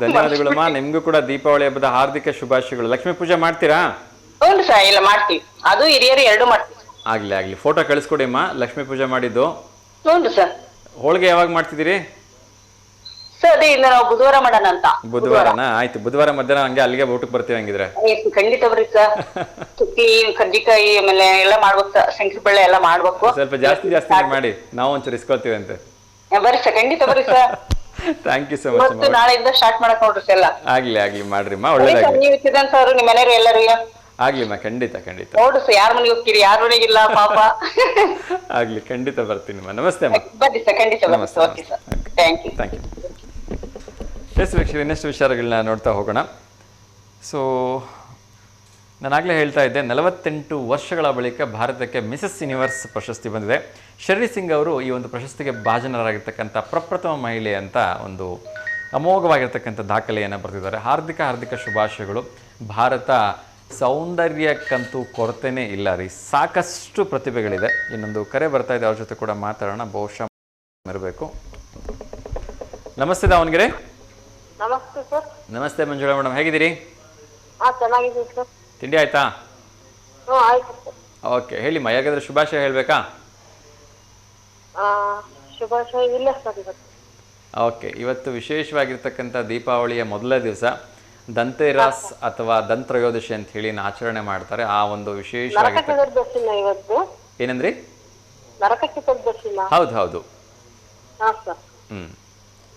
ಧನ್ಯವಾದಗಳಮ್ಮ. ನಿಮ್ಗೂ ಕೂಡ ದೀಪಾವಳಿ ಹಬ್ಬದ ಹಾರ್ದಿಕ ಶುಭಾಶಯಗಳು. ಲಕ್ಷ್ಮೀ ಪೂಜೆ ಮಾಡ್ತೀರಾ? ಹೌದು ಸರ್, ಇಲ್ಲ ಮಾಡ್ತೀವಿ. ಅದು ಹಿರಿಯರು 2 ಮಾಡ್ತೀವಿ. ಆಗ್ಲಿ, ಫೋಟೋ ಕಳಿಸ್ಕೊಡಿ ಅಮ್ಮ, ಲಕ್ಷ್ಮೀ ಪೂಜೆ ಮಾಡಿದ್ದು. ಹೌದು ಸರ್. ಹೋಳಿಗೆ ಯಾವಾಗ ಮಾಡ್ತಿದ್ದೀರಿ? ಸರ್ ಅದೇ ಇಲ್ಲ, ನಾವು ಬುಧವಾರ ಮಾಡೋಣ ಅಂತ. ಬುಧವಾರನಾ? ಆಯ್ತು, ಬುಧವಾರ ಮಧ್ಯಾಹ್ನ ಹಂಗೆ ಅಲ್ಲಿಗೆ ಊಟಕ್ಕೆ ಬರ್ತೀವಿ ಹಂಗಿದ್ರೆ. ಖಂಡಿತ ಬರ್ರಿ ಸರ್. ಚುಕ್ಕಿ, ಕಜ್ಜಿಕಾಯಿ, ಆಮೇಲೆ ಎಲ್ಲ ಮಾಡ್ಬೇಕು ಸರ್, ಶಂಕರ ಬೆಳ್ಳೆ ಎಲ್ಲ ಮಾಡ್ಬೇಕು. ಸ್ವಲ್ಪ ಜಾಸ್ತಿ ಮಾಡಿ, ನಾವು ಒಂಚೂರು ಇಸ್ಕೊಳ್ತೀವಿ ಅಂತೆ. ಬರ್ರಿ ಸರ್, ಖಂಡಿತ ಬರ್ರಿ sir. Thank you so much. ನಾಳೆಯಿಂದ ಸ್ಟಾರ್ಟ್ ಮಾಡಕ್ ನೋಡ್ರಿ ಎಲ್ಲ. ಆಗ್ಲಿ ಮಾಡ್ರಿಮ್ಮ, ಒಳ್ಳೇದಾಗ್ಲಿ. ನೀವು ಚಿದಾನ್ ಸರ್, ನಿಮ್ಮ ಮನೆಯವರು ಎಲ್ಲರೂ? ಆಗ್ಲಿಮ್ಮ, ಖಂಡಿತ ನೋಡ್ರಿ ಸರ್, ಯಾರ ಮನೆಗೆ ಹೋಗ್ತೀರಿ, ಯಾರ ಮನೆಗಿಲ್ಲ ಪಾಪ. ಆಗ್ಲಿ, ಖಂಡಿತ ಬರ್ತೀನಿ. ನಮಸ್ತೆ ಅಮ್ಮ. ಬರ್ರಿ ಸರ್, ಖಂಡಿತ. Okay sir, thank you. Yes ವೀಕ್ಷಕರು, ಇನ್ನಷ್ಟು ವಿಚಾರಗಳನ್ನ ನೋಡ್ತಾ ಹೋಗೋಣ. ಸೊ ನಾನಾಗಲೇ ಹೇಳ್ತಾ ಇದ್ದೆ, 48 ವರ್ಷಗಳ ಬಳಿಕ ಭಾರತಕ್ಕೆ ಮಿಸಸ್ ಯೂನಿವರ್ಸ್ ಪ್ರಶಸ್ತಿ ಬಂದಿದೆ. ಶರ್ರಿ ಸಿಂಗ್ ಅವರು ಈ ಒಂದು ಪ್ರಶಸ್ತಿಗೆ ಭಾಜನರಾಗಿರ್ತಕ್ಕಂಥ ಪ್ರಪ್ರಥಮ ಮಹಿಳೆ ಅಂತ ಒಂದು ಅಮೋಘವಾಗಿರ್ತಕ್ಕಂಥ ದಾಖಲೆಯನ್ನು ಬರೆದಿದ್ದಾರೆ. ಹಾರ್ದಿಕ ಶುಭಾಶಯಗಳು. ಭಾರತ ಸೌಂದರ್ಯಕ್ಕಂತೂ ಕೊರತೆನೇ ಇಲ್ಲ ರೀ, ಸಾಕಷ್ಟು ಪ್ರತಿಭೆಗಳಿದೆ. ಇನ್ನೊಂದು ಕರೆ ಬರ್ತಾ ಇದೆ, ಅವ್ರ ಜೊತೆ ಕೂಡ ಮಾತಾಡೋಣ. ಬಹುಶಃ ಇರಬೇಕು. ನಮಸ್ತೆ ದಾವಣಗೆರೆ. ನಮಸ್ತೆ ಸರ್. ನಮಸ್ತೆ ಮಂಜುಳಾ ಮೇಡಮ್, ಹೇಗಿದ್ದೀರಿ? ಚೆನ್ನಾಗಿದ್ದೀನಿ ಸರ್. ತಿಂಡಿ ಆಯ್ತಾ? ಆಯ್ತು ಸರ್. ಓಕೆ, ಹೇಳಿಮ್ಮ, ಯಾಕಾದ್ರೆ ಶುಭಾಶಯ ಹೇಳಬೇಕಾ? ಶುಭಾಶಯ ಇಲ್ಲ ಸರ್ ಇವತ್ತು. ಓಕೆ, ಇವತ್ತು ವಿಶೇಷವಾಗಿರ್ತಕ್ಕಂಥ ದೀಪಾವಳಿಯ ಮೊದಲನೇ ದಿವಸ ದಂತೆರಾಸ್ ಅಥವಾ ದಂತ್ರಯೋದಶಿ ಅಂತ ಹೇಳಿ ಆಚರಣೆ ಮಾಡ್ತಾರೆ. ಆ ಒಂದು ವಿಶೇಷವಾಗಿರ್ತಕ್ಕಂಥ ಇವತ್ತು ಏನಂದ್ರಿ? ನರಕ ಚತುರ್ದಶಿನ? ಹೌದು.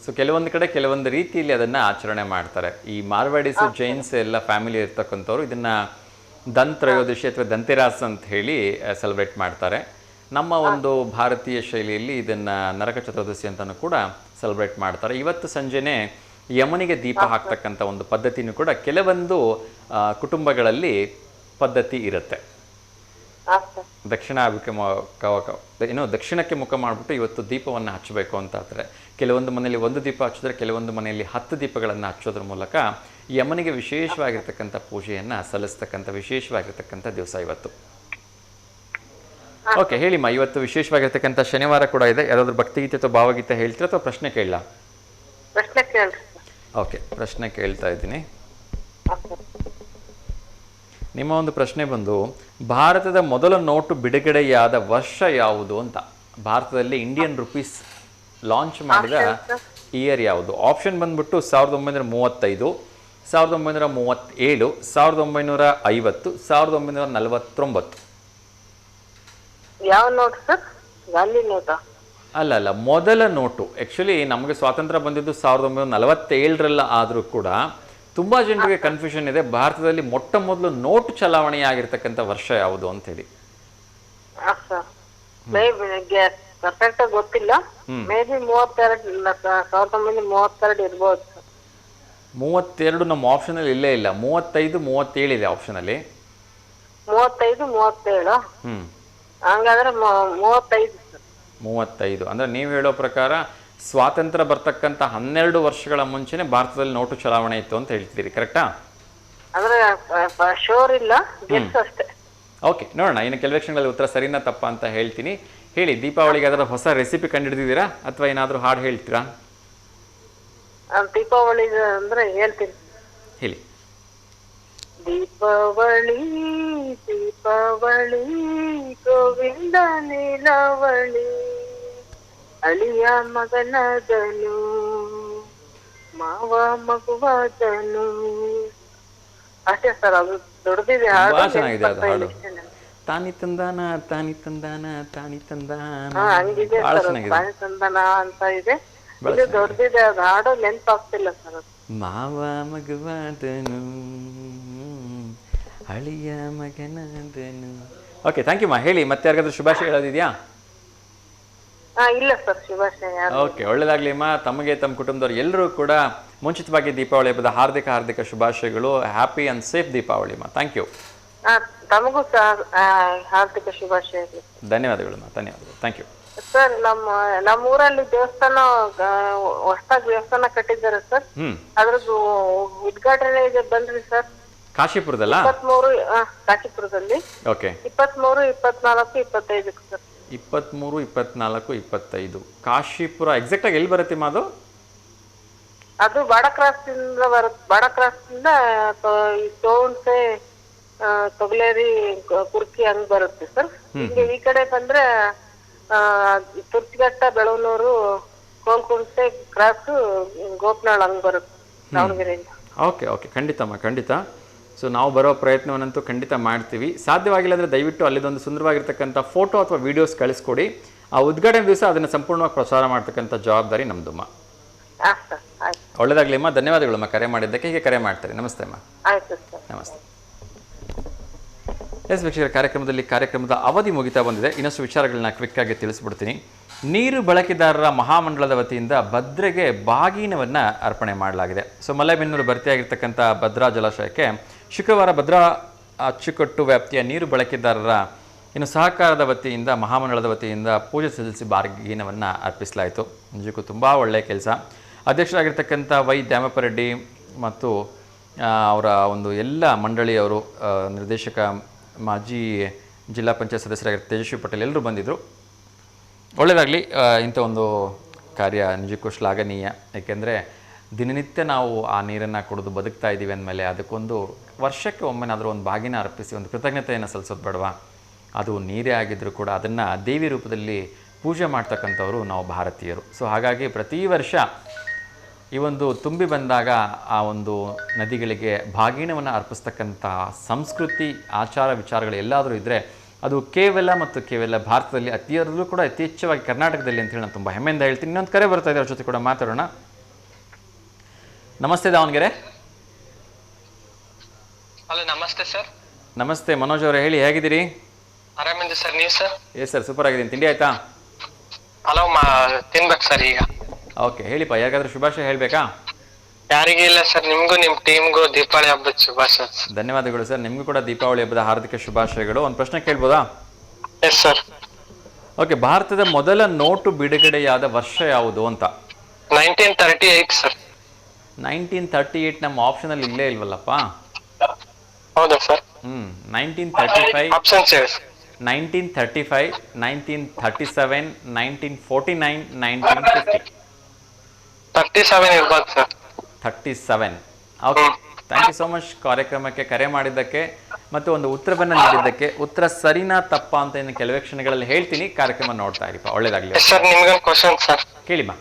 ಸೊ ಕೆಲವೊಂದು ಕಡೆ ಕೆಲವೊಂದು ರೀತಿಯಲ್ಲಿ ಅದನ್ನು ಆಚರಣೆ ಮಾಡ್ತಾರೆ. ಈ ಮಾರ್ವಾಡೀಸ್, ಜೈನ್ಸ್ ಎಲ್ಲ ಫ್ಯಾಮಿಲಿ ಇರ್ತಕ್ಕಂಥವ್ರು ಇದನ್ನು ದಂತ್ರಯೋದಶಿ ಅಥವಾ ದಂತೆರಾಸ್ ಅಂತ ಹೇಳಿ ಸೆಲೆಬ್ರೇಟ್ ಮಾಡ್ತಾರೆ. ನಮ್ಮ ಒಂದು ಭಾರತೀಯ ಶೈಲಿಯಲ್ಲಿ ಇದನ್ನು ನರಕ ಚತುರ್ದಶಿ ಅಂತಲೂ ಕೂಡ ಸೆಲೆಬ್ರೇಟ್ ಮಾಡ್ತಾರೆ. ಇವತ್ತು ಸಂಜೆನೇ ಯಮನಿಗೆ ದೀಪ ಹಾಕ್ತಕ್ಕಂಥ ಒಂದು ಪದ್ಧತಿನೂ ಕೂಡ ಕೆಲವೊಂದು ಕುಟುಂಬಗಳಲ್ಲಿ ಪದ್ಧತಿ ಇರುತ್ತೆ. ದಕ್ಷಿಣಕ್ಕೆ ಮುಖ ಮಾಡಿಬಿಟ್ಟು ಇವತ್ತು ದೀಪವನ್ನು ಹಚ್ಚಬೇಕು ಅಂತ ಹೇಳ್ತಾರೆ. ಕೆಲವೊಂದು ಮನೆಯಲ್ಲಿ 1 ದೀಪ ಹಚ್ಚಿದ್ರೆ, ಕೆಲವೊಂದು ಮನೆಯಲ್ಲಿ 10 ದೀಪಗಳನ್ನು ಹಚ್ಚೋದ್ರ ಮೂಲಕ ಯಮನಿಗೆ ವಿಶೇಷವಾಗಿರ್ತಕ್ಕಂಥ ಪೂಜೆಯನ್ನು ಸಲ್ಲಿಸ್ತಕ್ಕಂಥ ವಿಶೇಷವಾಗಿರ್ತಕ್ಕಂಥ ದಿವಸ ಇವತ್ತು. ಓಕೆ, ಹೇಳಿಮ್ಮ, ಇವತ್ತು ವಿಶೇಷವಾಗಿರ್ತಕ್ಕಂಥ ಶನಿವಾರ ಕೂಡ ಇದೆ. ಯಾರಾದ್ರೂ ಭಕ್ತಿಗೀತೆ ಅಥವಾ ಭಾವಗೀತೆ ಹೇಳ್ತೀರಾ ಅಥವಾ ಪ್ರಶ್ನೆ ಕೇಳಲಾ? ಓಕೆ, ಪ್ರಶ್ನೆ ಕೇಳ್ತಾ ಇದ್ದೀನಿ. ನಿಮ್ಮ ಒಂದು ಪ್ರಶ್ನೆ ಬಂದು, ಭಾರತದ ಮೊದಲ ನೋಟು ಬಿಡುಗಡೆಯಾದ ವರ್ಷ ಯಾವುದು ಅಂತ. ಭಾರತದಲ್ಲಿ ಇಂಡಿಯನ್ ರುಪೀಸ್ ಲಾಂಚ್ ಮಾಡಿದ ಇಯರ್ ಯಾವುದು? ಆಪ್ಷನ್ ಬಂದ್ಬಿಟ್ಟು 1935, 1937, 1950, 1949. ಯಾವ ನೋಟ್ ಸರ್? ಗಾಂಧಿ ನೋಟಾ? ಅಲ್ಲ, ಮೊದಲ ನೋಟು. ಆ್ಯಕ್ಚುಲಿ ನಮಗೆ ಸ್ವಾತಂತ್ರ್ಯ ಬಂದಿದ್ದು 1947 ಆದರೂ ಕೂಡ ತುಂಬ ಜನರಿಗೆ ಕನ್ಫ್ಯೂಷನ್ ಇದೆ. ಭಾರತದಲ್ಲಿ ಮೊಟ್ಟ ಮೊದಲು ನೋಟು ಚಲಾವಣೆ ಆಗಿರ್ತಕ್ಕಂಥ ವರ್ಷ ಯಾವುದು ಅಂತ ಹೇಳಿ. ಗೊತ್ತಿಲ್ಲ. ಮೇ ಬಿ 1932 ಇರ್ಬೋದು. 32 ನಮ್ಮ ಆಪ್ಷನ್ ಅಲ್ಲಿ ಇಲ್ಲೇ ಇಲ್ಲ. 35, 37 ಇದೆ ಆಪ್ಷನ್ ಅಲ್ಲಿ. 35, 37. ಹಂಗಾದ್ರೆ 35 ಅಂದ್ರೆ ನೀವು ಹೇಳೋ ಪ್ರಕಾರ ಸ್ವಾತಂತ್ರ್ಯ ಬರ್ತಕ್ಕಂಥ 12 ವರ್ಷಗಳ ಮುಂಚೆನೆ ಭಾರತದಲ್ಲಿ ನೋಟು ಚಲಾವಣೆ ಇತ್ತು ಅಂತ ಹೇಳ್ತಿದ್ದೀರಿ, ಕರೆಕ್ಟಾ? ಅಂದ್ರೆ ಶೋರ್ ಇಲ್ಲ, ಅಷ್ಟೇ. ಓಕೆ, ನೋಡೋಣ ಇನ್ನು ಕೆಲವು ಕ್ಷಣಗಳಲ್ಲಿ ಉತ್ತರ ಸರಿನಾ ತಪ್ಪಾ ಅಂತ ಹೇಳ್ತೀನಿ. ಹೇಳಿ, ದೀಪಾವಳಿಗೆ ಅದರ ಹೊಸ ರೆಸಿಪಿ ಕಂಡುಹಿಡಿದಿದ್ದೀರಾ ಅಥವಾ ಏನಾದರೂ ಹಾಡು ಹೇಳ್ತೀರಾ? ದೀಪಾವಳಿ ಅಂದ್ರೆ ಹೇಳ್ತೀನಿ, ಹೇಳಿ. ದೀಪಾವಳಿ ದೀಪಾವಳಿ ಗೋವಿಂದ ನೀಲಾವಳಿ, ಅಳಿಯ ಮಗನಾದನು ಮಾವ ಮಗುವಾದನು. ಅಷ್ಟೇ ಸರ್, ಅದು ದೊಡ್ಡದಿದೆ. ತುಂಬಾ ಚೆನ್ನಾಗಿದೆ ಅದು ಹಾಡು. ತಾನಿ ತಂದಾನ ತಾನಿ ತಂದಾನ ತಾನಿ ತಂದಾನ, ಹಂಗಿದೆ ಸರ್. ತಾನಿ ತಂದಾನ ಅಂತ ಇದೆ, ಇದು ದೊಡ್ಡದಿದೆ. ಅದು ಹಾಡು ನೆನ್ಪಾಗ್ತಿಲ್ಲ ಸರ್. ಮಾವ ಮಗುವಾದನು ಅಳಿಯ ಮಗನಾದನು. ಓಕೆ, ಥ್ಯಾಂಕ್ ಯು ಮಾ. ಹೇಳಿ, ಮತ್ತೆ ಯಾರಿಗಾದ್ರೂ ಶುಭಾಶಯ ಹೇಳೋದಿದೆಯಾ? ಇಲ್ಲ ಸರ್, ಶುಭಾಶಯ. ಓಕೆ, ಒಳ್ಳೆದಾಗ್ಲಿ ಅಮ್ಮ. ತಮಗೆ, ತಮ್ಮ ಕುಟುಂಬದವ್ರು ಎಲ್ಲರೂ ಕೂಡ ಮುಂಚಿತವಾಗಿ ದೀಪಾವಳಿ ಹಬ್ಬದ ಹಾರ್ದಿಕ ಶುಭಾಶಯಗಳು. ಹ್ಯಾಪಿ ಅಂಡ್ ಸೇಫ್ ದೀಪಾವಳಿ ಅಮ್ಮ. Thank you. ತಮಗೂ ಹಾರ್ದಿಕ ಶುಭಾಶಯಗಳು. ಧನ್ಯವಾದಗಳು. Thank you sir. ನಮ್ಮ ಊರಲ್ಲಿ ದೇವಸ್ಥಾನ, ಹೊಸದಾಗಿ ದೇವಸ್ಥಾನ ಕಟ್ಟಿದ್ದಾರೆ ಸರ್. ಅದ್ರದ್ದು ಉದ್ಘಾಟನೆ ಇದೆ, ಬನ್ರಿ ಸರ್. ಕಾಶಿಪುರದಲ್ಲ? 23 ಕಾಶಿಪುರದಲ್ಲಿ. Okay, 23, 24, 25 sir. 23, 24, 25 ಕಾಶಿಪುರ. ಎಕ್ಸಾಕ್ಟ್ ಆಗಿ ಎಲ್ಲಿ ಬರುತ್ತೆ ಮಾದು? ಅದು ಬಾಡ ಕ್ರಾಸ್ ಇಂದ ಬರುತ್ತೆ. ಬಾಡ ಕ್ರಾಸ್ ಇಂದ ತೋನ್ಸೆ, ತೊಗಲೇರಿ, ಕುರ್ಕಿ ಹಂಗ್ ಬರುತ್ತೆ ಸರ್. ಈ ಕಡೆ ಬಂದ್ರೆ ತುರ್ಚಿಘಟ್ಟ, ಬೆಳವನೂರು, ಕೋಲ್ಕುಂಟೆ ಕ್ರಾಸ್, ಗೋಪನಾಳ್ ಹಂಗ್ ಬರುತ್ತೆ ದಾವಣಗೆರೆಯಿಂದ. ಓಕೆ, ಖಂಡಿತಮ್ಮ, ಖಂಡಿತ. ಸೊ ನಾವು ಬರೋ ಪ್ರಯತ್ನವನ್ನಂತೂ ಖಂಡಿತ ಮಾಡ್ತೀವಿ. ಸಾಧ್ಯವಾಗಿಲ್ಲ ಅಂದರೆ ದಯವಿಟ್ಟು ಅಲ್ಲಿದೊಂದು ಸುಂದರವಾಗಿರ್ತಕ್ಕಂಥ ಫೋಟೋ ಅಥವಾ ವಿಡಿಯೋಸ್ ಕಳಿಸ್ಕೊಡಿ. ಆ ಉದ್ಘಾಟನೆ ದಿವಸ ಅದನ್ನು ಸಂಪೂರ್ಣವಾಗಿ ಪ್ರಸಾರ ಮಾಡ್ತಕ್ಕಂಥ ಜವಾಬ್ದಾರಿ ನಮ್ದಮ್ಮ. ಒಳ್ಳೆದಾಗ್ಲಿಮ್ಮ. ಧನ್ಯವಾದಗಳಮ್ಮ ಕರೆ ಮಾಡಿದ್ದಕ್ಕೆ. ಹೀಗೆ ಕರೆ ಮಾಡ್ತಾರೆ. ನಮಸ್ತೆ ಅಮ್ಮ. ನಮಸ್ತೆ. ಎಸ್ ವೀಕ್ಷಕರ, ಕಾರ್ಯಕ್ರಮದ ಅವಧಿ ಮುಗಿತಾ ಬಂದಿದೆ. ಇನ್ನಷ್ಟು ವಿಚಾರಗಳನ್ನ ಕ್ವಿಕ್ಕಾಗಿ ತಿಳಿಸ್ಬಿಡ್ತೀನಿ. ನೀರು ಬಳಕೆದಾರರ ಮಹಾಮಂಡಳದ ವತಿಯಿಂದ ಭದ್ರೆಗೆ ಬಾಗಿನವನ್ನು ಅರ್ಪಣೆ ಮಾಡಲಾಗಿದೆ. ಸೊ ಮಲೆಬೆನ್ನೂರು ಭರ್ತಿಯಾಗಿರ್ತಕ್ಕಂಥ ಭದ್ರಾ ಜಲಾಶಯಕ್ಕೆ ಶುಕ್ರವಾರ ಭದ್ರಾ ಅಚ್ಚುಕಟ್ಟು ವ್ಯಾಪ್ತಿಯ ನೀರು ಬಳಕೆದಾರರ ಸಹಕಾರದ ವತಿಯಿಂದ, ಮಹಾಮಂಡಳದ ವತಿಯಿಂದ ಪೂಜೆ ಸಲ್ಲಿಸಿ ಬಾಗಿನವನ್ನು ಅರ್ಪಿಸಲಾಯಿತು. ನಿಜಕ್ಕೂ ತುಂಬ ಒಳ್ಳೆಯ ಕೆಲಸ. ಅಧ್ಯಕ್ಷರಾಗಿರ್ತಕ್ಕಂಥ ವೈ ದ್ಯಾಮಪ್ಪ ರೆಡ್ಡಿ ಮತ್ತು ಅವರ ಒಂದು ಎಲ್ಲ ಮಂಡಳಿಯವರು, ನಿರ್ದೇಶಕ, ಮಾಜಿ ಜಿಲ್ಲಾ ಪಂಚಾಯತ್ ಸದಸ್ಯರಾಗಿರ್ತ ತೇಜಸ್ವಿ ಪಟೇಲ್ ಎಲ್ಲರೂ ಬಂದಿದ್ದರು. ಒಳ್ಳೆಯದಾಗಲಿ. ಇಂಥ ಒಂದು ಕಾರ್ಯ ನಿಜಕ್ಕೂ ಶ್ಲಾಘನೀಯ. ಏಕೆಂದರೆ ದಿನನಿತ್ಯ ನಾವು ಆ ನೀರನ್ನು ಕುಡಿದು ಬದುಕ್ತಾ ಇದ್ದೀವಿ ಅಂದಮೇಲೆ ಅದಕ್ಕೊಂದು ವರ್ಷಕ್ಕೆ ಒಮ್ಮೆನಾದರೂ ಒಂದು ಬಾಗಿನ ಅರ್ಪಿಸಿ ಒಂದು ಕೃತಜ್ಞತೆಯನ್ನು ಸಲ್ಲಿಸೋದು ಬೇಡವಾ? ಅದು ನೀರೇ ಆಗಿದ್ದರೂ ಕೂಡ ಅದನ್ನು ದೇವಿ ರೂಪದಲ್ಲಿ ಪೂಜೆ ಮಾಡ್ತಕ್ಕಂಥವ್ರು ನಾವು ಭಾರತೀಯರು. ಸೊ ಹಾಗಾಗಿ ಪ್ರತಿ ವರ್ಷ ಈ ಒಂದು ತುಂಬಿ ಬಂದಾಗ ಆ ಒಂದು ನದಿಗಳಿಗೆ ಬಾಗಿನವನ್ನು ಅರ್ಪಿಸ್ತಕ್ಕಂಥ ಸಂಸ್ಕೃತಿ, ಆಚಾರ, ವಿಚಾರಗಳು ಎಲ್ಲಾದರೂ ಇದ್ದರೆ ಅದು ಕೇವಲ ಮತ್ತು ಕೇವಲ ಭಾರತದಲ್ಲಿ, ಅತಿಯಲ್ಲೂ ಕೂಡ ಅತಿ ಹೆಚ್ಚಾಗಿ ಕರ್ನಾಟಕದಲ್ಲಿ ಅಂತೇಳಿ ನಾನು ತುಂಬ ಹೆಮ್ಮೆಯಿಂದ ಹೇಳ್ತೀನಿ. ಇನ್ನೊಂದು ಕರೆ ಬರ್ತಾ ಇದೆ, ಅವ್ರ ಜೊತೆ ಕೂಡ ಮಾತಾಡೋಣ. ನಮಸ್ತೆ ದಾವಣಗೆರೆ. ಹಲೋ, ನಮಸ್ತೆ ಸರ್. ನಮಸ್ತೆ ಮನೋಜ್ ಅವರೇ, ಹೇಳಿ, ಹೇಗಿದ್ದೀರಿ? ಆರಾಮಿದೆ ಸರ್, ನೀವು ಸರ್? ಸರ್ ಸೂಪರ್ ಆಗಿದ್ದೀನಿ. ತಿಂಡಿ ಆಯ್ತಾ? ಹಲೋ, ತಿನ್ಬೇಕು ಸರ್ ಈಗ. ಓಕೆ, ಹೇಳಿಪ್ಪ, ಯಾರಿಗಾದ್ರೂ ಶುಭಾಶಯ ಹೇಳಬೇಕಾ? ಯಾರಿಗೂ ಇಲ್ಲ ಸರ್, ನಿಮ್ಗೂ ನಿಮ್ಮ ಟೀಮ್ಗೂ ದೀಪಾವಳಿ ಹಬ್ಬದ ಶುಭಾಶಯ. ಧನ್ಯವಾದಗಳು ಸರ್, ನಿಮಗೂ ಕೂಡ ದೀಪಾವಳಿ ಹಬ್ಬದ ಹಾರ್ದಿಕ ಶುಭಾಶಯಗಳು. ಒಂದು ಪ್ರಶ್ನೆ ಕೇಳ್ಬೋದಾ? S sir. ಓಕೆ, ಭಾರತದ ಮೊದಲ ನೋಟು ಬಿಡುಗಡೆಯಾದ ವರ್ಷ ಯಾವುದು ಅಂತ? 1938 ಸರ್. 1938 ನಮ್ಮ ಆಪ್ಷನಲ್ಲಿ ಇಲ್ಲೇ ಇಲ್ವಲ್ಲಪ್ಪ. ಹೌದಾ ಸರ್? 1935, ಆಪ್ಷನ್ಸ್ ಹೇಳಿ. 1935, 1937, 1949, 1950. 37 ಇರ್ಬೋದು sir. 37. Okay, thank you so much ಕಾರ್ಯಕ್ರಮಕ್ಕೆ ಕರೆ ಮಾಡಿದ್ದಕ್ಕೆ ಮತ್ತು ಒಂದು ಉತ್ತರವನ್ನು ನೀಡಿದ್ದಕ್ಕೆ. ಉತ್ತರ ಸರಿನಾ ತಪ್ಪಾ ಅಂತ ಇನ್ನು ಕೆಲವೇ ಕ್ಷಣಗಳಲ್ಲಿ ಹೇಳ್ತೀನಿ, ಕಾರ್ಯಕ್ರಮ ನೋಡ್ತಾ ಇರಿಪ್ಪ. ಒಳ್ಳೇದಾಗಲಿ ಸರ್. ನಿಮ್ಗೊಂದು ಕ್ವಶನ್ ಸರ್. ಕೇಳಿಮ್ಮ.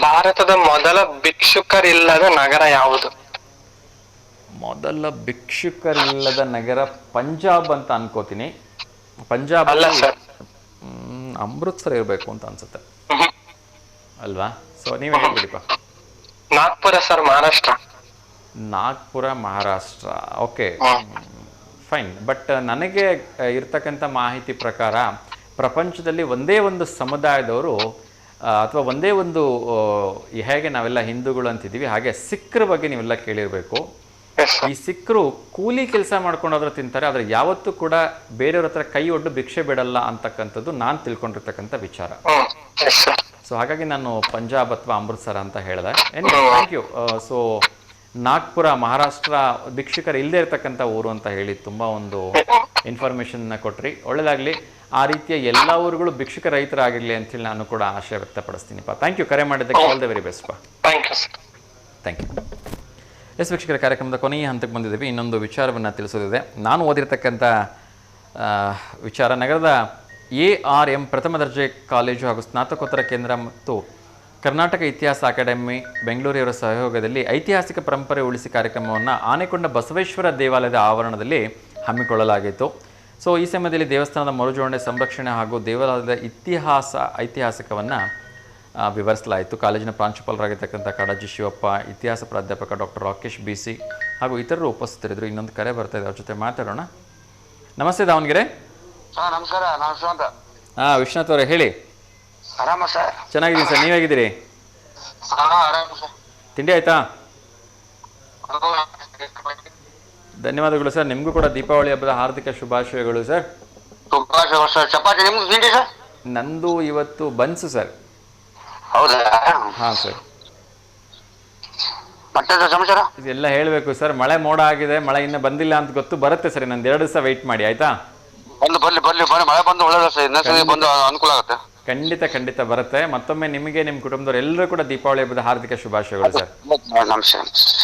ಭಾರತದ ಮೊದಲ ಭಿಕ್ಷುಕರಿಲ್ಲದ ನಗರ ಯಾವುದು? ಮೊದಲ ಭಿಕ್ಷುಕರಿಲ್ಲದ ನಗರ ಪಂಜಾಬ್ ಅಂತ ಅನ್ಕೋತೀನಿ. ಪಂಜಾಬ್ ಅಲ್ಲ ಸರ್. ಅಮೃತ್ಸರ್ ಇರಬೇಕು ಅಂತ ಅನ್ಸುತ್ತೆ ಅಲ್ವಾ? ಸೊ ನೀವೇ ಹೇಳ್ಬಿಡಿಪ್ಪ. Nagpur sir, Maharashtra. Nagpur, Maharashtra. Okay, fine. But ನನಗೆ ಇರ್ತಕ್ಕಂಥ ಮಾಹಿತಿ ಪ್ರಕಾರ ಪ್ರಪಂಚದಲ್ಲಿ ಒಂದೇ ಒಂದು ಸಮುದಾಯದವರು ಅಥವಾ ಒಂದೇ ಒಂದು, ಹೇಗೆ ನಾವೆಲ್ಲ ಹಿಂದೂಗಳು ಅಂತಿದ್ದೀವಿ ಹಾಗೆ ಸಿಖ್ರ ಬಗ್ಗೆ ನೀವೆಲ್ಲ ಕೇಳಿರಬೇಕು. ಈ ಸಿಖ್ರು ಕೂಲಿ ಕೆಲಸ ಮಾಡ್ಕೊಂಡಾದ್ರೂ ತಿಂತಾರೆ, ಆದರೆ ಯಾವತ್ತೂ ಕೂಡ ಬೇರೆಯವ್ರ ಹತ್ರ ಕೈ ಒಡ್ಡು ಭಿಕ್ಷೆ ಬಿಡಲ್ಲ ಅಂತಕ್ಕಂಥದ್ದು ನಾನು ತಿಳ್ಕೊಂಡಿರ್ತಕ್ಕಂಥ ವಿಚಾರ. ಸೊ ಹಾಗಾಗಿ ನಾನು ಪಂಜಾಬ್ ಅಥವಾ ಅಮೃತ್ಸರ ಅಂತ ಹೇಳಿದೆ. Thank you. So Nagpur, Maharashtra ಭಿಕ್ಷುಕರು ಇಲ್ಲದೆ ಇರ್ತಕ್ಕಂಥ ಊರು ಅಂತ ಹೇಳಿ ತುಂಬ ಒಂದು ಇನ್ಫಾರ್ಮೇಷನ್ನ ಕೊಟ್ರಿ. ಒಳ್ಳೆಯದಾಗಲಿ. ಆ ರೀತಿಯ ಎಲ್ಲ ಊರುಗಳು ಭಿಕ್ಷುಕ ರಹಿತರಾಗಿರಲಿ ಅಂತೇಳಿ ನಾನು ಕೂಡ ಆಶಯ ವ್ಯಕ್ತಪಡಿಸ್ತೀನಿಪ್ಪ. ಥ್ಯಾಂಕ್ ಯು, ಕರೆ ಮಾಡಿದ್ದಕ್ಕೆ. ಆಲ್ ದ ವೆರಿ ಬೆಸ್ಟ್ ಪಾ. Thank you. ಎಸ್ ವೀಕ್ಷಕರ, ಕಾರ್ಯಕ್ರಮದ ಕೊನೆಯ ಹಂತಕ್ಕೆ ಬಂದಿದ್ದೀವಿ. ಇನ್ನೊಂದು ವಿಚಾರವನ್ನು ತಿಳಿಸೋದಿದೆ. ನಾನು ಓದಿರ್ತಕ್ಕಂಥ ವಿಚಾರ, ನಗರದ ARM ಪ್ರಥಮ ದರ್ಜೆ ಕಾಲೇಜು ಹಾಗೂ ಸ್ನಾತಕೋತ್ತರ ಕೇಂದ್ರ ಮತ್ತು ಕರ್ನಾಟಕ ಇತಿಹಾಸ ಅಕಾಡೆಮಿ ಬೆಂಗಳೂರಿಯವರ ಸಹಯೋಗದಲ್ಲಿ ಐತಿಹಾಸಿಕ ಪರಂಪರೆ ಉಳಿಸಿ ಕಾರ್ಯಕ್ರಮವನ್ನು ಆನೆಕೊಂಡ ಬಸವೇಶ್ವರ ದೇವಾಲಯದ ಆವರಣದಲ್ಲಿ ಹಮ್ಮಿಕೊಳ್ಳಲಾಗಿತ್ತು. ಸೊ ಈ ಸಮಯದಲ್ಲಿ ದೇವಸ್ಥಾನದ ಮರುಜೋಡಣೆ, ಸಂರಕ್ಷಣೆ ಹಾಗೂ ದೇವಾಲಯದ ಐತಿಹಾಸಿಕವನ್ನು ವಿವರಿಸಲಾಯಿತು. ಕಾಲೇಜಿನ ಪ್ರಾಂಶುಪಾಲರಾಗಿರ್ತಕ್ಕಂಥ ಕಾಡಾಜಿ ಶಿವಪ್ಪ, ಇತಿಹಾಸ ಪ್ರಾಧ್ಯಾಪಕ ಡಾಕ್ಟರ್ ರಾಕೇಶ್ BC ಹಾಗೂ ಇತರರು ಉಪಸ್ಥಿತರಿದ್ದರು. ಇನ್ನೊಂದು ಕರೆ ಬರ್ತಾ ಇದೆ, ಅವ್ರ ಜೊತೆ ಮಾತಾಡೋಣ. ನಮಸ್ತೆ ದಾವಣಗೆರೆ. ನಮಸ್ಕಾರ. ನಮಸ್ಕಾರ. ವಿಶ್ವನಾಥ್ ಅವರೇ, ಹೇಳಿ. ಆರಾಮ ಸರ್? ಚೆನ್ನಾಗಿದ್ದೀನಿ ಸರ್, ನೀವು ಹೇಗಿದ್ದೀರಿ? ಆರಾಮ ಸರ್. ತಿಂಡಿ ಆಯ್ತಾ? ಧನ್ಯವಾದಗಳು ಸರ್, ನಿಮಗೂ ಕೂಡ ದೀಪಾವಳಿ ಹಬ್ಬದ ಹಾರ್ದಿಕ ಶುಭಾಶಯಗಳು ಸರ್. ಚಪಾತಿ ನಿಮ್ದು ತಿಂಡಿ ಸರ್? ನಂದು ಇವತ್ತು ಬನ್ಸು ಸರ್. ಹೌದಾ? ಹಾಂ ಸರ್. ಮತ್ತೆ ಸಮಾಚಾರ? ಇದೆಲ್ಲ ಹೇಳಬೇಕು ಸರ್. ಮಳೆ ಮೋಡ ಆಗಿದೆ, ಮಳೆ ಇನ್ನೂ ಬಂದಿಲ್ಲ ಅಂತ ಗೊತ್ತು. ಬರುತ್ತೆ ಸರ್, ಇನ್ನೊಂದು 2 ದಿವಸ ವೆಯ್ಟ್ ಮಾಡಿ, ಆಯ್ತಾ? ಬರ್ಲಿ ಮಳೆ ಬಂದು ಒಳ್ಳೆದ ಸರ್, ಇನ್ನೊಂದ್ಸರಿ ಬಂದು ಅನುಕೂಲ ಆಗುತ್ತೆ. ಖಂಡಿತ ಬರುತ್ತೆ. ಮತ್ತೊಮ್ಮೆ ನಿಮಗೆ, ನಿಮ್ಮ ಕುಟುಂಬದವರು ಎಲ್ಲರೂ ಕೂಡ ದೀಪಾವಳಿ ಹಬ್ಬದ ಹಾರ್ದಿಕ ಶುಭಾಶಯಗಳು ಸರ್.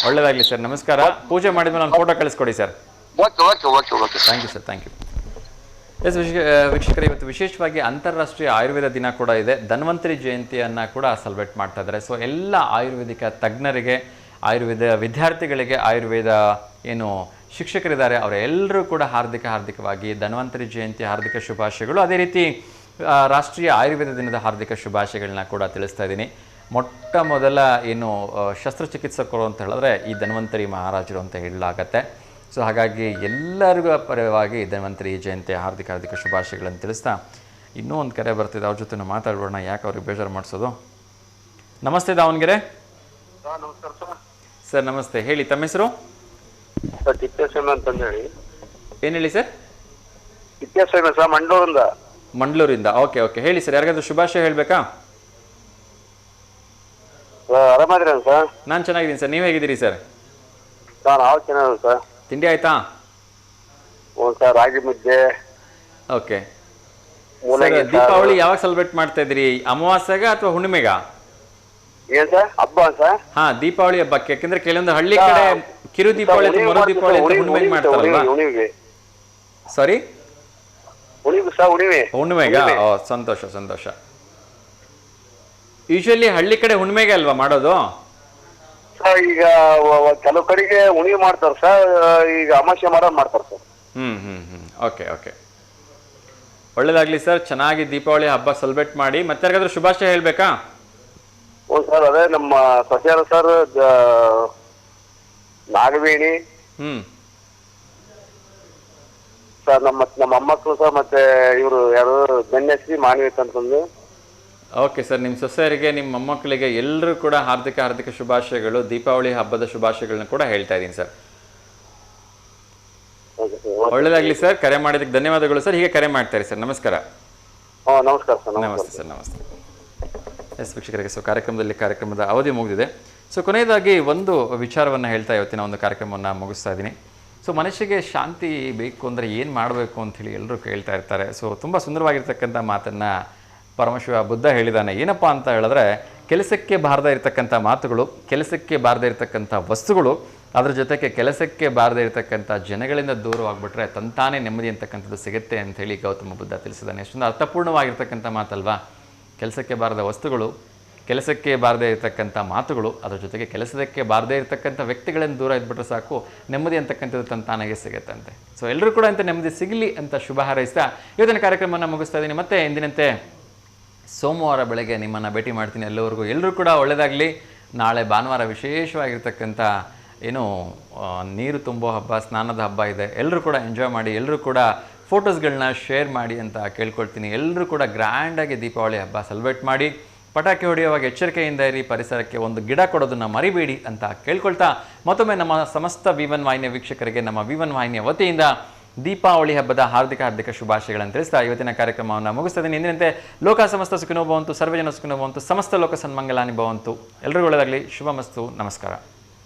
ಒಳ್ಳೆದಾಗಲಿ ಸರ್, ನಮಸ್ಕಾರ. ಪೂಜೆ ಮಾಡಿದ್ಮೇಲೆ ಒಂದು ಫೋಟೋ ಕಳಿಸ್ಕೊಡಿ sir. Thank you sir, thank you. Yes ವೀಕ್ಷಕರೇ, ಇವತ್ತು ವಿಶೇಷವಾಗಿ ಅಂತಾರಾಷ್ಟ್ರೀಯ ಆಯುರ್ವೇದ ದಿನ ಕೂಡ ಇದೆ. ಧನ್ವಂತರಿ ಜಯಂತಿಯನ್ನು ಕೂಡ ಸೆಲೆಬ್ರೇಟ್ ಮಾಡ್ತಾ ಇದ್ದಾರೆ. ಸೊ ಎಲ್ಲ ಆಯುರ್ವೇದಿಕ ತಜ್ಞರಿಗೆ, ಆಯುರ್ವೇದ ವಿದ್ಯಾರ್ಥಿಗಳಿಗೆ, ಆಯುರ್ವೇದ ಏನು ಶಿಕ್ಷಕರಿದ್ದಾರೆ ಅವರೆಲ್ಲರೂ ಕೂಡ ಹಾರ್ದಿಕವಾಗಿ ಧನ್ವಂತರಿ ಜಯಂತಿ ಹಾರ್ದಿಕ ಶುಭಾಶಯಗಳು. ಅದೇ ರೀತಿ ರಾಷ್ಟ್ರೀಯ ಆಯುರ್ವೇದ ದಿನದ ಹಾರ್ದಿಕ ಶುಭಾಶಯಗಳನ್ನ ಕೂಡ ತಿಳಿಸ್ತಾ ಇದ್ದೀನಿ. ಮೊಟ್ಟ ಮೊದಲ ಏನು ಶಸ್ತ್ರಚಿಕಿತ್ಸಕರು ಅಂತ ಹೇಳಿದ್ರೆ ಈ ಧನ್ವಂತರಿ ಮಹಾರಾಜರು ಅಂತ ಹೇಳಲಾಗತ್ತೆ. ಸೊ ಹಾಗಾಗಿ ಎಲ್ಲರಿಗೂ ಪರವಾಗಿ ಧನ್ವಂತರಿ ಜಯಂತಿ ಹಾರ್ದಿಕ ಶುಭಾಶಯಗಳನ್ನು ತಿಳಿಸ್ತಾ ಇನ್ನೂ ಒಂದು ಕರೆ ಬರ್ತಿದೆ, ಅವ್ರ ಜೊತೆ ಮಾತಾಡ್ಬೋಣ, ಯಾಕೆ ಅವ್ರಿಗೆ ಬೇಜಾರು ಮಾಡಿಸೋದು. ನಮಸ್ತೆ ದಾವಣಗೆರೆ. ಸರ್ ನಮಸ್ತೆ, ಹೇಳಿ, ತಮ್ಮ ಹೆಸರು? ತಿಪ್ಪೇಸ್ವಾಮಿ ಅಂತ ಹೇಳಿ. ಏನು ಹೇಳಿ ಸರ್? ತಿಪ್ಪೇಸ್ವಾಮಿ ಸರ್, ಮಂಡ್ಲೂರಿಂದ. ಓಕೆ, ಹೇಳಿ ಸರ್, ಯಾರಿಗಾದ್ರೂ ಶುಭಾಶಯ ಹೇಳಬೇಕಾ? ಆರಾಮದಿರ ಸರ್? ನಾನು ಚೆನ್ನಾಗಿದ್ದೀನಿ ಸರ್, ನೀವು ಹೇಗಿದ್ದೀರಿ ಸರ್? ನಾವು ಚೆನ್ನಾಗಿ ಸರ್. ತಿಂಡಿ ಆಯ್ತಾ? ಹ್ಞೂ ಸರ್, ರಾಗಿ ಮುದ್ದೆ. ಓಕೆ ಸರ್, ದೀಪಾವಳಿ ಯಾವಾಗ ಸೆಲೆಬ್ರೇಟ್ ಮಾಡ್ತಾ ಇದ್ದೀರಿ? ಅಮಾವಾಸ್ಯೆಗ ಅಥವಾ ಹುಣ್ಣಿಮೆಗ? ಏನ್ ಸರ್ ಹಬ್ಬ ಸರ್? ಹಾ, ದೀಪಾವಳಿ ಹಬ್ಬಕ್ಕೆ. ಯಾಕಂದ್ರೆ ಕೆಲವೊಂದು ಹಳ್ಳಿ ಕಡೆ ಕಿರು ದೀಪಾವಳಿ ಅಥವಾ ಮರು ದೀಪಾವಳಿ ಅಂತ ಹುಣ್ಣಿಮೆಗೆ ಮಾಡ್ತಾರಲ್ವಾ? ಸಾರಿ, ಹುಣ್ಣಿಮೆಗ? ಓ, ಸಂತೋಷ ಸಂತೋಷ. ಯೂಶಲಿ ಹಳ್ಳಿ ಕಡೆ ಹುಣ್ಣಿಮೆಗೆ ಅಲ್ವಾ ಮಾಡೋದು? ಸರ್ ಈಗ ಕೆಲವು ಕಡೆಗೆ ಉಣಿವೆ ಮಾಡ್ತಾರ ಸರ್, ಈಗ ಅಮಾವಾಸ್ಯೆ ಮಾಡೋದು ಮಾಡ್ತಾರ ಸರ್. ಓಕೆ ಓಕೆ, ಒಳ್ಳೇದಾಗ್ಲಿ ಸರ್. ಚೆನ್ನಾಗಿ ದೀಪಾವಳಿ ಹಬ್ಬ ಸೆಲೆಬ್ರೇಟ್ ಮಾಡಿ. ಮತ್ತೆ ಯಾರಿಗಾದ್ರೂ ಶುಭಾಶಯ ಹೇಳ್ಬೇಕಾ? ಹ್ಞೂ ಸರ್, ಅದೇ ನಮ್ಮ ಸಸ್ಯಾರ ಸರ್, ನಾಗವೇಣಿ ಸರ್, ನಮ್ಮ ಮೊಮ್ಮಕ್ಕಳು ಸರ್, ಮತ್ತೆ ಇವರು ಯಾರು ಧನ್ಯಶ್ರೀ ಮಾನ್ವಿತ್ ಅಂತಂದು. ಓಕೆ ಸರ್, ನಿಮ್ಮ ಸೊಸೆಯರಿಗೆ ನಿಮ್ಮ ಮೊಮ್ಮಕ್ಕಳಿಗೆ ಎಲ್ಲರೂ ಕೂಡ ಹಾರ್ದಿಕ ಹಾರ್ದಿಕ ಶುಭಾಶಯಗಳು. ದೀಪಾವಳಿ ಹಬ್ಬದ ಶುಭಾಶಯಗಳನ್ನ ಕೂಡ ಹೇಳ್ತಾ ಇದ್ದೀನಿ ಸರ್. ಒಳ್ಳೇದಾಗ್ಲಿ ಸರ್, ಕರೆ ಮಾಡಿದಕ್ಕೆ ಧನ್ಯವಾದಗಳು ಸರ್. ಹೀಗೆ ಕರೆ ಮಾಡ್ತಾರೆ ಸರ್. ನಮಸ್ಕಾರ. ನಮಸ್ಕಾರ ಸರ್. ನಮಸ್ತೆ ಸರ್, ನಮಸ್ತೆ. ಎಸ್ ವೀಕ್ಷಕರಿಗೆ, ಸೊ ಕಾರ್ಯಕ್ರಮದ ಅವಧಿ ಮುಗಿದಿದೆ. ಸೊ ಕೊನೆಯದಾಗಿ ಒಂದು ವಿಚಾರವನ್ನು ಹೇಳ್ತಾ ಇವತ್ತಿನ ಒಂದು ಕಾರ್ಯಕ್ರಮವನ್ನು ಮುಗಿಸ್ತಾ ಇದ್ದೀನಿ. ಸೊ ಮನುಷ್ಯಗೆ ಶಾಂತಿ ಬೇಕು ಅಂದರೆ ಏನು ಮಾಡಬೇಕು ಅಂಥೇಳಿ ಎಲ್ಲರೂ ಕೇಳ್ತಾ ಇರ್ತಾರೆ. ಸೊ ತುಂಬ ಸುಂದರವಾಗಿರ್ತಕ್ಕಂಥ ಮಾತನ್ನು ಪರಮಶಿವ ಬುದ್ಧ ಹೇಳಿದ್ದಾನೆ. ಏನಪ್ಪ ಅಂತ ಹೇಳಿದ್ರೆ, ಕೆಲಸಕ್ಕೆ ಬಾರದೇ ಇರತಕ್ಕಂಥ ಮಾತುಗಳು, ಕೆಲಸಕ್ಕೆ ಬಾರದೇ ಇರತಕ್ಕಂಥ ವಸ್ತುಗಳು, ಅದ್ರ ಜೊತೆಗೆ ಕೆಲಸಕ್ಕೆ ಬಾರದೇ ಇರತಕ್ಕಂಥ ಜನಗಳಿಂದ ದೂರವಾಗ್ಬಿಟ್ರೆ ತಂತಾನೇ ನೆಮ್ಮದಿ ಅಂತಕ್ಕಂಥದ್ದು ಸಿಗುತ್ತೆ ಅಂಥೇಳಿ ಗೌತಮ ಬುದ್ಧ ತಿಳಿಸಿದ್ದಾನೆ. ಎಷ್ಟೊಂದು ಅರ್ಥಪೂರ್ಣವಾಗಿರ್ತಕ್ಕಂಥ ಮಾತಲ್ವಾ? ಕೆಲಸಕ್ಕೆ ಬಾರದ ವಸ್ತುಗಳು, ಕೆಲಸಕ್ಕೆ ಬಾರದೇ ಇರತಕ್ಕಂಥ ಮಾತುಗಳು, ಅದ್ರ ಜೊತೆಗೆ ಕೆಲಸಕ್ಕೆ ಬಾರದೇ ಇರತಕ್ಕಂಥ ವ್ಯಕ್ತಿಗಳಿಂದ ದೂರ ಇದ್ಬಿಟ್ರೆ ಸಾಕು, ನೆಮ್ಮದಿ ಅಂತಕ್ಕಂಥದ್ದು ತಂತಾನಾಗೆ ಸಿಗುತ್ತಂತೆ. ಸೊ ಎಲ್ಲರೂ ಕೂಡ ಅಂತ ನೆಮ್ಮದಿ ಸಿಗಲಿ ಅಂತ ಶುಭ ಹಾರೈಸ್ತಾ ಇವತ್ತಿನ ಕಾರ್ಯಕ್ರಮವನ್ನು ಮುಗಿಸ್ತಾ ಇದ್ದೀನಿ. ಮತ್ತೆ ಎಂದಿನಂತೆ ಸೋಮವಾರ ಬೆಳಗ್ಗೆ ನಿಮ್ಮನ್ನು ಭೇಟಿ ಮಾಡ್ತೀನಿ. ಎಲ್ಲರೂ ಕೂಡ ಒಳ್ಳೆಯದಾಗಲಿ. ನಾಳೆ ಭಾನುವಾರ ವಿಶೇಷವಾಗಿರ್ತಕ್ಕಂಥ ನೀರು ತುಂಬೋ ಹಬ್ಬ, ಸ್ನಾನದ ಹಬ್ಬ ಇದೆ. ಎಲ್ಲರೂ ಕೂಡ ಎಂಜಾಯ್ ಮಾಡಿ, ಎಲ್ಲರೂ ಕೂಡ ಫೋಟೋಸ್ಗಳನ್ನ ಶೇರ್ ಮಾಡಿ ಅಂತ ಕೇಳ್ಕೊಳ್ತೀನಿ. ಎಲ್ಲರೂ ಕೂಡ ಗ್ರ್ಯಾಂಡಾಗಿ ದೀಪಾವಳಿ ಹಬ್ಬ ಸೆಲೆಬ್ರೇಟ್ ಮಾಡಿ. ಪಟಾಕಿ ಹೊಡೆಯುವಾಗ ಎಚ್ಚರಿಕೆಯಿಂದ ಇರಿ, ಪರಿಸರಕ್ಕೆ ಒಂದು ಗಿಡ ಕೊಡೋದನ್ನು ಮರಿಬೇಡಿ ಅಂತ ಕೇಳ್ಕೊಳ್ತಾ ಮತ್ತೊಮ್ಮೆ ನಮ್ಮ ಸಮಸ್ತ V1 ವಾಹಿನಿಯ ವೀಕ್ಷಕರಿಗೆ ನಮ್ಮ V1 ವಾಹಿನಿಯ ವತಿಯಿಂದ ದೀಪಾವಳಿ ಹಬ್ಬದ ಹಾರ್ದಿಕ ಶುಭಾಶಯಗಳನ್ನು ತಿಳಿಸ್ತಾ ಇವತ್ತಿನ ಕಾರ್ಯಕ್ರಮವನ್ನು ಮುಗಿಸ್ತಾ ಇದ್ದೀನಿ. ಎಂದಿನಂತೆ ಲೋಕ ಸಮಸ್ತ ಸುಖಿನೋ ಭವಂತು, ಸರ್ವಜನ ಸುಖಿನೋ ಭವಂತು, ಸಮಸ್ತ ಲೋಕ ಸನ್ಮಂಗಲಾನಿ ಭವಂತು. ಎಲ್ಲರಿಗೂ ಒಳ್ಳೆಯದಾಗಲಿ. ಶುಭಮಸ್ತು. ನಮಸ್ಕಾರ.